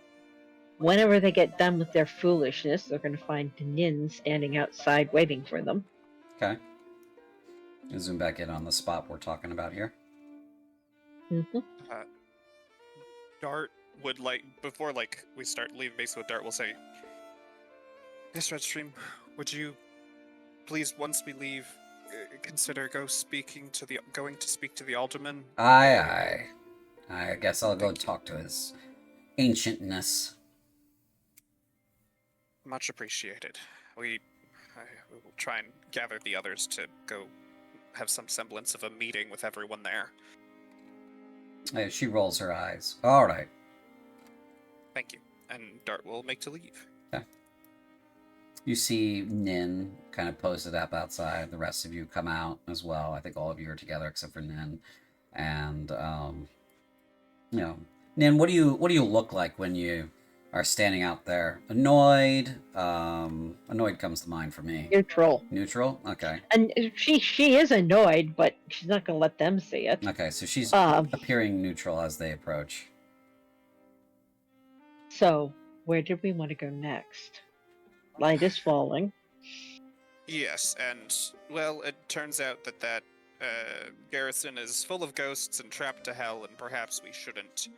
S3: whenever they get done with their foolishness, they're going to find Nin standing outside waiting for them.
S1: Okay. Zoom back in on the spot we're talking about here.
S3: Mm-hmm.
S6: Dart would before we start leaving base with Dart, we'll say, Miss Redstream, would you please, once we leave, consider going to speak to the alderman?
S1: Aye. I guess I'll go
S6: Thank you.
S1: talk to his ancientness.
S6: Much appreciated. We will try and gather the others to go have some semblance of a meeting with everyone there.
S1: She rolls her eyes. All right.
S6: Thank you. And Dart will make to leave.
S1: You see Nin kind of posted up outside. The rest of you come out as well. I think all of you are together except for Nin. And Nin, what do you look like when you are standing out there? Annoyed. Annoyed comes to mind for me.
S3: Neutral.
S1: Neutral. Okay.
S3: And she is annoyed, but she's not going to let them see it.
S1: Okay. So she's
S3: Um,
S1: appearing neutral as they approach.
S3: So, where did we want to go next? Light is falling.
S6: Yes, and, well, it turns out that garrison is full of ghosts and trapped to hell, and perhaps we shouldn't.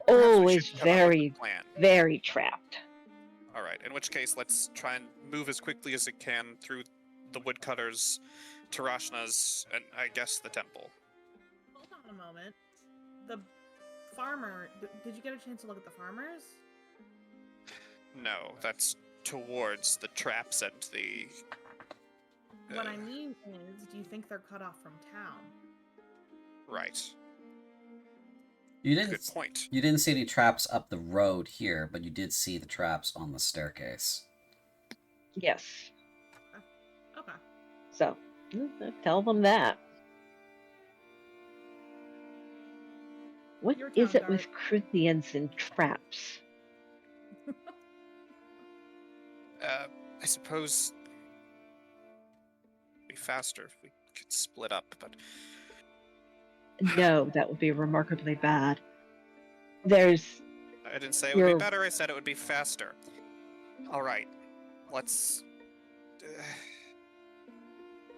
S3: Oh,
S6: we
S3: is
S6: should come up with a
S3: very,
S6: plan.
S3: very trapped.
S6: All right, in which case, let's try and move as quickly as it can through the woodcutters, Tarashna's, and I guess the temple.
S4: Hold on a moment. The farmer. Did you get a chance to look at the farmers?
S6: No, that's towards the traps and the...
S4: What I mean is, do you think they're cut off from town?
S6: Right.
S1: You
S6: Good
S1: didn't.
S6: point.
S1: You didn't see any traps up the road here, but you did see the traps on the staircase.
S3: Yes.
S4: Okay.
S3: So, tell them that. What
S4: Your
S3: is
S4: town,
S3: it with Crithians and traps?
S6: I suppose it'd be faster if we could split up, but
S3: No, that would be remarkably bad. There's
S6: I didn't say it would be better, I said it would be faster. Alright, let's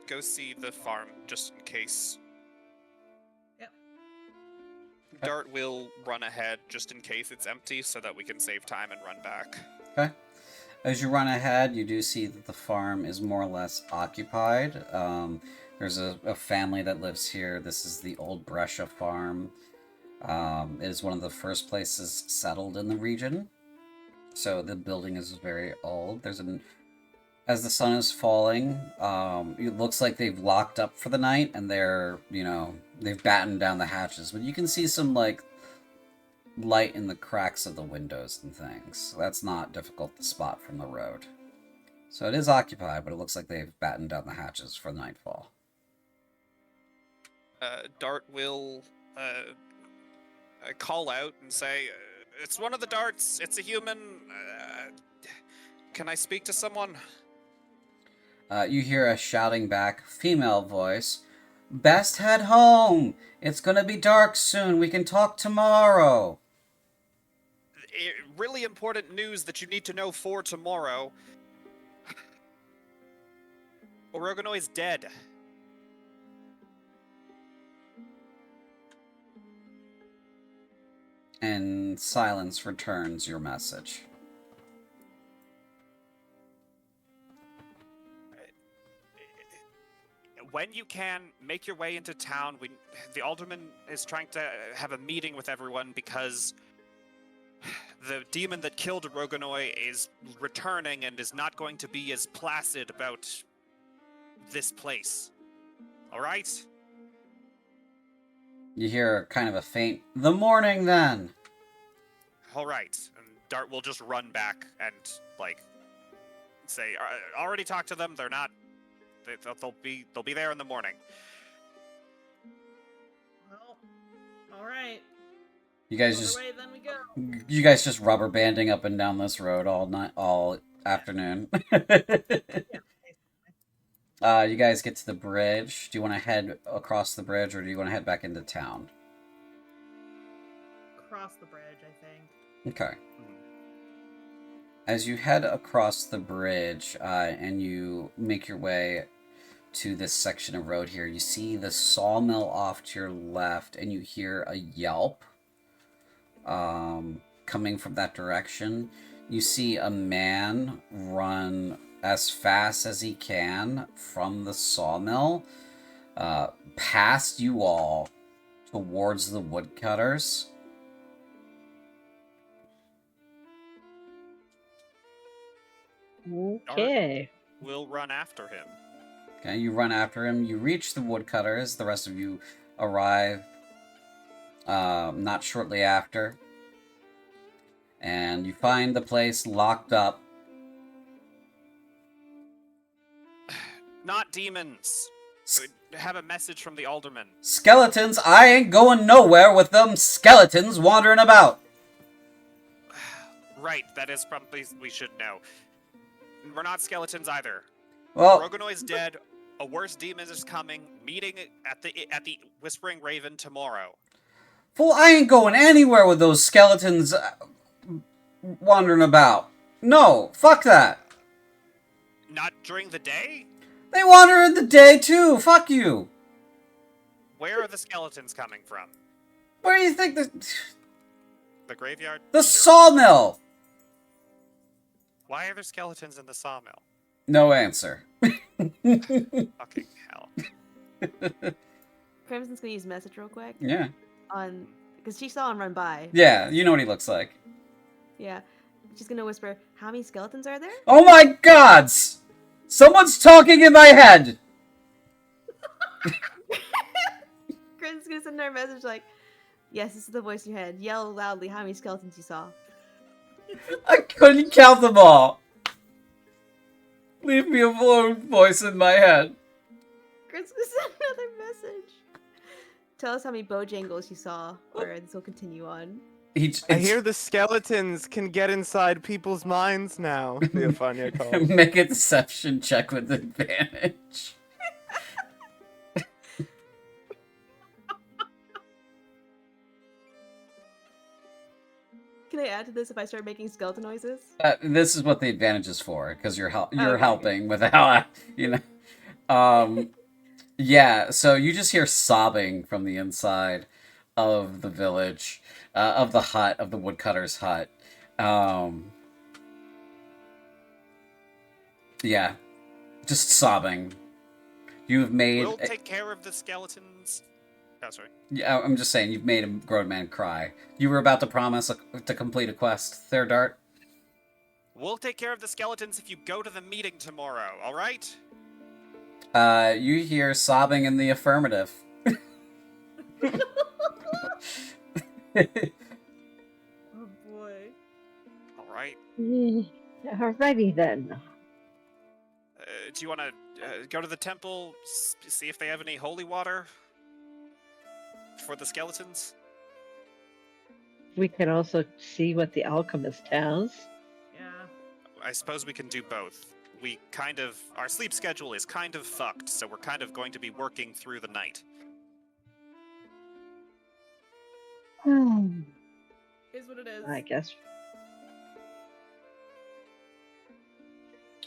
S6: go see the farm just in case.
S4: Yep.
S6: Dart will run ahead just in case it's empty so that we can save time and run back.
S1: Okay. As you run ahead, you do see that the farm is more or less occupied. There's a family that lives here. This is the Outer Bresha farm. It is one of the first places settled in the region. So the building is very old. As the sun is falling, it looks like they've locked up for the night and they've battened down the hatches. But you can see some light in the cracks of the windows and things. So that's not difficult to spot from the road. So it is occupied, but it looks like they've battened down the hatches for nightfall.
S6: Dart will call out and say, "It's one of the darts. It's a human. Can I speak to someone?"
S1: You hear a shouting back, female voice. Best head home! It's gonna be dark soon. We can talk tomorrow.
S6: Really important news that you need to know for tomorrow. Oroganoi's dead.
S1: And silence returns your message.
S6: When you can, make your way into town. The alderman is trying to have a meeting with everyone because the demon that killed Oroganoi is returning and is not going to be as placid about this place. Alright?
S1: You hear kind of a faint, the morning then!
S6: Alright. And Dart will just run back and, say, already talked to them, they're not... They'll be there in the morning.
S4: Well, all right.
S1: You guys
S4: Other
S1: just
S4: way, then we go.
S1: you guys just rubber banding up and down this road all afternoon. You guys get to the bridge. Do you want to head across the bridge, or do you want to head back into town?
S4: Cross the bridge, I think.
S1: Okay. As you head across the bridge and you make your way to this section of road here, you see the sawmill off to your left, and you hear a yelp coming from that direction. You see a man run as fast as he can from the sawmill past you all towards the woodcutters.
S3: Okay.
S6: We'll run after him.
S1: Okay, you run after him. You reach the woodcutters. The rest of you arrive not shortly after. And you find the place locked up.
S6: Not demons. We have a message from the alderman.
S1: Skeletons? I ain't going nowhere with them skeletons wandering about.
S6: Right, that is probably we should know. We're not skeletons either.
S1: Well,
S6: Roganoi's dead. A worse demon is coming. Meeting at the Whispering Raven tomorrow.
S1: fool, I ain't going anywhere with those skeletons wandering about. No, fuck that.
S6: Not during the day?
S1: They wander in the day too. Fuck you.
S6: Where are the skeletons coming from?
S1: Where do you think
S6: The graveyard?
S1: the
S6: Sure.
S1: sawmill?
S6: Why are there skeletons in the sawmill?
S1: No answer.
S6: Fucking hell.
S5: Crimson's gonna use message real quick
S1: Yeah.
S5: because she saw him run by.
S1: Yeah, you know what he looks like.
S5: Yeah, she's gonna whisper, "How many skeletons are there?"
S1: Oh my gods! Someone's talking in my head!
S5: Crimson's gonna send her a message like, "Yes, this is the voice in your head. Yell loudly how many skeletons you saw."
S1: I couldn't count them all. Leave me alone, voice in my head.
S5: Crimson's gonna send another message. Tell us how many Bojangles you saw, or this will continue on.
S7: I hear the skeletons can get inside people's minds now. Theophania calls.
S1: Make a deception check with advantage.
S5: Can I add to this if I start making skeleton noises?
S1: This is what the advantage is for, because you're
S5: Okay.
S1: helping with how yeah, so you just hear sobbing from the inside of the village, of the hut, of the woodcutter's hut. Yeah, just sobbing. You've made...
S6: We'll take care of the skeletons. Oh, sorry.
S1: Yeah, I'm just saying, you've made a grown man cry. You were about to promise to complete a quest there, Dart?
S6: We'll take care of the skeletons if you go to the meeting tomorrow, alright?
S1: You hear sobbing in the affirmative.
S3: Alrighty then.
S6: Do you want to go to the temple, see if they have any holy water for the skeletons?
S3: We can also see what the alchemist has.
S4: Yeah.
S6: I suppose we can do both. Our sleep schedule is kind of fucked, so we're kind of going to be working through the night.
S4: Is what it is.
S3: I guess.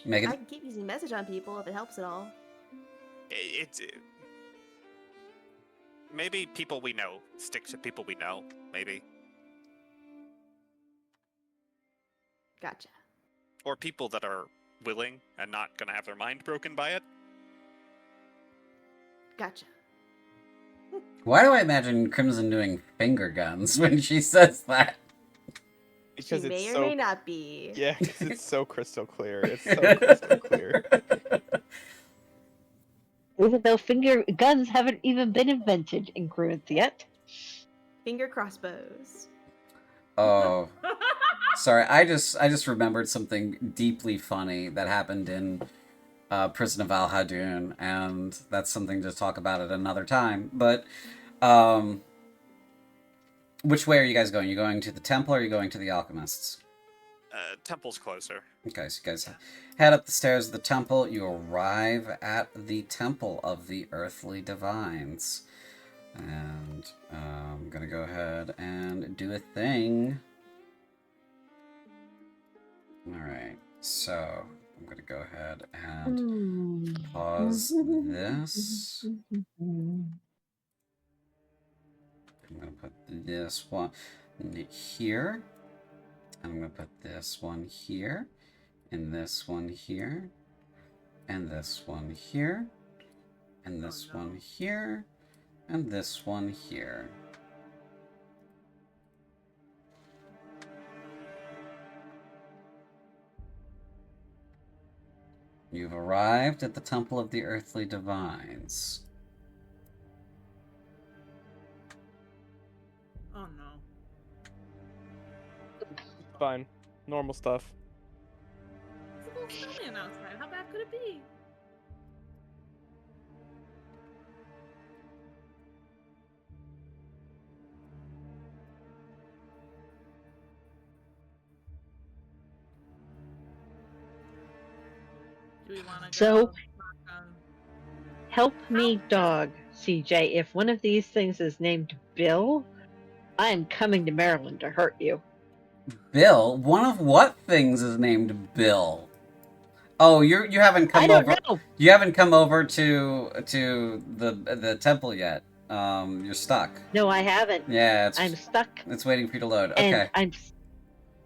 S1: Megan?
S5: I can keep using message on people if it helps at all.
S6: Maybe people we know. Stick to people we know, maybe.
S5: Gotcha.
S6: Or people that are willing and not gonna have their mind broken by it.
S5: Gotcha.
S1: Why do I imagine Crimson doing finger guns when she says that?
S7: Because
S5: she
S7: it's
S5: may or
S7: so
S5: may not be.
S7: yeah, 'cause it's so crystal clear. It's so crystal clear.
S3: Even though finger guns haven't even been invented in Gruinth yet.
S5: Finger crossbows.
S1: Oh, sorry. I just remembered something deeply funny that happened in Prison of Al Hadoon, and that's something to talk about at another time. But which way are you guys going? You going to the temple or are you going to the alchemists?
S6: Temple's closer.
S1: Okay, so you guys head up the stairs of the temple. You arrive at the temple of the earthly divines. And I'm gonna go ahead and do a thing. Alright, so I'm gonna go ahead and pause this. I'm gonna put this one here. I'm gonna put this one here, and this one here, and this one here, and this one here, and this one here. You've arrived at the Temple of the Earthly Divines.
S4: Oh no.
S7: Fine. Normal stuff.
S4: It's a little snowman outside. How bad could it be? Do we want to
S3: So-
S4: go?
S3: Help me, dog, CJ. If one of these things is named Bill, I am coming to Maryland to hurt you.
S1: Bill? One of what things is named Bill? Oh, you haven't come
S3: I don't
S1: over.
S3: know.
S1: You haven't come over to the temple yet. You're stuck.
S3: No, I haven't.
S1: Yeah,
S3: I'm stuck,
S1: it's waiting for you to load.
S3: and
S1: Okay.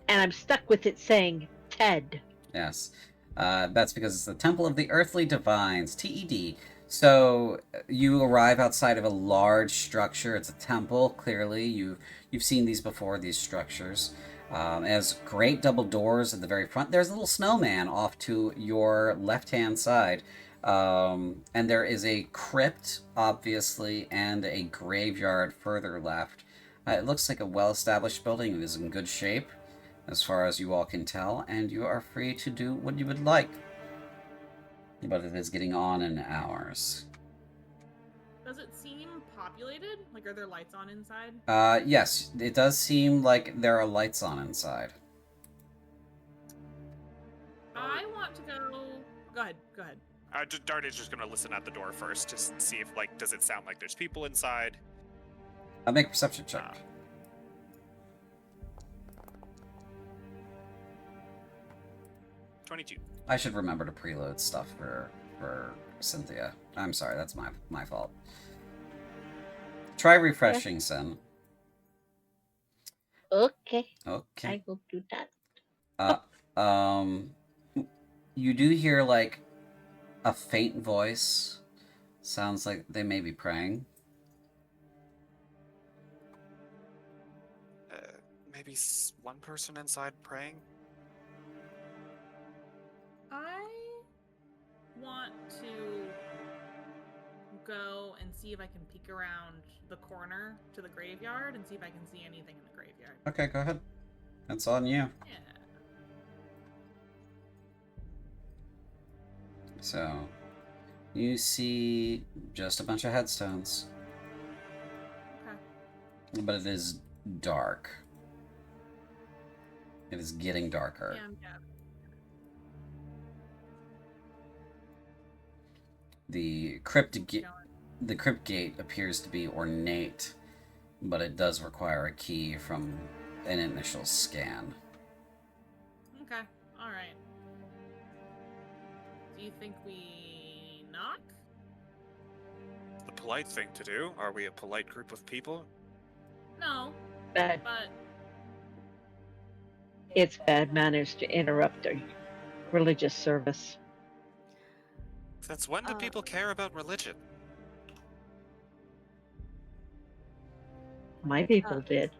S3: I'm stuck with it saying Ted.
S1: Yes. That's because it's the Temple of the Earthly Divines, TED. So you arrive outside of a large structure. It's a temple. Clearly, you've seen these before. These structures. It has great double doors at the very front. There's a little snowman off to your left-hand side. And there is a crypt, obviously, and a graveyard further left. It looks like a well-established building. It is in good shape, as far as you all can tell, and you are free to do what you would like. But it is getting on in hours.
S4: Does it seem populated? Like, are there lights on inside?
S1: Yes, it does seem like there are lights on inside.
S4: I want to go. Go ahead. Go ahead.
S6: Darty's just gonna listen at the door first to see if, like, does it sound like there's people inside?
S1: I'll make a perception check.
S6: 22.
S1: I should remember to preload stuff for Cynthia. I'm sorry, that's my fault. Try refreshing, Sin.
S3: Okay,
S1: Okay.
S3: I will do that.
S1: You do hear like a faint voice. Sounds like they may be praying.
S6: Maybe one person inside praying?
S4: I want to go and see if I can peek around the corner to the graveyard and see if I can see anything in the graveyard.
S1: Okay, go ahead. That's on you.
S4: Yeah.
S1: So, you see just a bunch of headstones.
S4: Okay.
S1: But it is dark. It is getting darker.
S4: Yeah, I'm dead.
S1: The
S4: Going.
S1: crypt gate appears to be ornate, but it does require a key from an initial scan.
S4: Okay. All right. Do you think we knock?
S6: The polite thing to do. Are we a polite group of people?
S4: No,
S3: Bad.
S4: but
S3: It's bad manners to interrupt a religious service.
S6: Since when do
S5: Uh,
S6: people care about religion?
S3: My people did.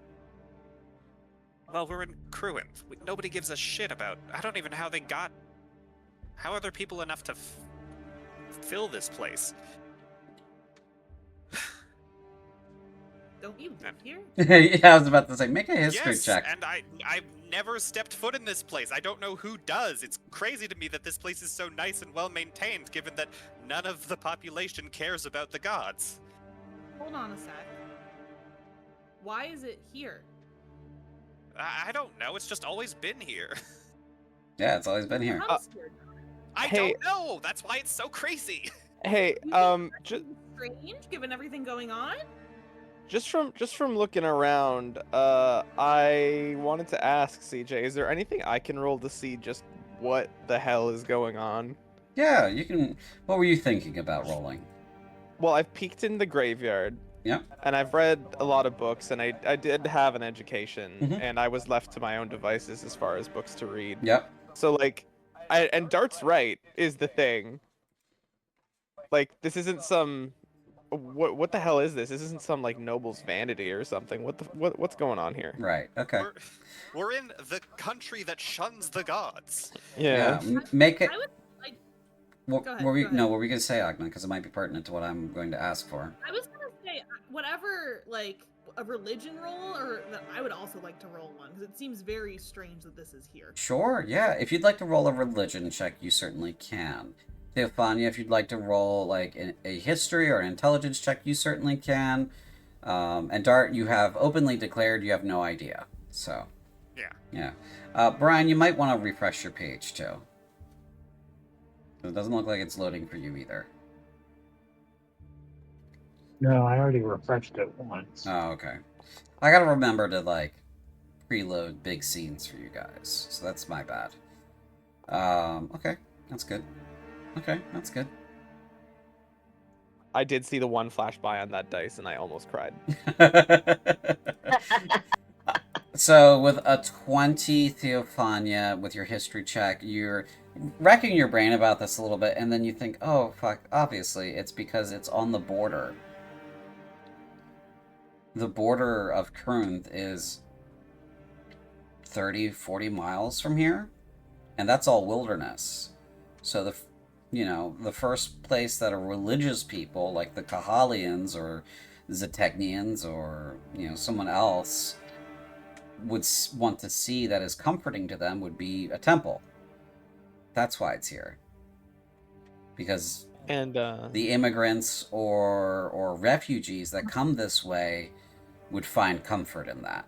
S6: Well, we're in Cruin. Nobody gives a shit about. I don't even know how they got. How are there people enough to fill this place?
S4: don't you live here?
S1: Yeah, I was about to say, make a history
S6: Yes,
S1: check.
S6: and I've never stepped foot in this place. I don't know who does. It's crazy to me that this place is so nice and well maintained, given that none of the population cares about the gods.
S4: Hold on a sec. Why is it here?
S6: I don't know. It's just always been here.
S1: Yeah, it's always been here.
S4: Comes here.
S6: I
S7: Hey.
S6: don't know. That's why it's so crazy.
S7: Hey,
S4: You think that's strange, given everything going on.
S7: just from looking around, I wanted to ask CJ, is there anything I can roll to see just what the hell is going on?
S1: Yeah, you can. What were you thinking about rolling?
S7: Well, I've peeked in the graveyard.
S1: Yep.
S7: And I've read a lot of books, and I did have an education,
S1: Mhm.
S7: and I was left to my own devices as far as books to read.
S1: Yep.
S7: So like, and Dart's right is the thing. Like, this isn't some what the hell is this? This isn't some like noble's vanity or something. What's going on here?
S1: Right. Okay.
S6: We're in the country that shuns the gods.
S7: Yeah.
S1: Make it.
S4: I would like.
S1: What
S4: Go ahead,
S1: were we?
S4: go
S1: No,
S4: ahead.
S1: what were we gonna say, Agna? Because it might be pertinent to what I'm going to ask for.
S4: I was gonna say whatever, like a religion roll, or that I would also like to roll one because it seems very strange that this is here.
S1: Sure. Yeah. If you'd like to roll a religion check, you certainly can. Theophania, if you'd like to roll like a history or an intelligence check, you certainly can. And Dart, you have openly declared you have no idea. So.
S6: Yeah.
S1: Yeah. Brian, you might want to refresh your page too. It doesn't look like it's loading for you either.
S2: No, I already refreshed it once.
S1: Oh, okay. I gotta remember to like preload big scenes for you guys, so that's my bad. Okay, that's good. Okay, that's good.
S7: I did see the one flash by on that dice, and I almost cried.
S1: So with a 20, Theophania, with your history check, you're racking your brain about this a little bit, and then you think, oh, fuck, obviously, it's because it's on the border. The border of Krunth is 30, 40 miles from here, and that's all wilderness. So the first place that a religious people, like the Kahalians or Zetegnians or, someone else would want to see that is comforting to them would be a temple. That's why it's here. Because
S7: And
S1: the immigrants or refugees that come this way would find comfort in that.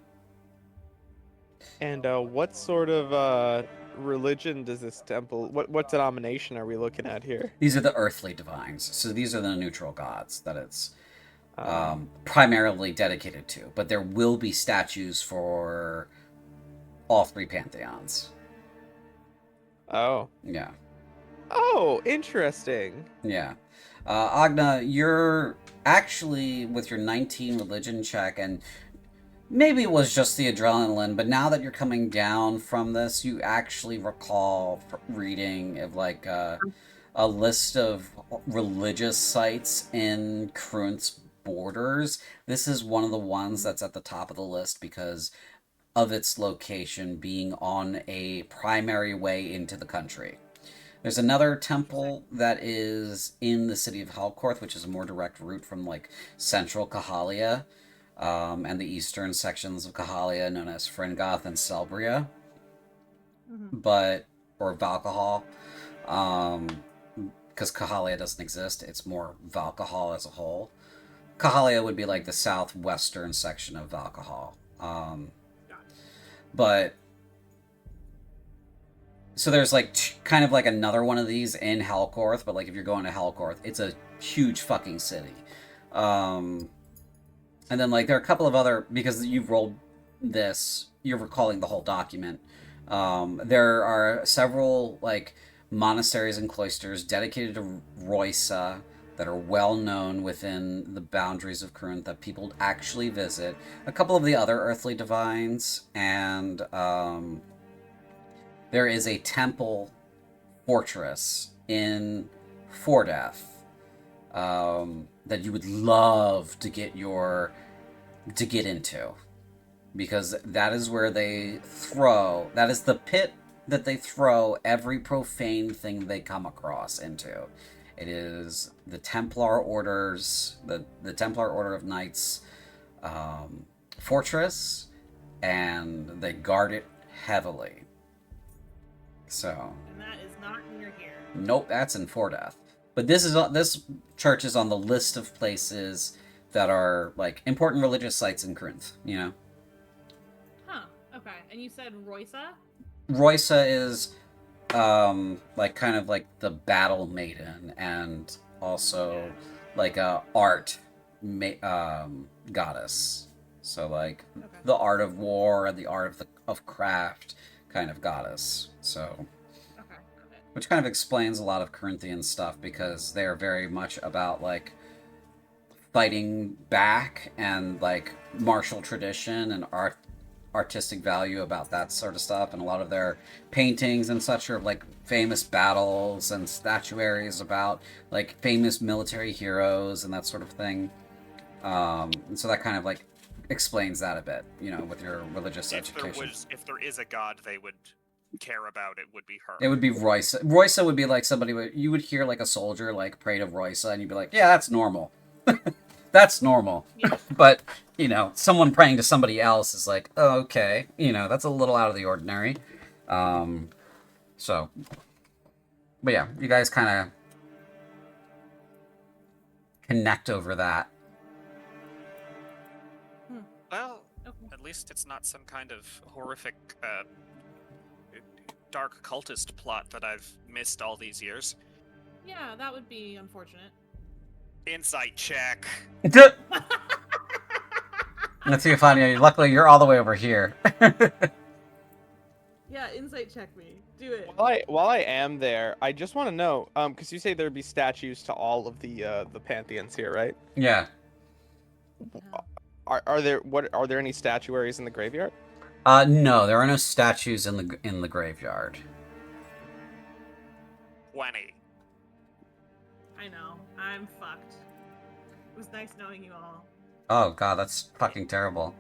S7: And what sort of religion does this temple? What denomination are we looking at here?
S1: These are the earthly divines. So these are the neutral gods that it's
S7: Um,
S1: primarily dedicated to. But there will be statues for all three pantheons.
S7: oh.
S1: Yeah.
S7: Oh, interesting.
S1: Yeah. Agna, you're actually, with your 19 religion check, and maybe it was just the adrenaline, but now that you're coming down from this, you actually recall reading of like a list of religious sites in Krunth's borders. This is one of the ones that's at the top of the list because of its location being on a primary way into the country. There's another temple that is in the city of Helkorth, which is a more direct route from like central Kahalia and the eastern sections of Kahalia, known as Fringoth and Selbria, or Valkahal. because Kahalia doesn't exist. It's more Valkahal as a whole. Kahalia would be like the southwestern section of Valkahal. But so there's like kind of like another one of these in Helcorth, but like if you're going to Helcorth, it's a huge fucking city. And then like there are a couple of other, because you've rolled this, you're recalling the whole document. There are several like monasteries and cloisters dedicated to Roysa that are well known within the boundaries of Corinth that people actually visit. A couple of the other earthly divines, and there is a temple fortress in Fordeath that you would love to get into, because that is where that is the pit that they throw every profane thing they come across into. It is the Templar Orders, the Templar Order of Knights fortress, and they guard it heavily. So.
S4: And that is not near here.
S1: Nope, that's in Fordeath. But this church is on the list of places that are like important religious sites in Corinth. You know.
S4: Huh. Okay. And you said Roysa?
S1: Roysa is like kind of like the battle maiden, and also like a art goddess. So like the art of war and the art of craft kind of goddess. So which kind of explains a lot of Corinthian stuff, because they're very much about like fighting back and like martial tradition and artistic value about that sort of stuff, and a lot of their paintings and such are like famous battles and statuaries about like famous military heroes and that sort of thing. And so that kind of like explains that a bit, you know, with your religious education.
S6: If there is a god they would care about, it would be her.
S1: It would be Roysa. Roysa would be like somebody you would hear like a soldier like pray to Roysa, and you'd be like, yeah, that's normal. That's normal. Yeah. But, you know, someone praying to somebody else is like, oh, okay, you know, that's a little out of the ordinary. So, but yeah, you guys kind of connect over that.
S6: Well, at least it's not some kind of horrific, dark cultist plot that I've missed all these years.
S4: Yeah, that would be unfortunate.
S6: Insight check.
S1: Let's see if luckily you're all the way over here.
S4: Yeah, insight check me. Do it.
S7: While I am there, I just want to know, because you say there'd be statues to all of the pantheons here, right?
S1: Yeah.
S7: Are there any statuaries in the graveyard?
S1: No, there are no statues in the graveyard.
S6: 20.
S4: I know. I'm fucked. It was nice knowing you all.
S1: Oh god, that's fucking terrible.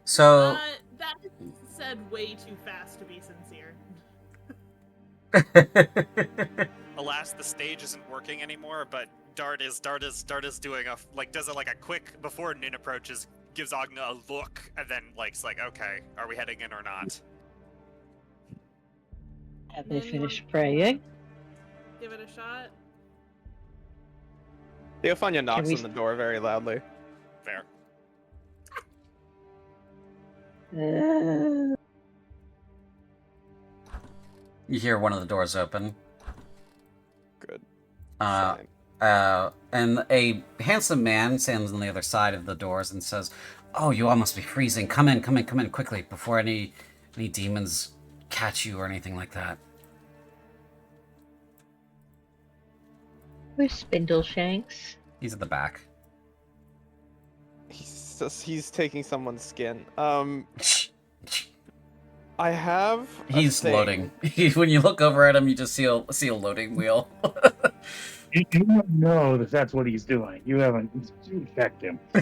S1: So
S4: that is said way too fast to be sincere.
S6: Alas, the stage isn't working anymore, but Dart is doing does it like a quick, before Nin approaches, gives Agna a look, and then it's like, okay, are we heading in or not?
S3: Have they finished praying?
S4: Give it a shot.
S7: Theophania knocks on the door very loudly.
S6: Fair.
S1: You hear one of the doors open.
S7: Good.
S1: And a handsome man stands on the other side of the doors and says, "Oh, you all must be freezing. Come in quickly before any demons catch you or anything like that."
S3: Where's Spindleshanks?
S1: He's at the back.
S7: He's taking someone's skin. I have.
S1: He's loading. When you look over at him, you just see a loading wheel.
S2: You don't know that's what he's doing. You haven't checked him.
S4: You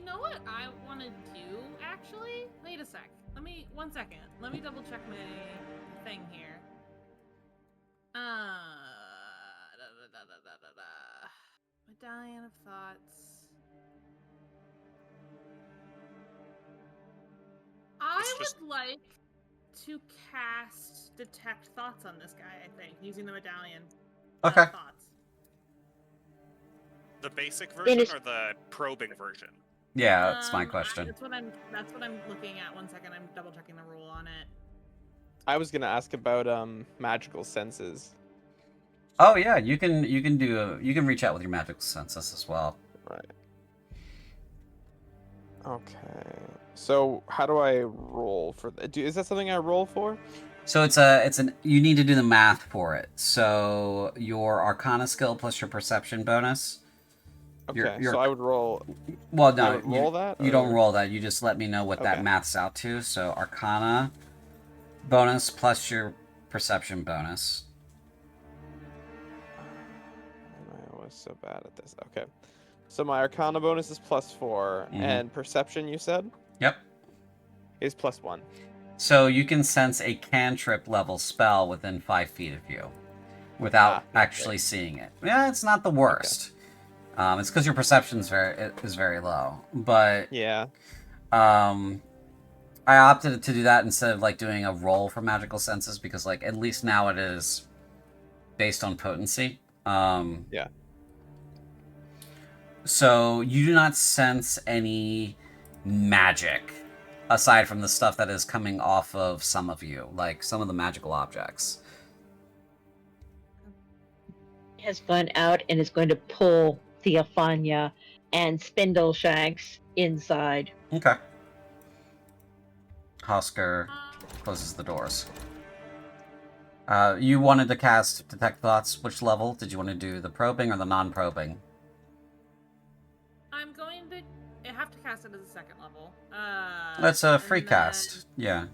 S4: know what I want to do, actually? Wait a sec. 1 second. Let me double check my thing here. Medallion of Thoughts. I would like to cast Detect Thoughts on this guy, I think, using the medallion.
S1: Okay.
S4: Thoughts.
S6: The basic version
S3: it's-
S6: or the probing version?
S1: Yeah, that's my question.
S4: That's what I'm looking at. One second, I'm double checking the rule on it.
S7: I was gonna ask about magical senses.
S1: Oh yeah, you can reach out with your magical senses as well.
S7: Right. Okay. So how do I roll for that? Is that something I roll for?
S1: So you need to do the math for it. So your Arcana skill plus your Perception bonus.
S7: Okay.
S1: your-
S7: So I would roll.
S1: Well,
S7: I
S1: no,
S7: would roll that.
S1: you don't
S7: or-
S1: roll that. You just let me know what that
S7: Okay.
S1: maths out to. So Arcana bonus plus your Perception bonus.
S7: I was so bad at this. Okay. So my Arcana bonus is +4,
S1: Mhm.
S7: and Perception, you said,
S1: Yep.
S7: is +1.
S1: So you can sense a cantrip level spell within 5 feet of you, without actually seeing it. Yeah, it's not the worst. It's because your perception is very low. But
S7: Yeah.
S1: I opted to do that instead of like doing a roll for magical senses because like at least now it is based on potency.
S7: Yeah.
S1: So you do not sense any magic aside from the stuff that is coming off of some of you, like some of the magical objects.
S3: Has gone out and is going to pull Theophania and Spindleshanks inside.
S1: Okay. Hosker closes the doors. You wanted to cast Detect Thoughts. Which level? Did you want to do the probing or the non-probing?
S4: I'm going to. I have to cast it as a second level.
S1: That's a free
S4: and
S1: cast.
S4: then-
S1: Yeah.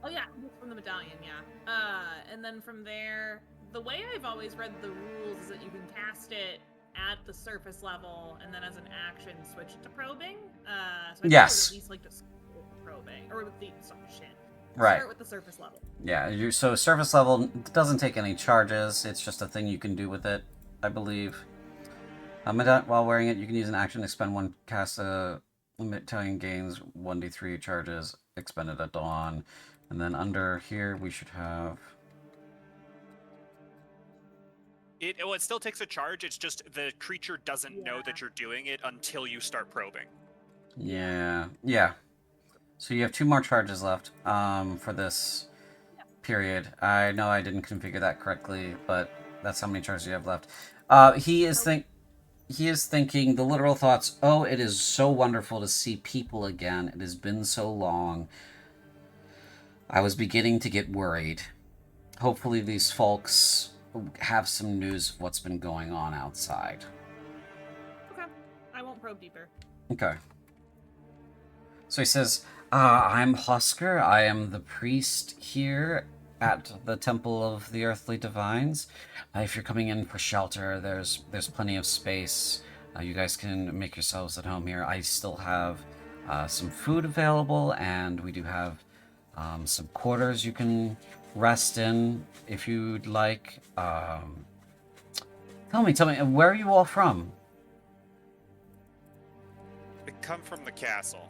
S4: Oh yeah, it's from the medallion, yeah. And then from there, the way I've always read the rules is that you can cast it at the surface level, and then as an action switch it to probing. So I think I
S1: Yes.
S4: would at least like to start with probing, or with the shit.
S1: Right.
S4: Start with the surface level.
S1: Yeah. So surface level doesn't take any charges. It's just a thing you can do with it, I believe. While wearing it, you can use an action to expend one cast. Limit gains 1d3 charges expended at dawn. And then under here, we should have...
S6: It still takes a charge. It's just the creature doesn't know that you're doing it until you start probing.
S1: Yeah. So you have 2 more charges left for this period. I know I didn't configure that correctly, but that's how many charges you have left. He is thinking the literal thoughts, oh, it is so wonderful to see people again. It has been so long. I was beginning to get worried. Hopefully these folks have some news of what's been going on outside.
S4: Okay. I won't probe deeper.
S1: Okay. So he says, I'm Husker. I am the priest here at the Temple of the Earthly Divines. If you're coming in for shelter, there's plenty of space. You guys can make yourselves at home here. I still have some food available, and we do have some quarters you can rest in if you'd like. Tell me, where are you all from?
S6: We come from the castle.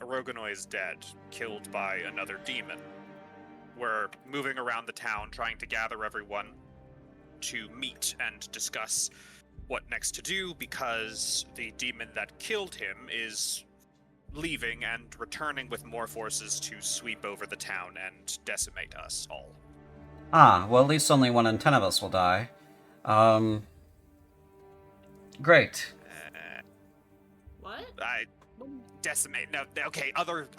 S6: Orogonoi is dead, killed by another demon. We're moving around the town trying to gather everyone to meet and discuss what next to do because the demon that killed him is leaving and returning with more forces to sweep over the town and decimate us all.
S1: Well, at least only 1 in 10 of us will die. Great.
S4: What?
S6: Decimate. No, okay. Other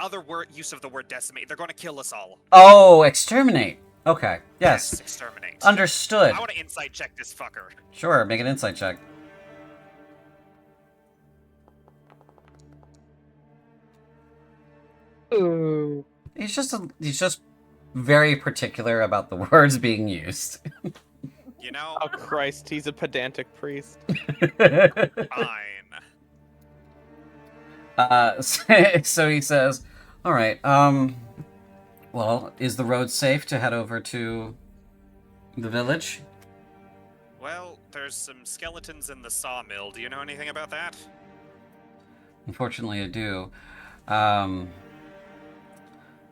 S6: use of the word decimate. They're going to kill us all.
S1: Oh, exterminate. Okay. Yes.
S6: Exterminate.
S1: Understood.
S6: I want to insight check this fucker.
S1: Sure. Make an insight check.
S3: Ooh.
S1: He's just very particular about the words being used.
S6: You know,
S7: Oh Christ, he's a pedantic priest.
S6: fine.
S1: So he says, "All right. Well, is the road safe to head over to the village?"
S6: Well, there's some skeletons in the sawmill. Do you know anything about that?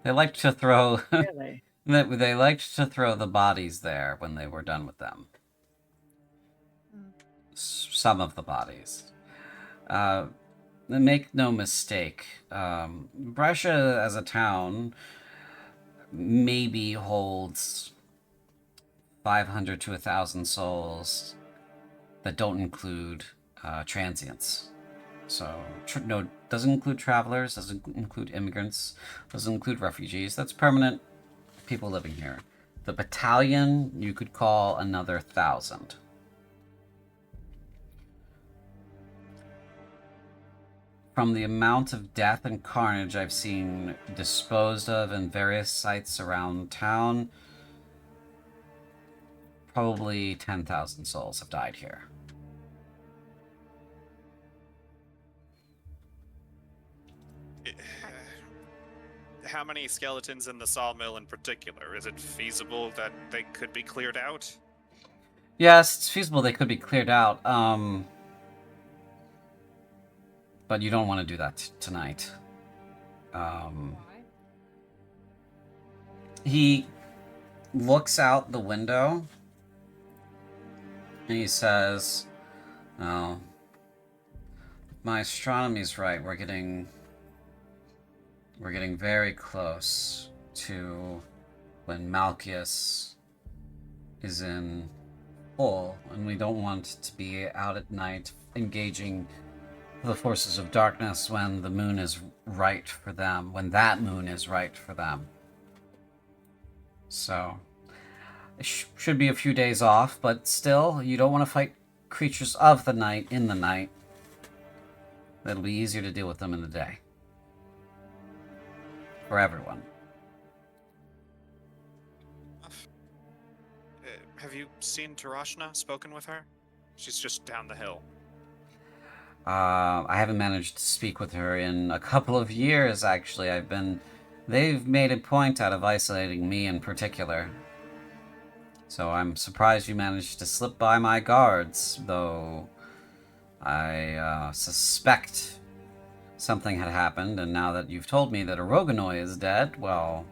S1: They liked to throw.
S3: Really?
S1: They liked to throw the bodies there when they were done with them. Some of the bodies. Make no mistake, Brescia as a town maybe holds 500 to 1,000 souls that don't include transients. So, no, doesn't include travelers, doesn't include immigrants, doesn't include refugees. That's permanent people living here. The battalion you could call another 1,000. From the amount of death and carnage I've seen disposed of in various sites around town, probably 10,000 souls have died here.
S6: How many skeletons in the sawmill in particular? Is it feasible that they could be cleared out?
S1: Yes, it's feasible they could be cleared out. But you don't want to do that tonight. He looks out the window and he says, "Oh, my astronomy's right. We're getting very close to when Malchus is in full, and we don't want to be out at night engaging the forces of darkness when the moon is right for them, when that moon is right for them. So, it should be a few days off, but still, you don't want to fight creatures of the night in the night. It'll be easier to deal with them in the day. For everyone.
S6: Have you seen Tarashna? Spoken with her? She's just down the hill.
S1: I haven't managed to speak with her in a couple of years, actually. They've made a point out of isolating me in particular. So I'm surprised you managed to slip by my guards, though I suspect something had happened, and now that you've told me that Oroganoi is dead, well,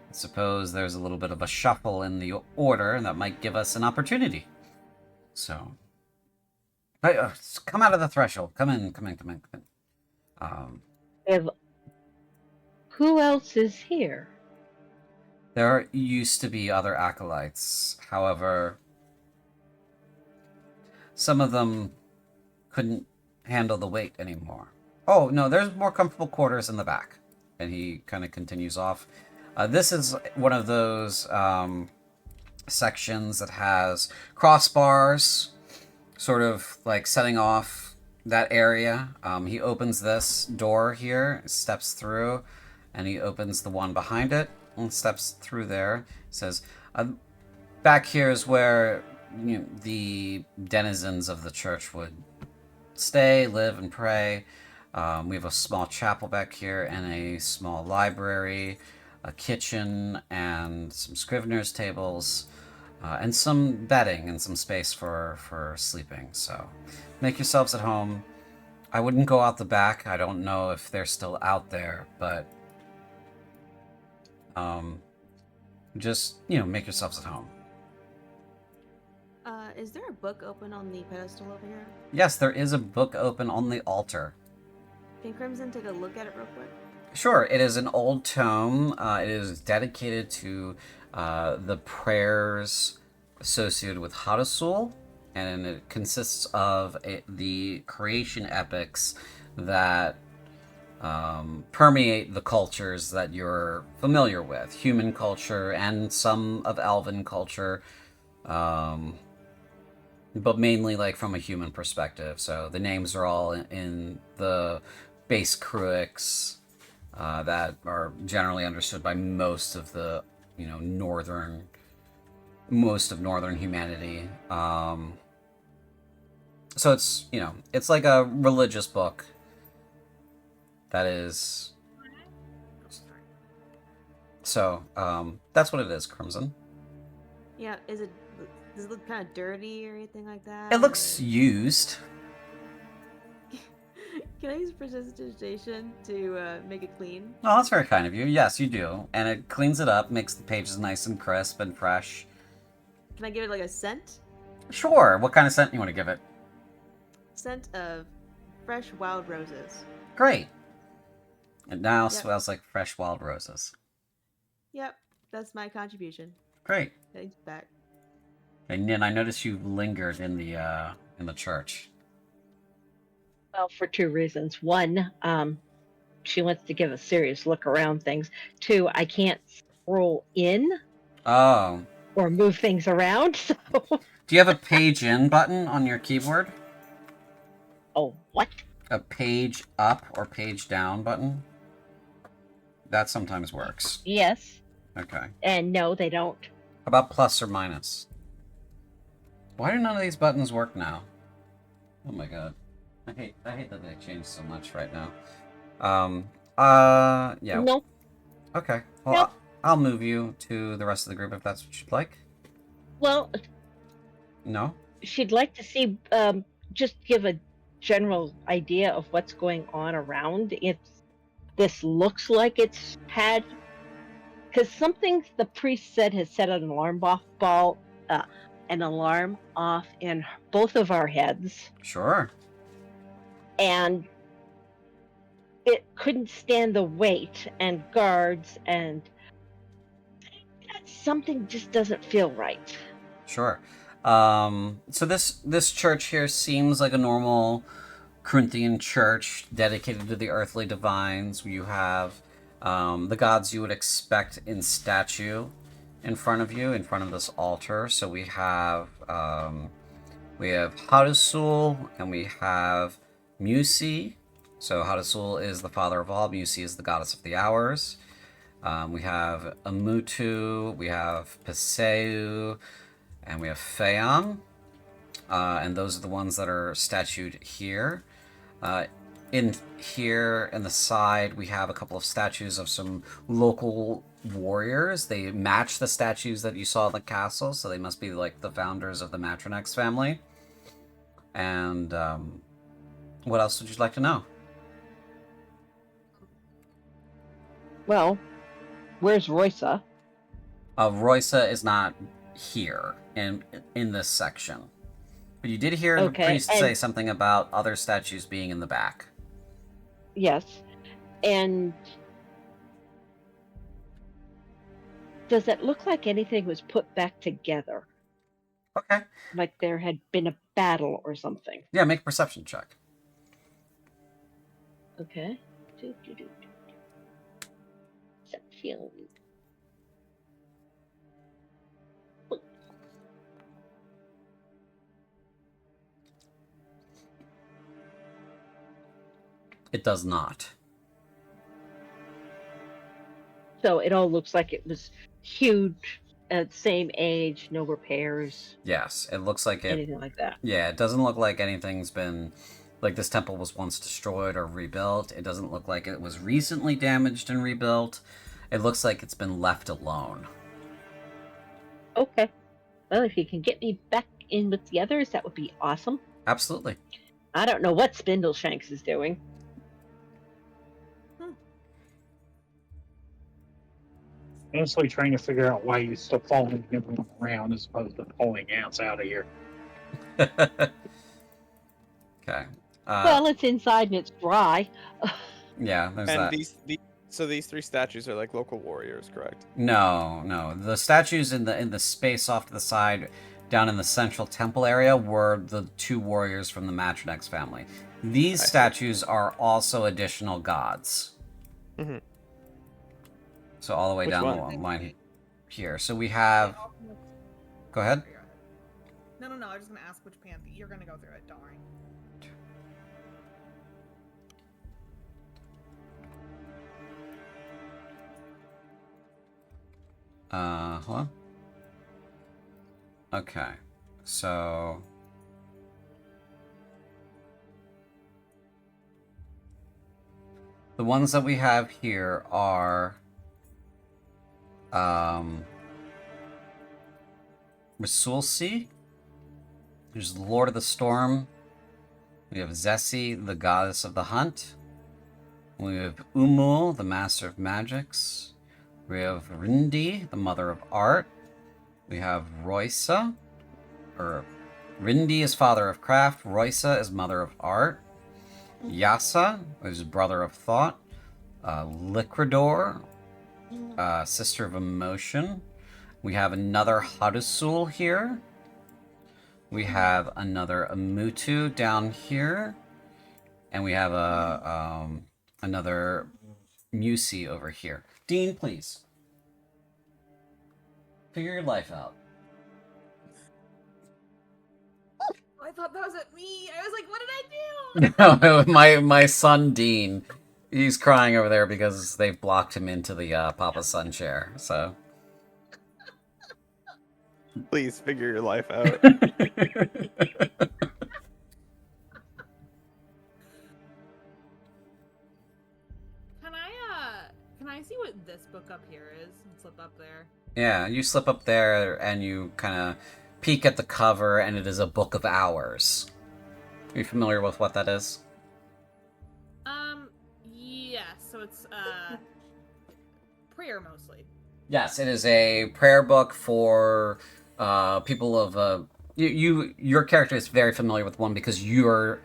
S1: I suppose there's a little bit of a shuffle in the order that might give us an opportunity. So... come out of the threshold. Come in.
S3: Who else is here?
S1: There used to be other acolytes. However, some of them couldn't handle the weight anymore. Oh, no, there's more comfortable quarters in the back. And he kind of continues off. This is one of those sections that has crossbars, sort of like setting off that area. He opens this door here, steps through, and he opens the one behind it and steps through there. Says, back here is where the denizens of the church would stay, live, and pray. We have a small chapel back here and a small library, a kitchen, and some scrivener's tables. And some bedding and some space for sleeping. So make yourselves at home. I wouldn't go out the back. I don't know if they're still out there, but just, make yourselves at home.
S5: Is there a book open on the pedestal over here?
S1: Yes, there is a book open on the altar.
S5: Can Crimson take a look at it real quick?
S1: Sure, it is an old tome. It is dedicated to the prayers associated with Hadasul, and it consists of the creation epics that permeate the cultures that you're familiar with, human culture and some of elven culture, but mainly like from a human perspective. So the names are all in the base Cruics that are generally understood by most of the northern humanity. So it's like a religious book that is. So that's what it is, Crimson.
S5: Yeah, does it look kind of dirty or anything like that?
S1: It looks used.
S5: Can I use prestidigitation to make it clean?
S1: Oh, that's very kind of you. Yes, you do. And it cleans it up, makes the pages nice and crisp and fresh.
S5: Can I give it like a scent?
S1: Sure. What kind of scent do you want to give it?
S5: Scent of fresh wild roses.
S1: Great. It now
S5: Yep.
S1: smells like fresh wild roses.
S5: Yep, that's my contribution.
S1: Great.
S5: Thanks, back.
S1: And Nin, I noticed you lingered in the church.
S3: Well, for two reasons. One, she wants to give a serious look around things. Two, I can't scroll in
S1: Oh.
S3: or move things around. So,
S1: Do you have a page in button on your keyboard?
S3: oh, what?
S1: A page up or page down button? That sometimes works.
S3: Yes,
S1: Okay.
S3: and no, they don't.
S1: How about plus or minus? Why do none of these buttons work now? Oh my god. I hate that they changed so much right now. Yeah.
S3: No,
S1: Okay. Well,
S3: Nope.
S1: I'll move you to the rest of the group if that's what you'd like.
S3: well,
S1: No?
S3: she'd like to see, just give a general idea of what's going on around. If this looks like it's had, because something the priest said has set an alarm an alarm off in both of our heads,
S1: Sure.
S3: and it couldn't stand the weight and guards, and something just doesn't feel right.
S1: Sure. So this church here seems like a normal Corinthian church dedicated to the earthly divines. You have the gods you would expect in statue in front of you, in front of this altar. So we have Hadasul and we have Musi. So Hadasul is the father of all. Musi is the goddess of the hours. We have Amutu, we have Peseu, and we have Phaon. And those are the ones that are statued here. In here, in the side, we have a couple of statues of some local warriors. They match the statues that you saw in the castle, so they must be like the founders of the Matronex family. And what else would you like to know?
S3: Well, where's Roysa?
S1: Roysa is not here in this section. But you did hear the
S3: Okay,
S1: priest
S3: and-
S1: say something about other statues being in the back.
S3: Yes, and does it look like anything was put back together?
S1: Okay.
S3: Like there had been a battle or something?
S1: Yeah, make a perception check.
S3: Okay. Perception.
S1: It does not.
S3: So it all looks like it was huge, same age, no repairs,
S1: Yes, it looks like it.
S3: anything like that.
S1: Yeah, it doesn't look like anything's been. Like this temple was once destroyed or rebuilt. It doesn't look like it was recently damaged and rebuilt. It looks like it's been left alone.
S3: Okay. Well, if you can get me back in with the others, that would be awesome.
S1: Absolutely.
S3: I don't know what Spindleshanks is doing.
S2: Honestly, trying to figure out why he's still following everyone around as opposed to pulling ants out of here.
S1: Okay.
S3: Well, it's inside and it's dry.
S1: Yeah, there's
S7: And
S1: that.
S7: these three statues are like local warriors, correct?
S1: No. The statues in the space off to the side, down in the central temple area, were the two warriors from the Matronex family. These
S7: I see.
S1: statues are also additional gods.
S7: Mhm.
S1: So all the way
S7: Which
S1: down
S7: one?
S1: the line here. So we have. Go ahead.
S4: No. I was just gonna ask which pantheon. You're gonna go through it. Don't worry.
S1: Hold on. Okay. So. The ones that we have here are. Rasulsi, who's the Lord of the Storm. We have Zessi, the goddess of the hunt. We have Umul, the master of magics. We have Rindi, the mother of art. We have Roysa, or Rindi is father of craft. Roysa is mother of art. Yasa is brother of thought. Liquidor, sister of emotion. We have another Hadusul here. We have another Amutu down here. And we have another Musi over here. Dean, please. Figure your life out.
S4: I thought that was at me. I was like, what did I do?
S1: No, my son Dean, he's crying over there because they've blocked him into the Papa Son chair. So
S7: Please figure your life out.
S4: Can I see what this book up here is? And slip up there.
S1: Yeah, you slip up there and you kind of peek at the cover, and it is a book of hours. Are you familiar with what that is?
S4: Yes. So it's prayer mostly.
S1: Yes, it is a prayer book for people of your character is very familiar with one because your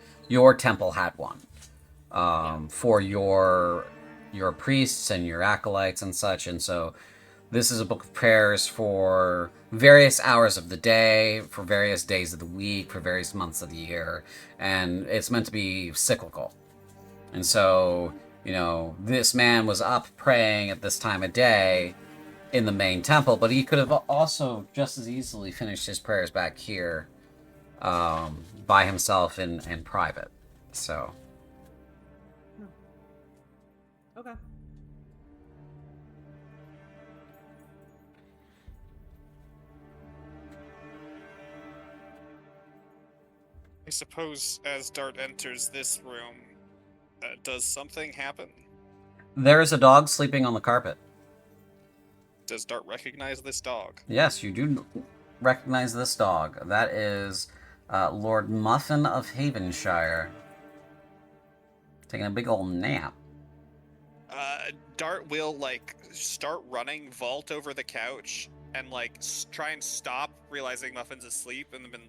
S1: temple had one for your priests and your acolytes and such, and so this is a book of prayers for various hours of the day, for various days of the week, for various months of the year, and it's meant to be cyclical. And so, this man was up praying at this time of day in the main temple, but he could have also just as easily finished his prayers back here by himself in private. So.
S4: Okay.
S6: I suppose as Dart enters this room, does something happen?
S1: There is a dog sleeping on the carpet.
S6: Does Dart recognize this dog?
S1: Yes, you do recognize this dog. That is Lord Muffin of Havenshire. Taking a big old nap.
S6: Dart will, start running, vault over the couch, and, try and stop, realizing Muffin's asleep, and then,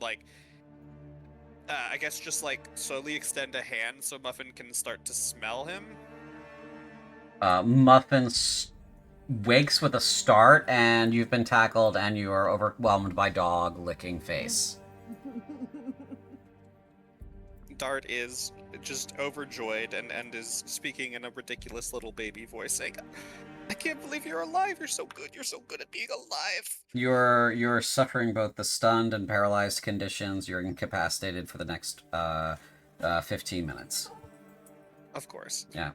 S6: I guess just, slowly extend a hand so Muffin can start to smell him.
S1: Muffin wakes with a start, and you've been tackled, and you are overwhelmed by dog licking face.
S6: Dart is just overjoyed and is speaking in a ridiculous little baby voice, saying, I can't believe you're alive. You're so good. You're so good at being alive.
S1: You're suffering both the stunned and paralyzed conditions. You're incapacitated for the next 15 minutes.
S6: Of course.
S1: Yeah.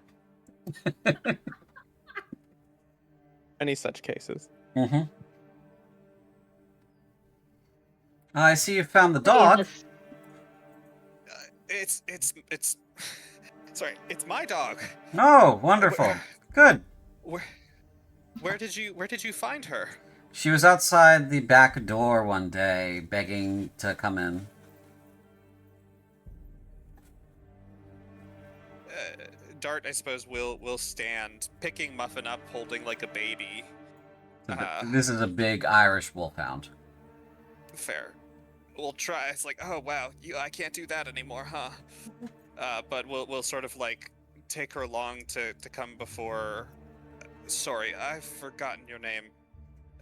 S7: Any such cases.
S1: Mm-hmm. I see you found the dog.
S6: It's sorry, it's my dog.
S1: Oh, wonderful. Good.
S6: Where did you find her?
S1: She was outside the back door one day, begging to come in.
S6: Dart, I suppose, will stand, picking Muffin up, holding like a baby.
S1: This is a big Irish wolfhound.
S6: Fair. We'll try. It's like, oh wow, I can't do that anymore, huh? But we'll sort of take her along to come before. Sorry, I've forgotten your name.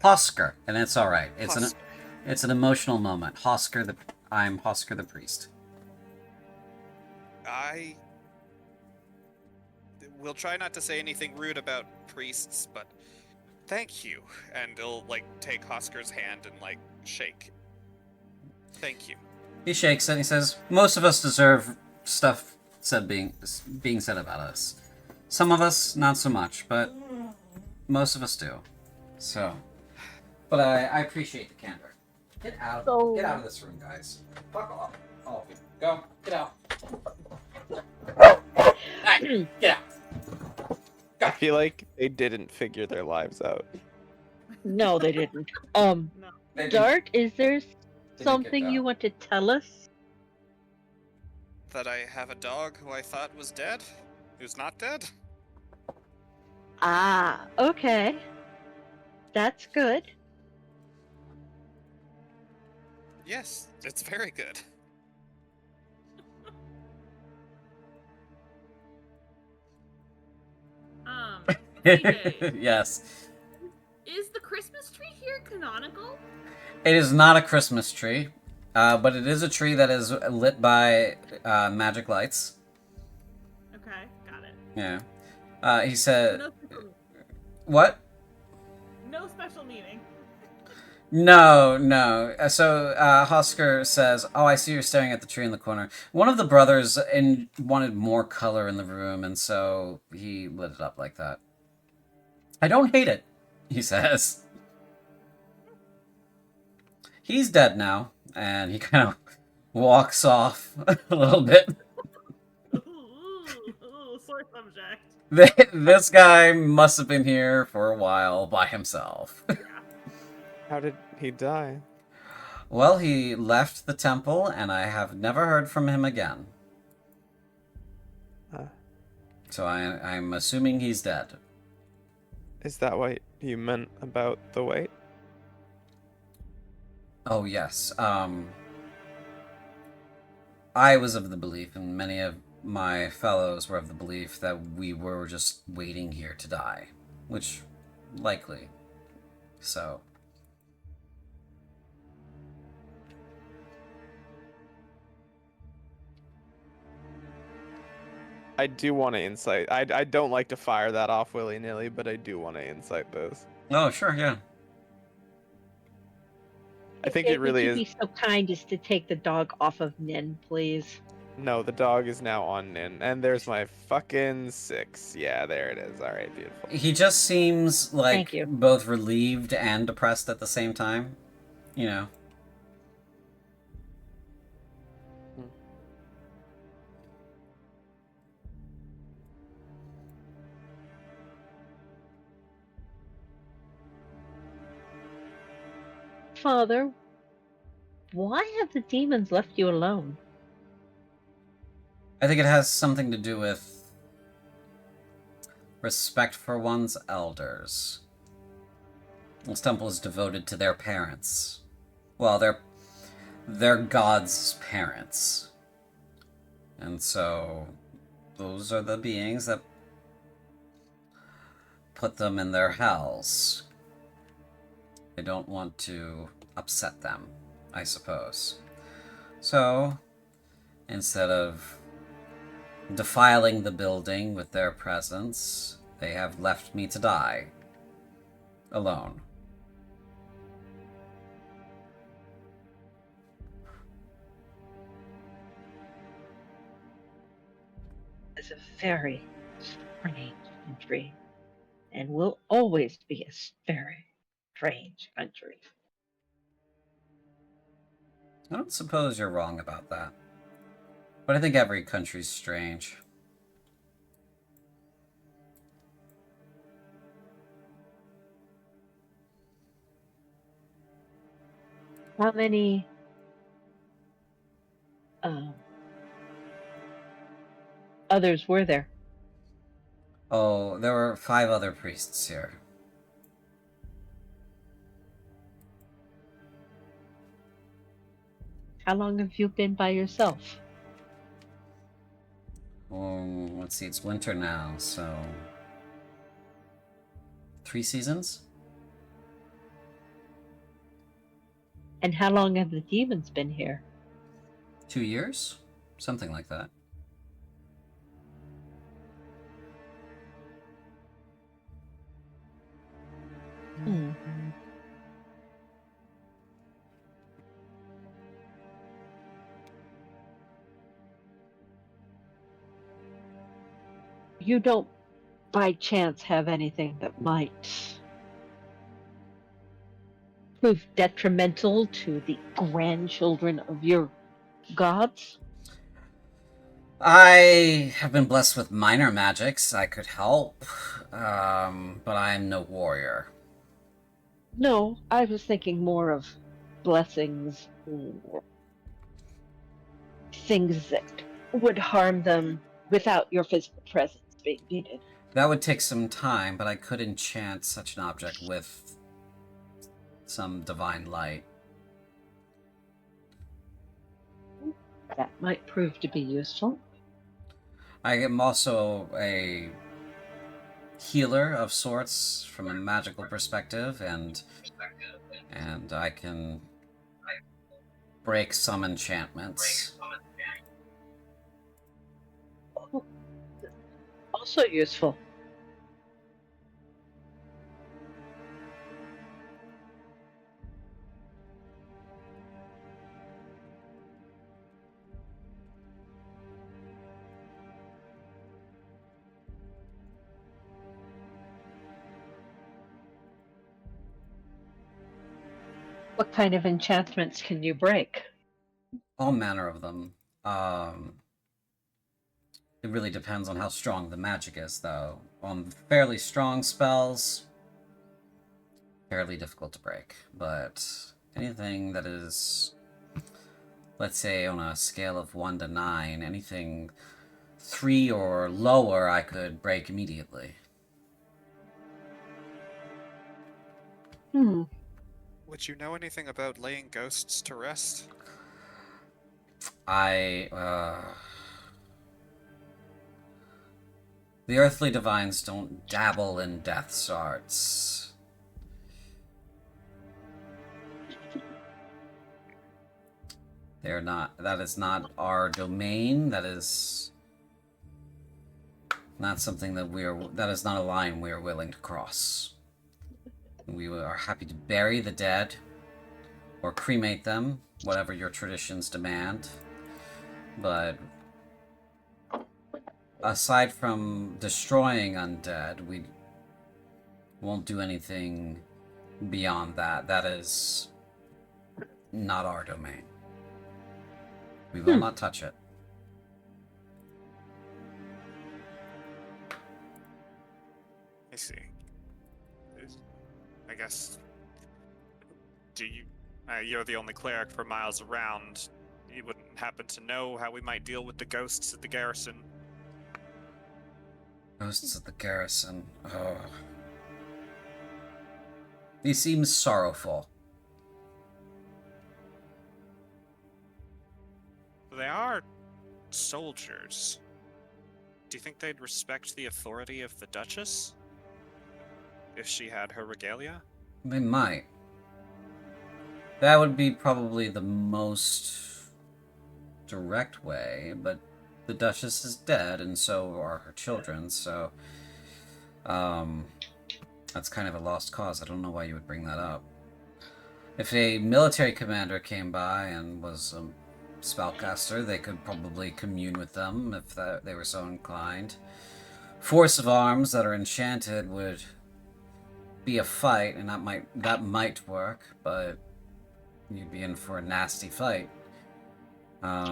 S1: Hosker, and it's all right.
S6: Hosker.
S1: It's an emotional moment. I'm Hosker the priest.
S6: I will try not to say anything rude about priests, but thank you. And he'll take Hosker's hand and shake. Thank you.
S1: He shakes it and he says, most of us deserve stuff being said about us. Some of us, not so much, but most of us do. So, but I appreciate the candor. Get out of this room, guys. Fuck off. All of you. Go. Get out. Hey, get out.
S7: I feel like they didn't figure their lives out.
S3: No, they didn't.
S1: They
S3: Dart, is there
S1: get
S3: something you
S1: done.
S3: want to tell us?
S6: that I have a dog who I thought was dead, who's not dead.
S3: Ah, okay. That's good.
S6: Yes, it's very good.
S4: CJ,
S1: Yes.
S4: is the Christmas tree here canonical?
S1: It is not a Christmas tree, but it is a tree that is lit by magic lights.
S4: Okay, got it.
S1: Yeah. He said,
S4: No special,
S1: what?
S4: no special meaning.
S1: No, no. So Husker says, "Oh, I see you're staring at the tree in the corner." One of the brothers wanted more color in the room, and so he lit it up like that. I don't hate it, he says. He's dead now, and he kind of walks off a little bit.
S4: Ooh, sore subject.
S1: This guy must have been here for a while by himself.
S7: How did he die?
S1: Well, he left the temple, and I have never heard from him again. So I'm assuming he's dead.
S7: Is that what you meant about the wait?
S1: Oh, yes. I was of the belief, and many of my fellows were of the belief, that we were just waiting here to die. Which, likely. So.
S7: I do want to insight. I don't like to fire that off willy-nilly, but I do want to insight those.
S1: Oh, sure, yeah.
S7: I think it really
S3: Would you
S7: is.
S3: be so kind as to take the dog off of Nin, please?
S7: No, the dog is now on Nin, and there's my fucking 6. Yeah, there it is. All right, beautiful.
S1: He just seems like
S3: Thank you.
S1: both relieved and depressed at the same time. You know.
S3: Father, why have the demons left you alone?
S1: I think it has something to do with respect for one's elders. This temple is devoted to their parents. Well, they're God's parents. And so those are the beings that put them in their hells. They don't want to upset them, I suppose. So, instead of defiling the building with their presence, they have left me to die. Alone.
S3: It's a very strange country, and will always be a very strange country.
S1: I don't suppose you're wrong about that. But I think every country's strange.
S3: How many others were there?
S1: Oh, there were 5 other priests here.
S3: How long have you been by yourself?
S1: Let's see, it's winter now, so 3 seasons?
S3: And how long have the demons been here?
S1: 2 years? Something like that.
S3: Hmm. You don't, by chance, have anything that might prove detrimental to the grandchildren of your gods?
S1: I have been blessed with minor magics. I could help, but I am no warrior.
S3: No, I was thinking more of blessings or things that would harm them without your physical presence being needed.
S1: That would take some time, but I could enchant such an object with some divine light.
S3: That might prove to be useful.
S1: I am also a healer of sorts from a magical perspective, and I can break some enchantments.
S3: Also useful. What kind of enchantments can you break?
S1: All manner of them. It really depends on how strong the magic is, though. On fairly strong spells, fairly difficult to break. But anything that is, let's say, on a scale of 1 to 9, anything 3 or lower, I could break immediately.
S6: Would you know anything about laying ghosts to rest?
S1: The earthly divines don't dabble in death's arts. They're not. That is not our domain. That is not something that that is not a line we are willing to cross. We are happy to bury the dead or cremate them, whatever your traditions demand. But aside from destroying undead, we won't do anything beyond that. That is not our domain. We will not touch it.
S6: I see. I guess. You're the only cleric for miles around. You wouldn't happen to know how we might deal with the ghosts at the garrison?
S1: Ghosts at the garrison. Oh. He seems sorrowful.
S6: They are soldiers. Do you think they'd respect the authority of the Duchess? If she had her regalia?
S1: They might. That would be probably the most direct way, but the Duchess is dead, and so are her children, so that's kind of a lost cause. I don't know why you would bring that up. If a military commander came by and was a spellcaster, they could probably commune with them if they were so inclined. Force of arms that are enchanted would be a fight, and that might work, but you'd be in for a nasty fight.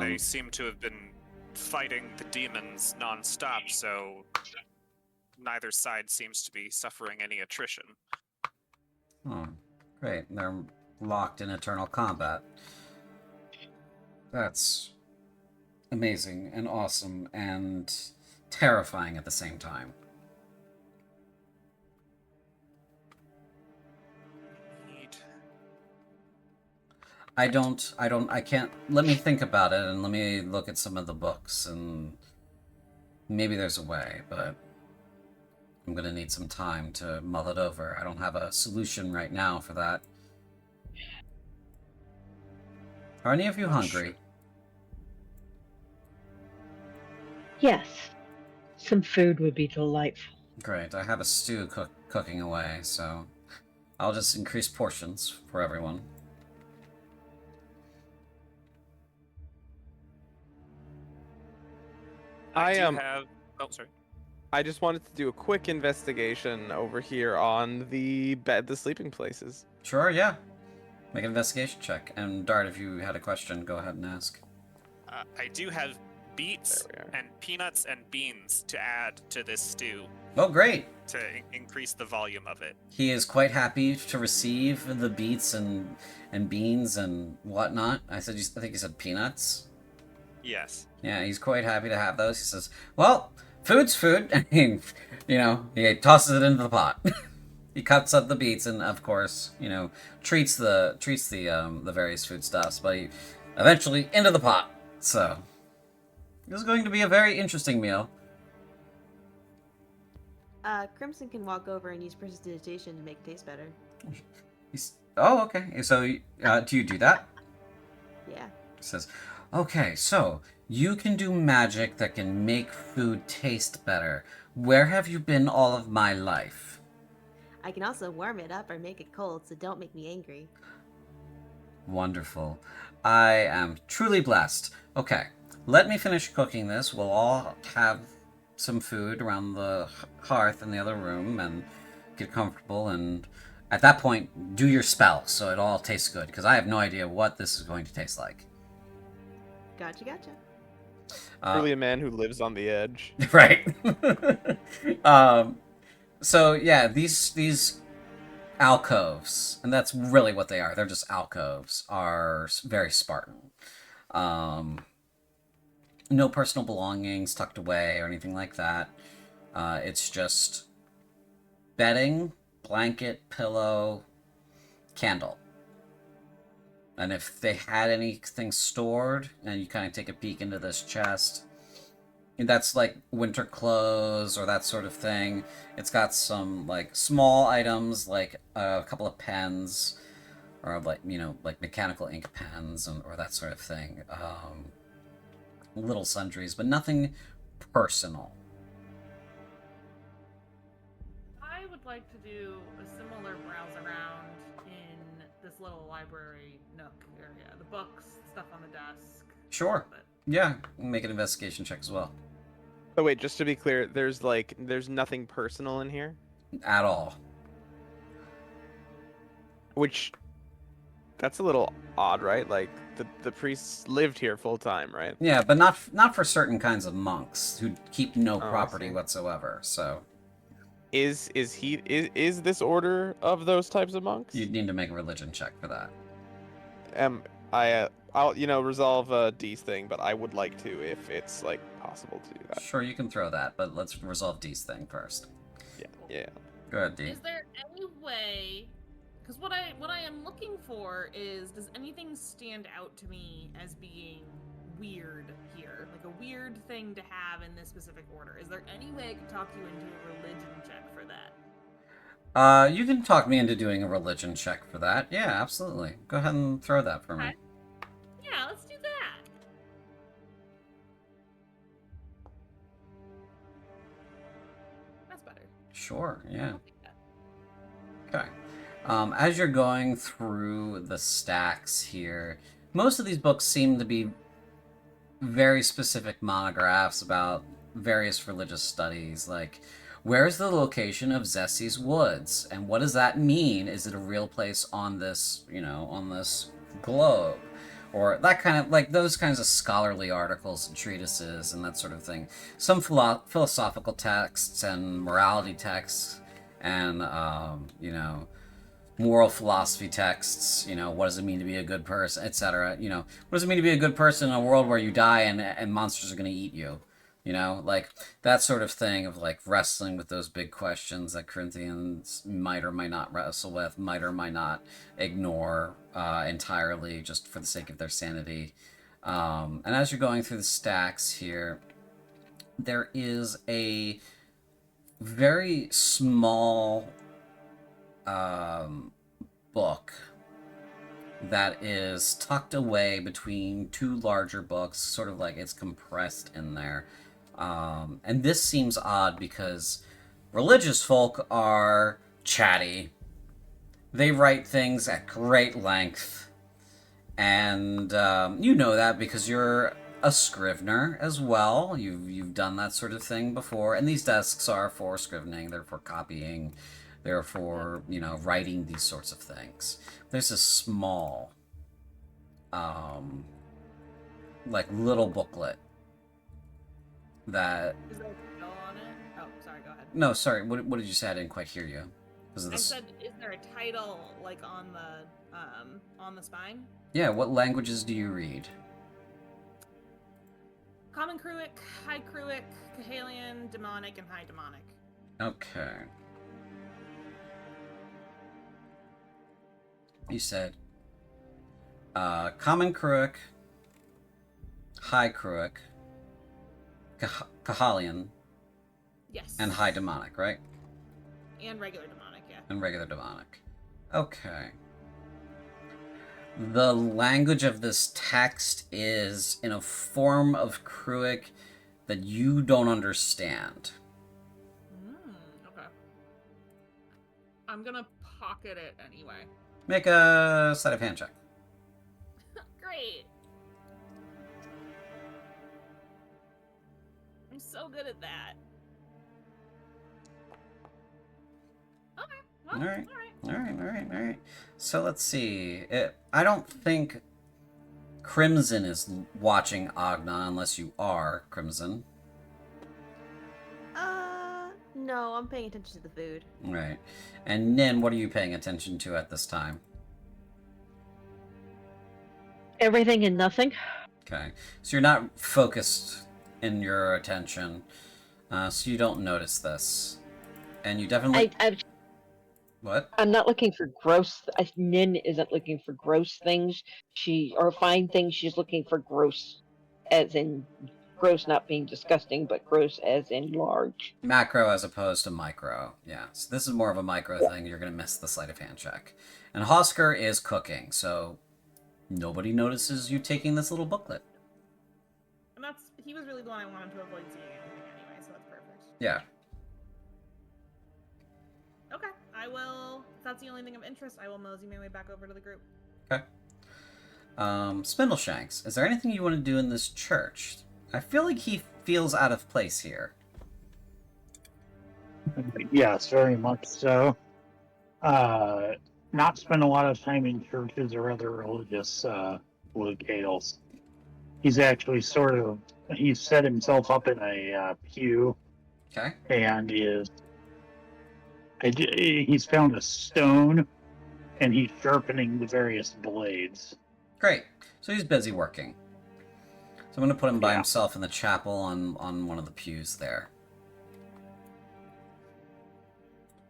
S6: They seem to have been fighting the demons non-stop, so neither side seems to be suffering any attrition.
S1: Oh, great. They're locked in eternal combat. That's amazing and awesome and terrifying at the same time. I can't, let me think about it and let me look at some of the books and maybe there's a way, but I'm gonna need some time to mull it over. I don't have a solution right now for that. Are any of you hungry?
S3: Yes. Some food would be delightful.
S1: Great, I have a stew cooking away, so I'll just increase portions for everyone.
S6: I have... Oh, sorry.
S7: I just wanted to do a quick investigation over here on the sleeping places.
S1: Sure, yeah. Make an investigation check. And Dart, if you had a question, go ahead and ask.
S6: I do have beets and peanuts and beans to add to this stew.
S1: Oh, great!
S6: To increase the volume of it.
S1: He is quite happy to receive the beets and beans and whatnot. I think you said peanuts.
S6: Yes.
S1: Yeah, he's quite happy to have those. He says, "Well, food's food," and he tosses it into the pot. He cuts up the beets and, of course, treats the various foodstuffs, but he eventually into the pot. So this is going to be a very interesting meal.
S5: Crimson can walk over and use prestidigitation to make it taste better.
S1: Okay. So do you do that?
S5: Yeah.
S1: He says, "Okay, so you can do magic that can make food taste better. Where have you been all of my life?"
S5: I can also warm it up or make it cold, so don't make me angry.
S1: Wonderful. I am truly blessed. Okay, let me finish cooking this. We'll all have some food around the hearth in the other room and get comfortable. And at that point, do your spell so it all tastes good, because I have no idea what this is going to taste like.
S5: Gotcha.
S7: Really a man who lives on the edge.
S1: Right. So yeah, these alcoves, and that's really what they are. They're just alcoves. Are very Spartan. No personal belongings tucked away or anything like that. It's just bedding, blanket, pillow, candle. And if they had anything stored, and you kind of take a peek into this chest, that's like winter clothes or that sort of thing. It's got some like small items like a couple of pens or like mechanical ink pens or that sort of thing. Little sundries, but nothing personal.
S4: I would like to do a similar browse around in this little library nook area. The books, stuff on the desk.
S1: Sure. Yeah, make an investigation check as well.
S7: Oh wait, just to be clear, there's nothing personal in here,
S1: At all.
S7: which that's a little odd, right? Like the priests lived here full time, right?
S1: Yeah, but not for certain kinds of monks who keep no
S7: I
S1: property
S7: see.
S1: whatsoever. So
S7: Is this order of those types of monks?
S1: you'd need to make a religion check for that.
S7: I'll resolve D's thing, but I would like to if it's like possible to do that.
S1: Sure, you can throw that, but let's resolve D's thing first.
S7: Yeah.
S1: Go ahead, D.
S4: Is there any way? Because what I am looking for is, does anything stand out to me as being weird here, like a weird thing to have in this specific order? Is there any way I could talk you into a religion check for that?
S1: You can talk me into doing a religion check for that. Yeah, absolutely. Go ahead and throw that for me.
S4: Okay. Yeah, let's do that. That's better.
S1: Sure, yeah.
S4: I'll take that.
S1: Okay. As you're going through the stacks here, most of these books seem to be very specific monographs about various religious studies, like where's the location of Zessi's Woods, and what does that mean? Is it a real place on this, on this globe? Or that kind of, like, those kinds of scholarly articles and treatises and that sort of thing. Some philosophical texts and morality texts and, moral philosophy texts, what does it mean to be a good person, etc. What does it mean to be a good person in a world where you die and monsters are going to eat you? Like that sort of thing of like wrestling with those big questions that Corinthians might or might not wrestle with, might or might not ignore entirely just for the sake of their sanity. And as you're going through the stacks here, there is a very small book that is tucked away between two larger books, sort of like it's compressed in there. And this seems odd because religious folk are chatty. They write things at great length. And you know that because you're a scrivener as well. You've done that sort of thing before. And these desks are for scrivening. They're for copying. They're for, writing these sorts of things. There's a small, like, little booklet that...
S4: Is there a title on it? Oh, sorry, go ahead.
S1: No, sorry, what did you say? I didn't quite hear you.
S4: I said, is there a title, like, on the spine?
S1: Yeah, what languages do you read?
S4: Common Kruic, High Kruic, Kahalian, Demonic, and High Demonic.
S1: Okay. You said Common Kruic, High Kruic, Kahalian,
S4: Yes.
S1: and High Demonic, right?
S4: And regular Demonic, yeah.
S1: And regular Demonic. Okay. The language of this text is in a form of Kruic that you don't understand.
S4: Okay. I'm gonna pocket it anyway.
S1: Make a sleight of hand check.
S4: Great. I'm so good at that. Okay. Well,
S1: All right.
S4: Alright.
S1: All right. So let's see. I don't think Crimson is watching Agna unless you are, Crimson.
S5: No, I'm paying attention to the food.
S1: Right. And Nin, what are you paying attention to at this time?
S3: Everything and nothing.
S1: Okay. So you're not focused in your attention, so you don't notice this. And you definitely... What?
S3: I'm not looking for gross. Nin isn't looking for gross things. Or fine things. She's looking for gross, as in gross not being disgusting, but gross as in large.
S1: Macro as opposed to micro. Yeah. So this is more of a micro thing. You're going to miss the sleight of hand check. And Hosker is cooking, so nobody notices you taking this little booklet.
S4: And he was really the one I wanted to avoid seeing anything anyway, so that's perfect.
S1: Yeah.
S4: Okay, I will. If that's the only thing of interest, I will mosey my way back over to the group.
S1: Okay. Spindleshanks, is there anything you want to do in this church? I feel like he feels out of place here.
S2: Yes, very much so. Not spend a lot of time in churches or other religious locales. He's actually he's set himself up in a pew.
S1: Okay.
S2: And he's found a stone, and he's sharpening the various blades.
S1: Great. So he's busy working. So I'm going to put him by
S2: Yeah.
S1: himself in the chapel on one of the pews there.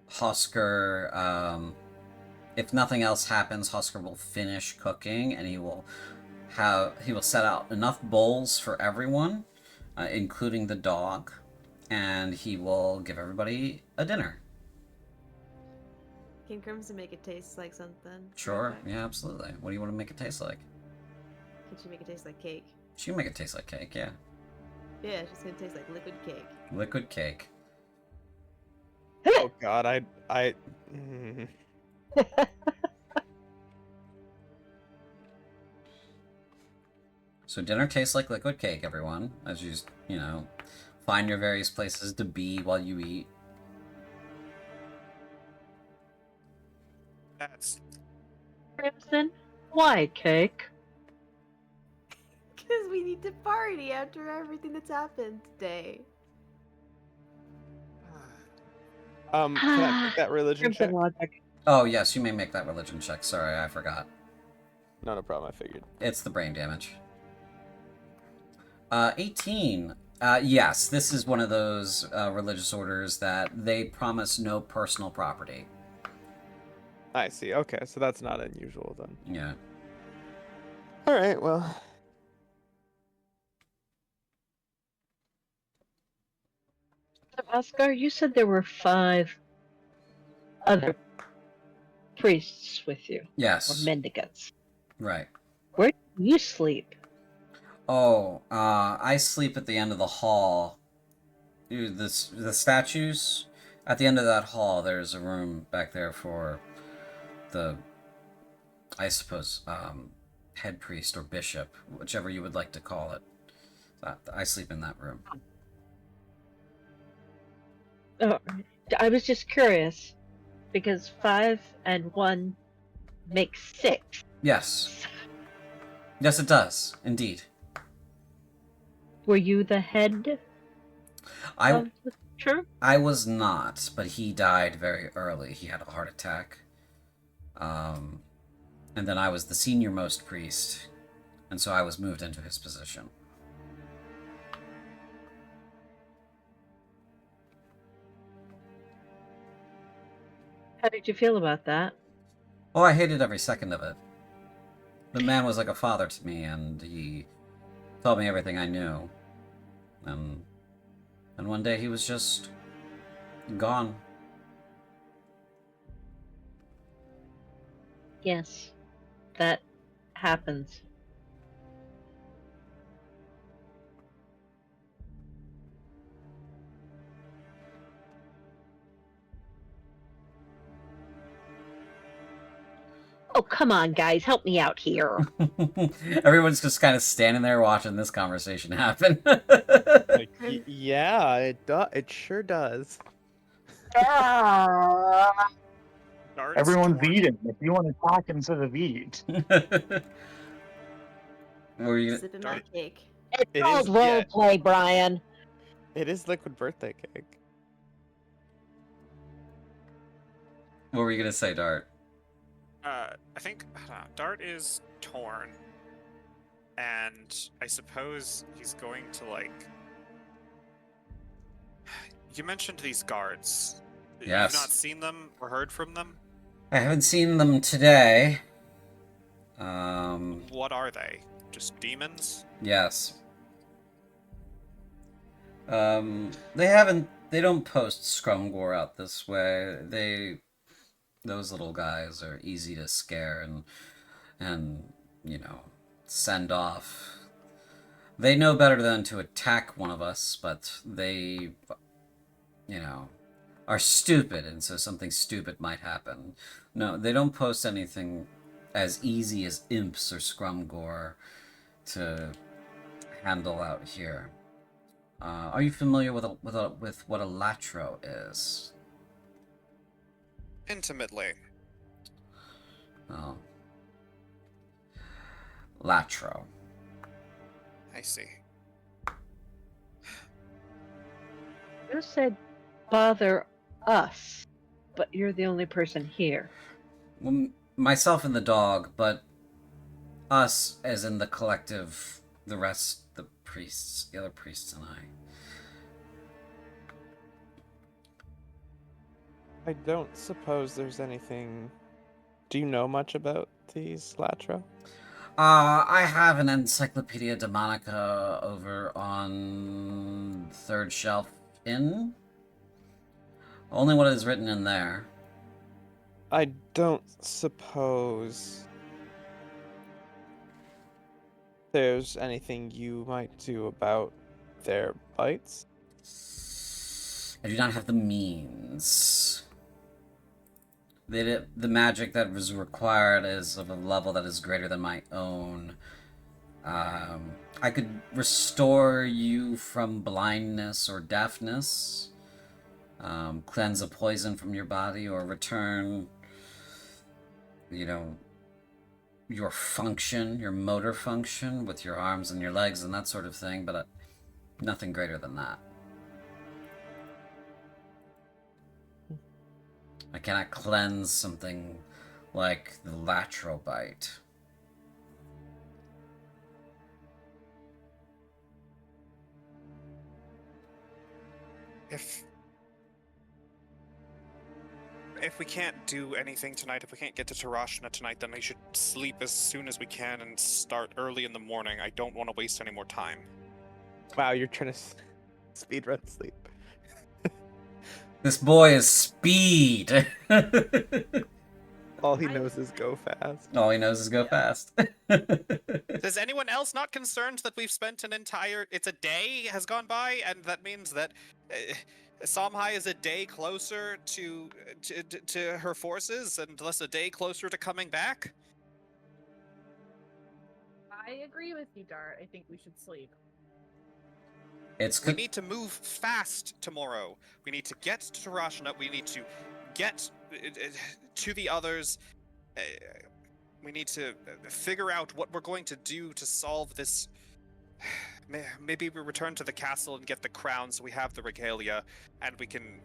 S1: Hosker, if nothing else happens, Hosker will finish cooking, and he will set out enough bowls for everyone, including the dog, and he will give everybody a dinner.
S5: Can Crimson make it taste like something?
S1: Sure. Yeah, absolutely. What do you want to make it taste like?
S5: Can she make it taste like cake?
S1: She can make it taste like cake, yeah.
S5: Yeah, she's gonna taste like liquid cake.
S1: Liquid cake.
S7: Oh God, I.
S1: So dinner tastes like liquid cake, everyone, as you, find your various places to be while you eat.
S6: That's
S3: Crimson, why cake?
S5: Because we need to party after everything that's happened today.
S7: Can I make that religion
S3: Crimson
S7: check?
S3: logic.
S1: Oh, yes, you may make that religion check. Sorry, I forgot.
S7: No problem. I figured.
S1: It's the brain damage. 18. Yes, this is one of those religious orders that they promise no personal property.
S7: I see. Okay, so that's not unusual then.
S1: Yeah.
S7: All right. Well.
S3: Oscar, you said there were 5 other priests with you, or
S1: Yes.
S3: mendicants.
S1: Right.
S3: Where do you sleep?
S1: Oh, I sleep at the end of the hall. Dude, the statues, at the end of that hall, there's a room back there for the, I suppose, head priest or bishop, whichever you would like to call it. I sleep in that room.
S3: Oh, I was just curious, because 5 and 1 makes 6.
S1: Yes. Yes, it does, indeed.
S3: Were you the head of the church?
S1: I was not, but he died very early. He had a heart attack. And then I was the senior most priest, and so I was moved into his position.
S3: How did you feel about that?
S1: Oh, I hated every second of it. The man was like a father to me, and he told me everything I knew. And one day he was just gone.
S3: Yes, that happens. Oh, come on, guys, help me out here.
S1: Everyone's just kind of standing there watching this conversation happen.
S7: Like, yeah, it sure does.
S6: Dart's
S2: Everyone's
S6: torn.
S2: eating. If you want to talk instead of eat.
S1: What were you gonna...
S5: Sipping my
S6: Darn.
S5: cake.
S3: It's
S7: It
S3: called
S7: is- yeah.
S3: roleplay, Brian.
S7: It is liquid birthday cake.
S1: What were you gonna say, Dart?
S6: I think Dart is torn, and I suppose he's going to like. You mentioned these guards.
S1: Yes.
S6: You've not seen them or heard from them.
S1: I haven't seen them today.
S6: What are they? Just demons?
S1: Yes. They don't post Scrumgore out this way. Those little guys are easy to scare and send off. They know better than to attack one of us, but they, are stupid, and so something stupid might happen. No, they don't post anything as easy as imps or Scrumgore to handle out here. Are you familiar with what a latro is?
S6: Intimately.
S1: Oh. Latro.
S6: I see.
S3: You said bother us, but you're the only person here.
S1: Well, myself and the dog, but us as in the collective, the rest, the priests, the other priests and I.
S7: I don't suppose there's anything. Do you know much about these Latro?
S1: I have an Encyclopedia Demonica over on third shelf in. Only what is written in there.
S7: I don't suppose there's anything you might do about their bites.
S1: I do not have the means. The magic that was required is of a level that is greater than my own. I could restore you from blindness or deafness, cleanse a poison from your body, or return, your function, your motor function with your arms and your legs and that sort of thing, but nothing greater than that. I cannot cleanse something like the lateral bite.
S6: If we can't do anything tonight, if we can't get to Tarashna tonight, then we should sleep as soon as we can and start early in the morning. I don't want to waste any more time.
S7: Wow, you're trying to speedrun sleep.
S1: This boy is speed!
S7: All he knows is go fast.
S1: All he knows is go fast.
S6: Is anyone else not concerned that we've spent it's a day has gone by, and that means that Samhai is a day closer to her forces, and thus a day closer to coming back?
S4: I agree with you, Dart. I think we should sleep.
S1: It's
S6: We need to move fast tomorrow. We need to get to Tarashna. We need to get to the others. We need to figure out what we're going to do to solve this. Maybe we return to the castle and get the crown so we have the regalia, and we can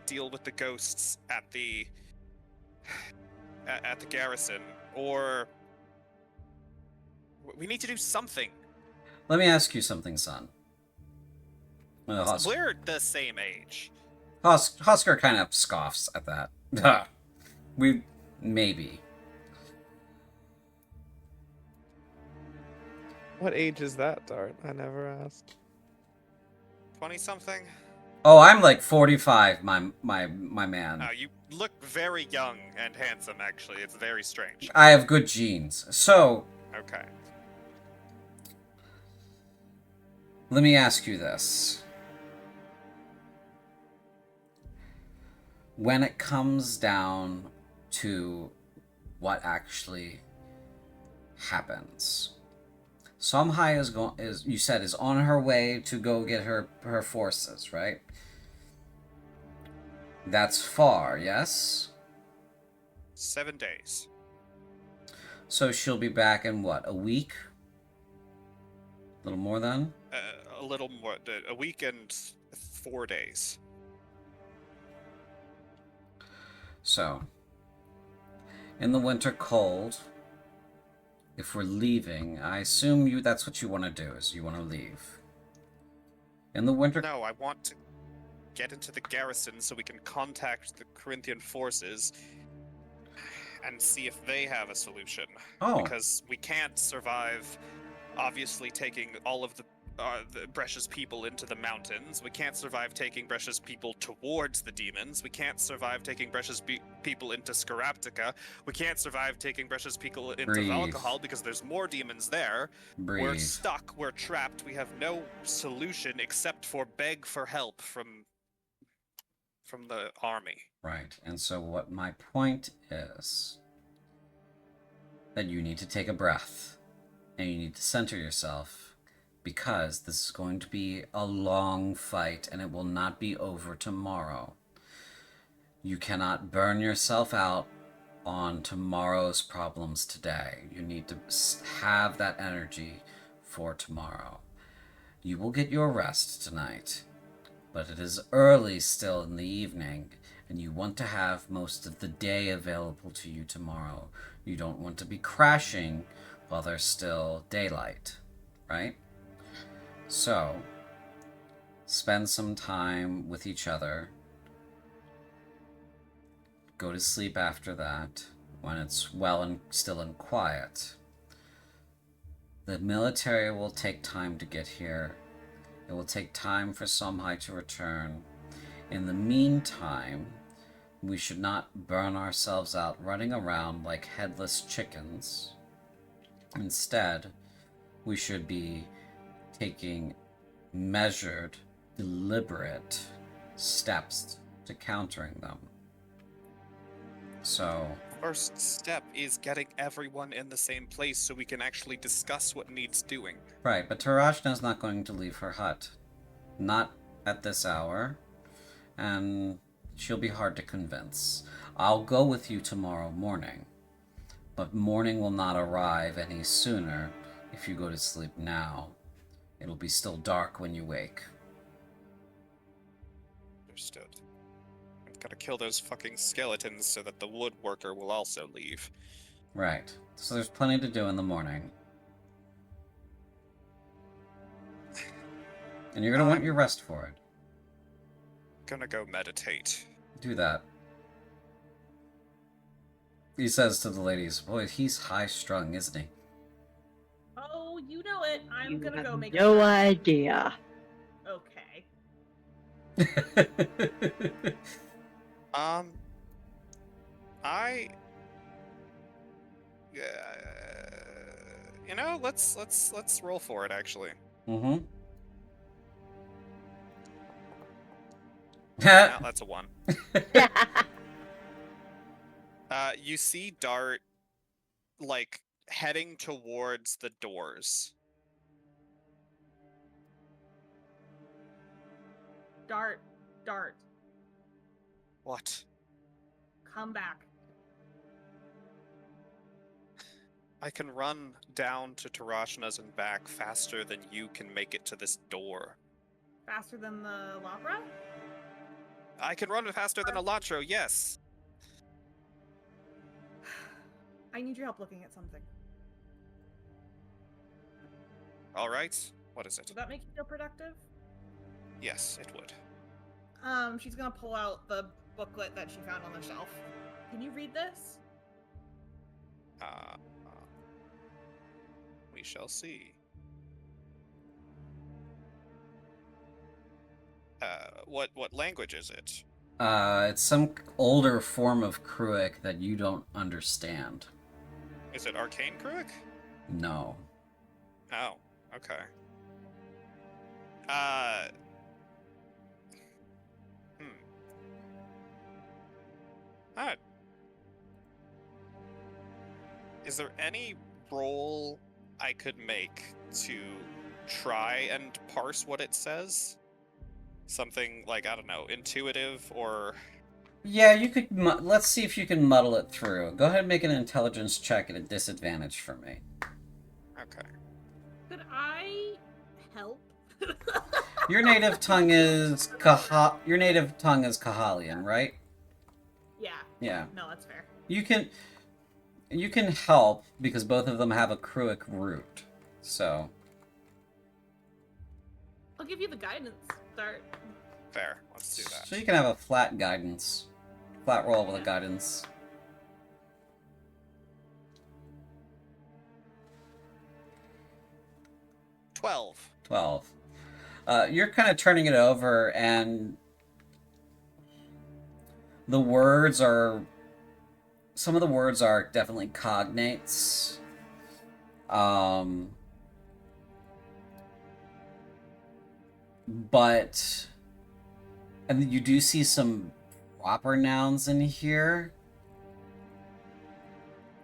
S6: deal with the ghosts at the garrison. Or we need to do something.
S1: Let me ask you something, son.
S6: We're the same age.
S1: Husker kind of scoffs at that. Maybe.
S7: What age is that, Dart? I never asked.
S6: 20 something?
S1: Oh, I'm like 45, my man.
S6: You look very young and handsome, actually. It's very strange.
S1: I have good genes. So,
S6: Okay.
S1: let me ask you this. When it comes down to what actually happens, Somhai is you said is on her way to go get her forces, right? That's far, yes?
S6: 7 days.
S1: So she'll be back in what, a week? A little more than?
S6: A little more. A week and 4 days.
S1: So, in the winter cold, if we're leaving, I assume that's what you want to do, is you want to leave. In the winter...
S6: No, I want to get into the garrison so we can contact the Corinthian forces and see if they have a solution.
S1: Oh.
S6: Because we can't survive, obviously, taking all of the Brescia's people into the mountains. We can't survive taking Brescia's people towards the demons. We can't survive taking Brescia's people into Scaraptica. We can't survive taking Brescia's people into Valkahal because there's more demons there. We're stuck. We're trapped. We have no solution except for beg for help from the army.
S1: Right. And so what my point is that you need to take a breath and you need to center yourself, because this is going to be a long fight and it will not be over tomorrow. You cannot burn yourself out on tomorrow's problems today. You need to have that energy for tomorrow. You will get your rest tonight, but it is early still in the evening, and you want to have most of the day available to you tomorrow. You don't want to be crashing while there's still daylight, right? So, spend some time with each other. Go to sleep after that, when it's well and still and quiet. The military will take time to get here. It will take time for Somhai to return. In the meantime, we should not burn ourselves out running around like headless chickens. Instead, we should be taking measured, deliberate steps to countering them. So,
S6: first step is getting everyone in the same place so we can actually discuss what needs doing.
S1: Right, but Tarashna's not going to leave her hut. Not at this hour. And she'll be hard to convince. I'll go with you tomorrow morning. But morning will not arrive any sooner if you go to sleep now. It'll be still dark when you wake.
S6: Understood. I've got to kill those fucking skeletons so that the woodworker will also leave.
S1: Right. So there's plenty to do in the morning. And you're gonna want your rest for it.
S6: Gonna go meditate.
S1: Do that. He says to the ladies, boy, he's high-strung, isn't he?
S4: Oh, you know it. I'm
S3: You
S4: gonna
S3: have
S4: go make
S3: no
S4: sure.
S3: idea.
S4: Okay.
S6: You know, let's roll for it actually.
S1: Mm-hmm.
S6: No, that's a 1. You see Dart, like, heading towards the doors.
S4: Dart.
S6: What?
S4: Come back.
S6: I can run down to Tarashna's and back faster than you can make it to this door.
S4: Faster than the Lapra?
S6: I can run faster than Elatro, yes.
S4: I need your help looking at something.
S6: All right. What is it?
S4: Would that make you feel productive?
S6: Yes, it would.
S4: She's gonna pull out the booklet that she found on the shelf. Can you read this?
S6: We shall see. What language is it?
S1: It's some older form of Kruik that you don't understand.
S6: Is it Arcane Kruik?
S1: No.
S6: Oh, okay. Uh, is there any roll I could make to try and parse what it says? Something like, I don't know, intuitive or...
S1: Yeah, you could. Let's see if you can muddle it through. Go ahead and make an intelligence check at a disadvantage for me.
S6: Okay.
S4: Could I help?
S1: Your native tongue is Your native tongue is Kahalian, right?
S4: Yeah.
S1: Yeah.
S4: No, that's fair.
S1: You can help because both of them have a Kruik root. So.
S4: I'll give you the guidance. Start.
S6: Fair. Let's do that.
S1: So you can have a flat guidance. Flat roll with a guidance. 12. You're kind of turning it over, and the words are... Some of the words are definitely cognates. But... And you do see some proper nouns in here.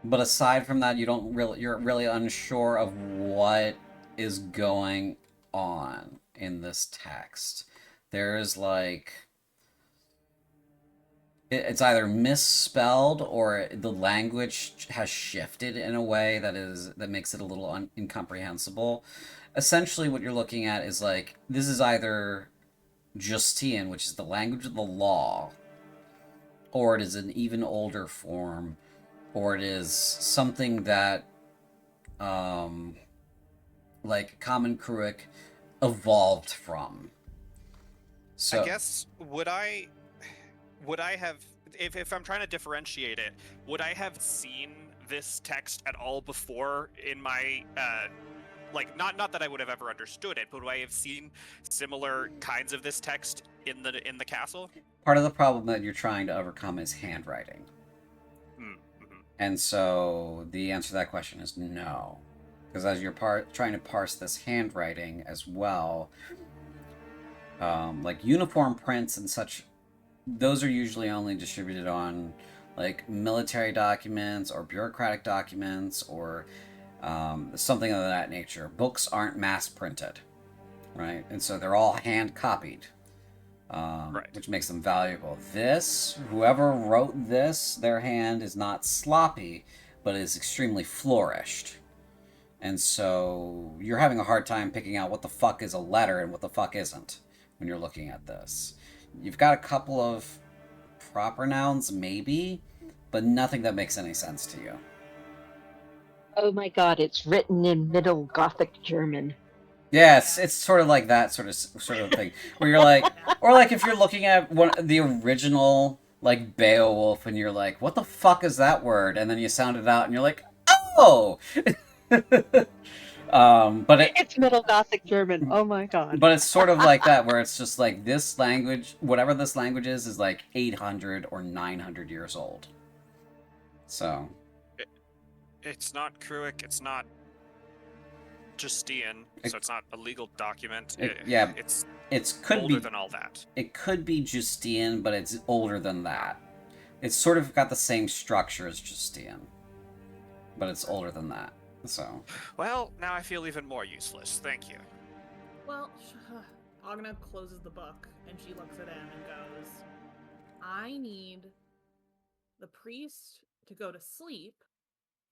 S1: But aside from that, you're really unsure of what is going on in this text. There's like... It's either misspelled or the language has shifted in a way that makes it a little incomprehensible. Essentially, what you're looking at is like, this is either Justian, which is the language of the law, or it is an even older form, or it is something that, like Common Kruik evolved from. So
S6: I guess, would I have, if I'm trying to differentiate it, would I have seen this text at all before in my, like, not that I would have ever understood it, but would I have seen similar kinds of this text in the castle?
S1: Part of the problem that you're trying to overcome is handwriting.
S6: Mm-hmm.
S1: And so the answer to that question is no. Because as you're trying to parse this handwriting as well, like uniform prints and such, those are usually only distributed on like military documents or bureaucratic documents or something of that nature. Books aren't mass printed, right? And so they're all hand copied,
S6: Right.
S1: which makes them valuable. Whoever wrote this, their hand is not sloppy, but is extremely flourished. And so you're having a hard time picking out what the fuck is a letter and what the fuck isn't when you're looking at this. You've got a couple of proper nouns, maybe, but nothing that makes any sense to you.
S3: Oh my god, it's written in Middle Gothic German.
S1: Yes, it's sort of like that sort of thing, where you're like, or like if you're looking at the original like Beowulf, and you're like, what the fuck is that word? And then you sound it out, and you're like, oh. But
S3: it's Middle Gothic German. Oh my god.
S1: But it's sort of like that, where it's just like this language, whatever this language is like 800 or 900 years old. So.
S6: It's not Kruik, it's not Justian, so it's not a legal document. It's
S1: could
S6: older
S1: be
S6: than all that.
S1: It could be Justian, but it's older than that. It's sort of got the same structure as Justian, but it's older than that. So.
S6: Well, now I feel even more useless. Thank you.
S4: Well, Agna closes the book and she looks at him and goes, I need the priest to go to sleep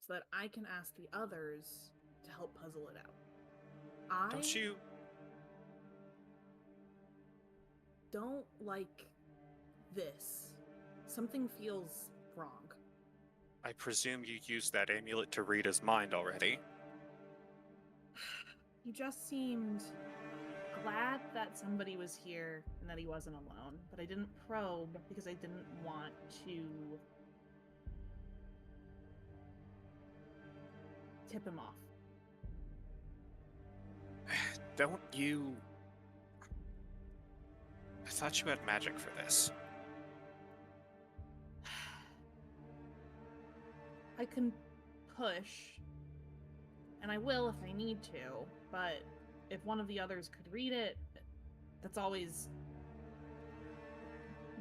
S4: so that I can ask the others to help puzzle it out.
S6: Don't you
S4: don't like this. Something feels wrong.
S6: I presume you used that amulet to read his mind already.
S4: He just seemed glad that somebody was here and that he wasn't alone. But I didn't probe because I didn't want to tip him off.
S6: Don't you... I thought you had magic for this.
S4: I can push, and I will if I need to, but if one of the others could read it, that's always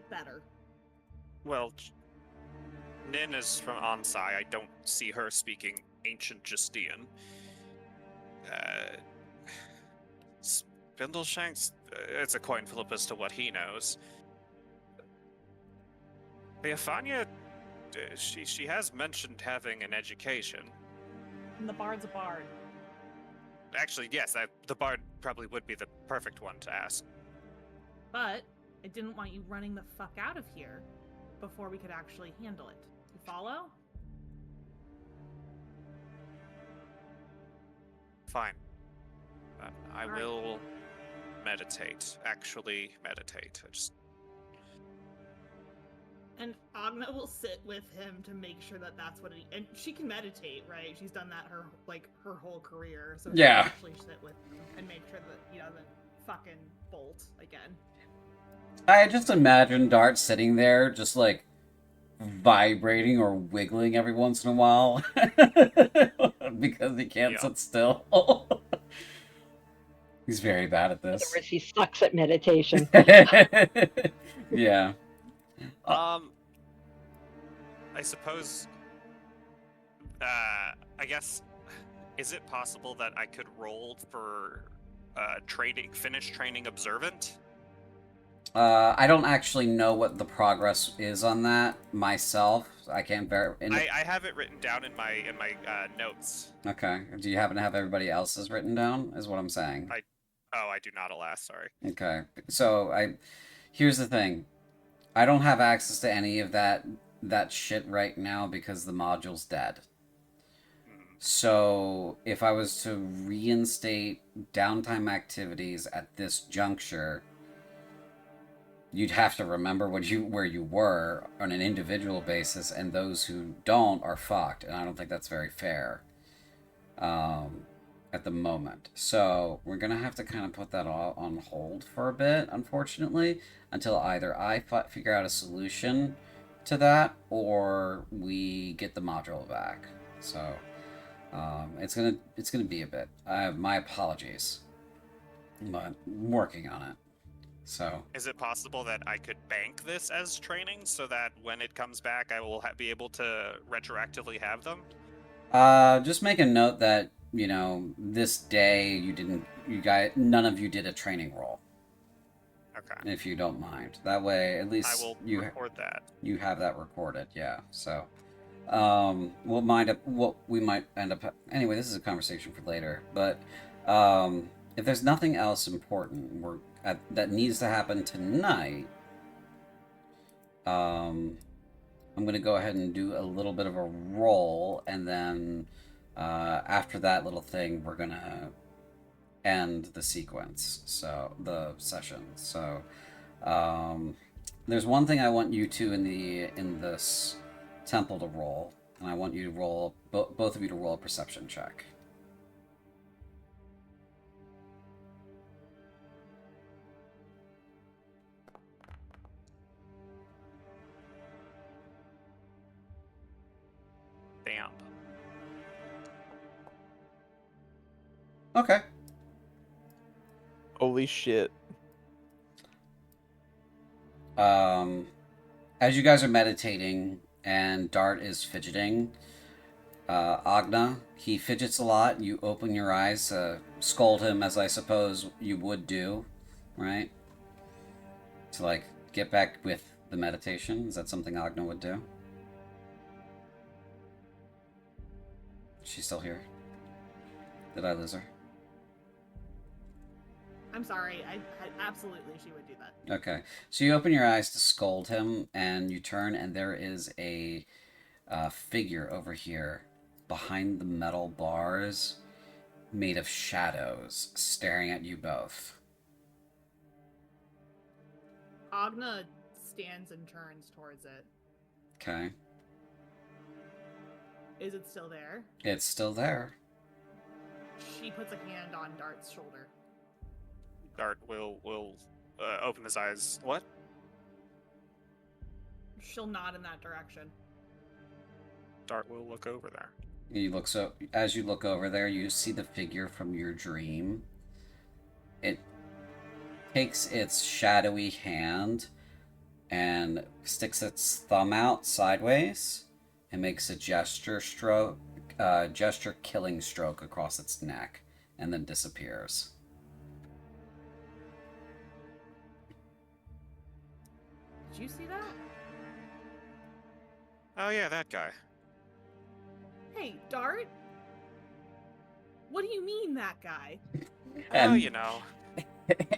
S4: better.
S6: Well, Nin is from Onsai. I don't see her speaking ancient Justian. Spindleshanks, it's a coin flip as to what he knows. Beafania, she has mentioned having an education.
S4: And the bard's a bard.
S6: Actually, yes, the bard probably would be the perfect one to ask.
S4: But I didn't want you running the fuck out of here before we could actually handle it. You follow?
S6: Fine. I
S4: All right.
S6: will meditate. Actually meditate.
S4: And Agna will sit with him to make sure that that's what and she can meditate, right? She's done that her whole career, so she
S1: Yeah.
S4: can actually sit with him and make sure that he doesn't fucking bolt again.
S1: I just imagine Dart sitting there, just like vibrating or wiggling every once in a while because he can't
S6: Yeah.
S1: sit still. He's very bad at
S3: In other
S1: this.
S3: words, he sucks at meditation.
S1: Yeah.
S6: I suppose, I guess, is it possible that I could roll for finish training observant?
S1: I don't actually know what the progress is on that myself. I can't
S6: I have it written down in my notes.
S1: Okay. Do you happen to have everybody else's written down? Is what I'm saying.
S6: I do not, alas, sorry.
S1: Okay. So here's the thing. I don't have access to any of that shit right now because the module's dead. So if I was to reinstate downtime activities at this juncture, you'd have to remember where you were on an individual basis, and those who don't are fucked, and I don't think that's very fair at the moment. So we're gonna have to kind of put that all on hold for a bit, unfortunately, until either I figure out a solution to that or we get the module back. So it's gonna be a bit. My apologies, but I'm working on it. So
S6: is it possible that I could bank this as training so that when it comes back, I will be able to retroactively have them?
S1: just make a note that this day none of you did a training roll.
S6: Okay.
S1: If you don't mind, that way at least
S6: I will record that.
S1: You have that recorded, yeah. So, we might end up. Anyway, this is a conversation for later. But if there's nothing else important that needs to happen tonight, I'm gonna go ahead and do a little bit of a roll, and then after that little thing, we're gonna end the sequence. So the session. So. There's one thing I want you two in this temple to roll, and I want you to roll both of you to roll a perception check.
S6: Damn.
S1: Okay.
S7: Holy shit.
S1: As you guys are meditating and Dart is fidgeting, Agna, he fidgets a lot. You open your eyes, scold him as I suppose you would do, right? To get back with the meditation. Is that something Agna would do? She's still here? Did I lose her?
S4: I'm sorry. I absolutely she would do that.
S1: Okay, so you open your eyes to scold him, and you turn, and there is a figure over here behind the metal bars, made of shadows, staring at you both.
S4: Agna stands and turns towards it.
S1: Okay.
S4: Is it still there?
S1: It's still there.
S4: She puts a hand on Dart's shoulder.
S6: Dart will open his eyes. What?
S4: She'll nod in that direction.
S6: Dart will look over there.
S1: As you look over there, you see the figure from your dream. It takes its shadowy hand and sticks its thumb out sideways and makes a gesture killing stroke across its neck, and then disappears.
S4: Did you see that?
S6: Oh yeah, that guy.
S4: Hey, Dart? What do you mean, that guy?
S6: Oh,
S1: And-
S6: you know.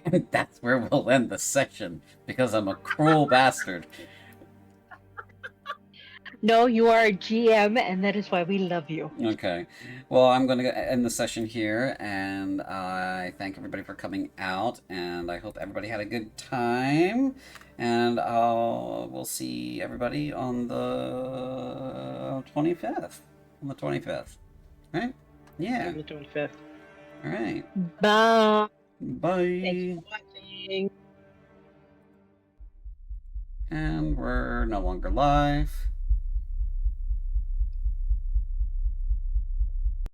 S1: And that's where we'll end the session, because I'm a cruel bastard.
S3: No, you are a GM, and that is why we love you.
S1: Okay. Well, I'm going to end the session here, and I thank everybody for coming out, and I hope everybody had a good time. And we'll see everybody on the 25th. On the 25th. Right? Yeah.
S3: The 25th.
S1: All right.
S3: Bye.
S1: Bye.
S3: Thanks for watching.
S1: And we're no longer live.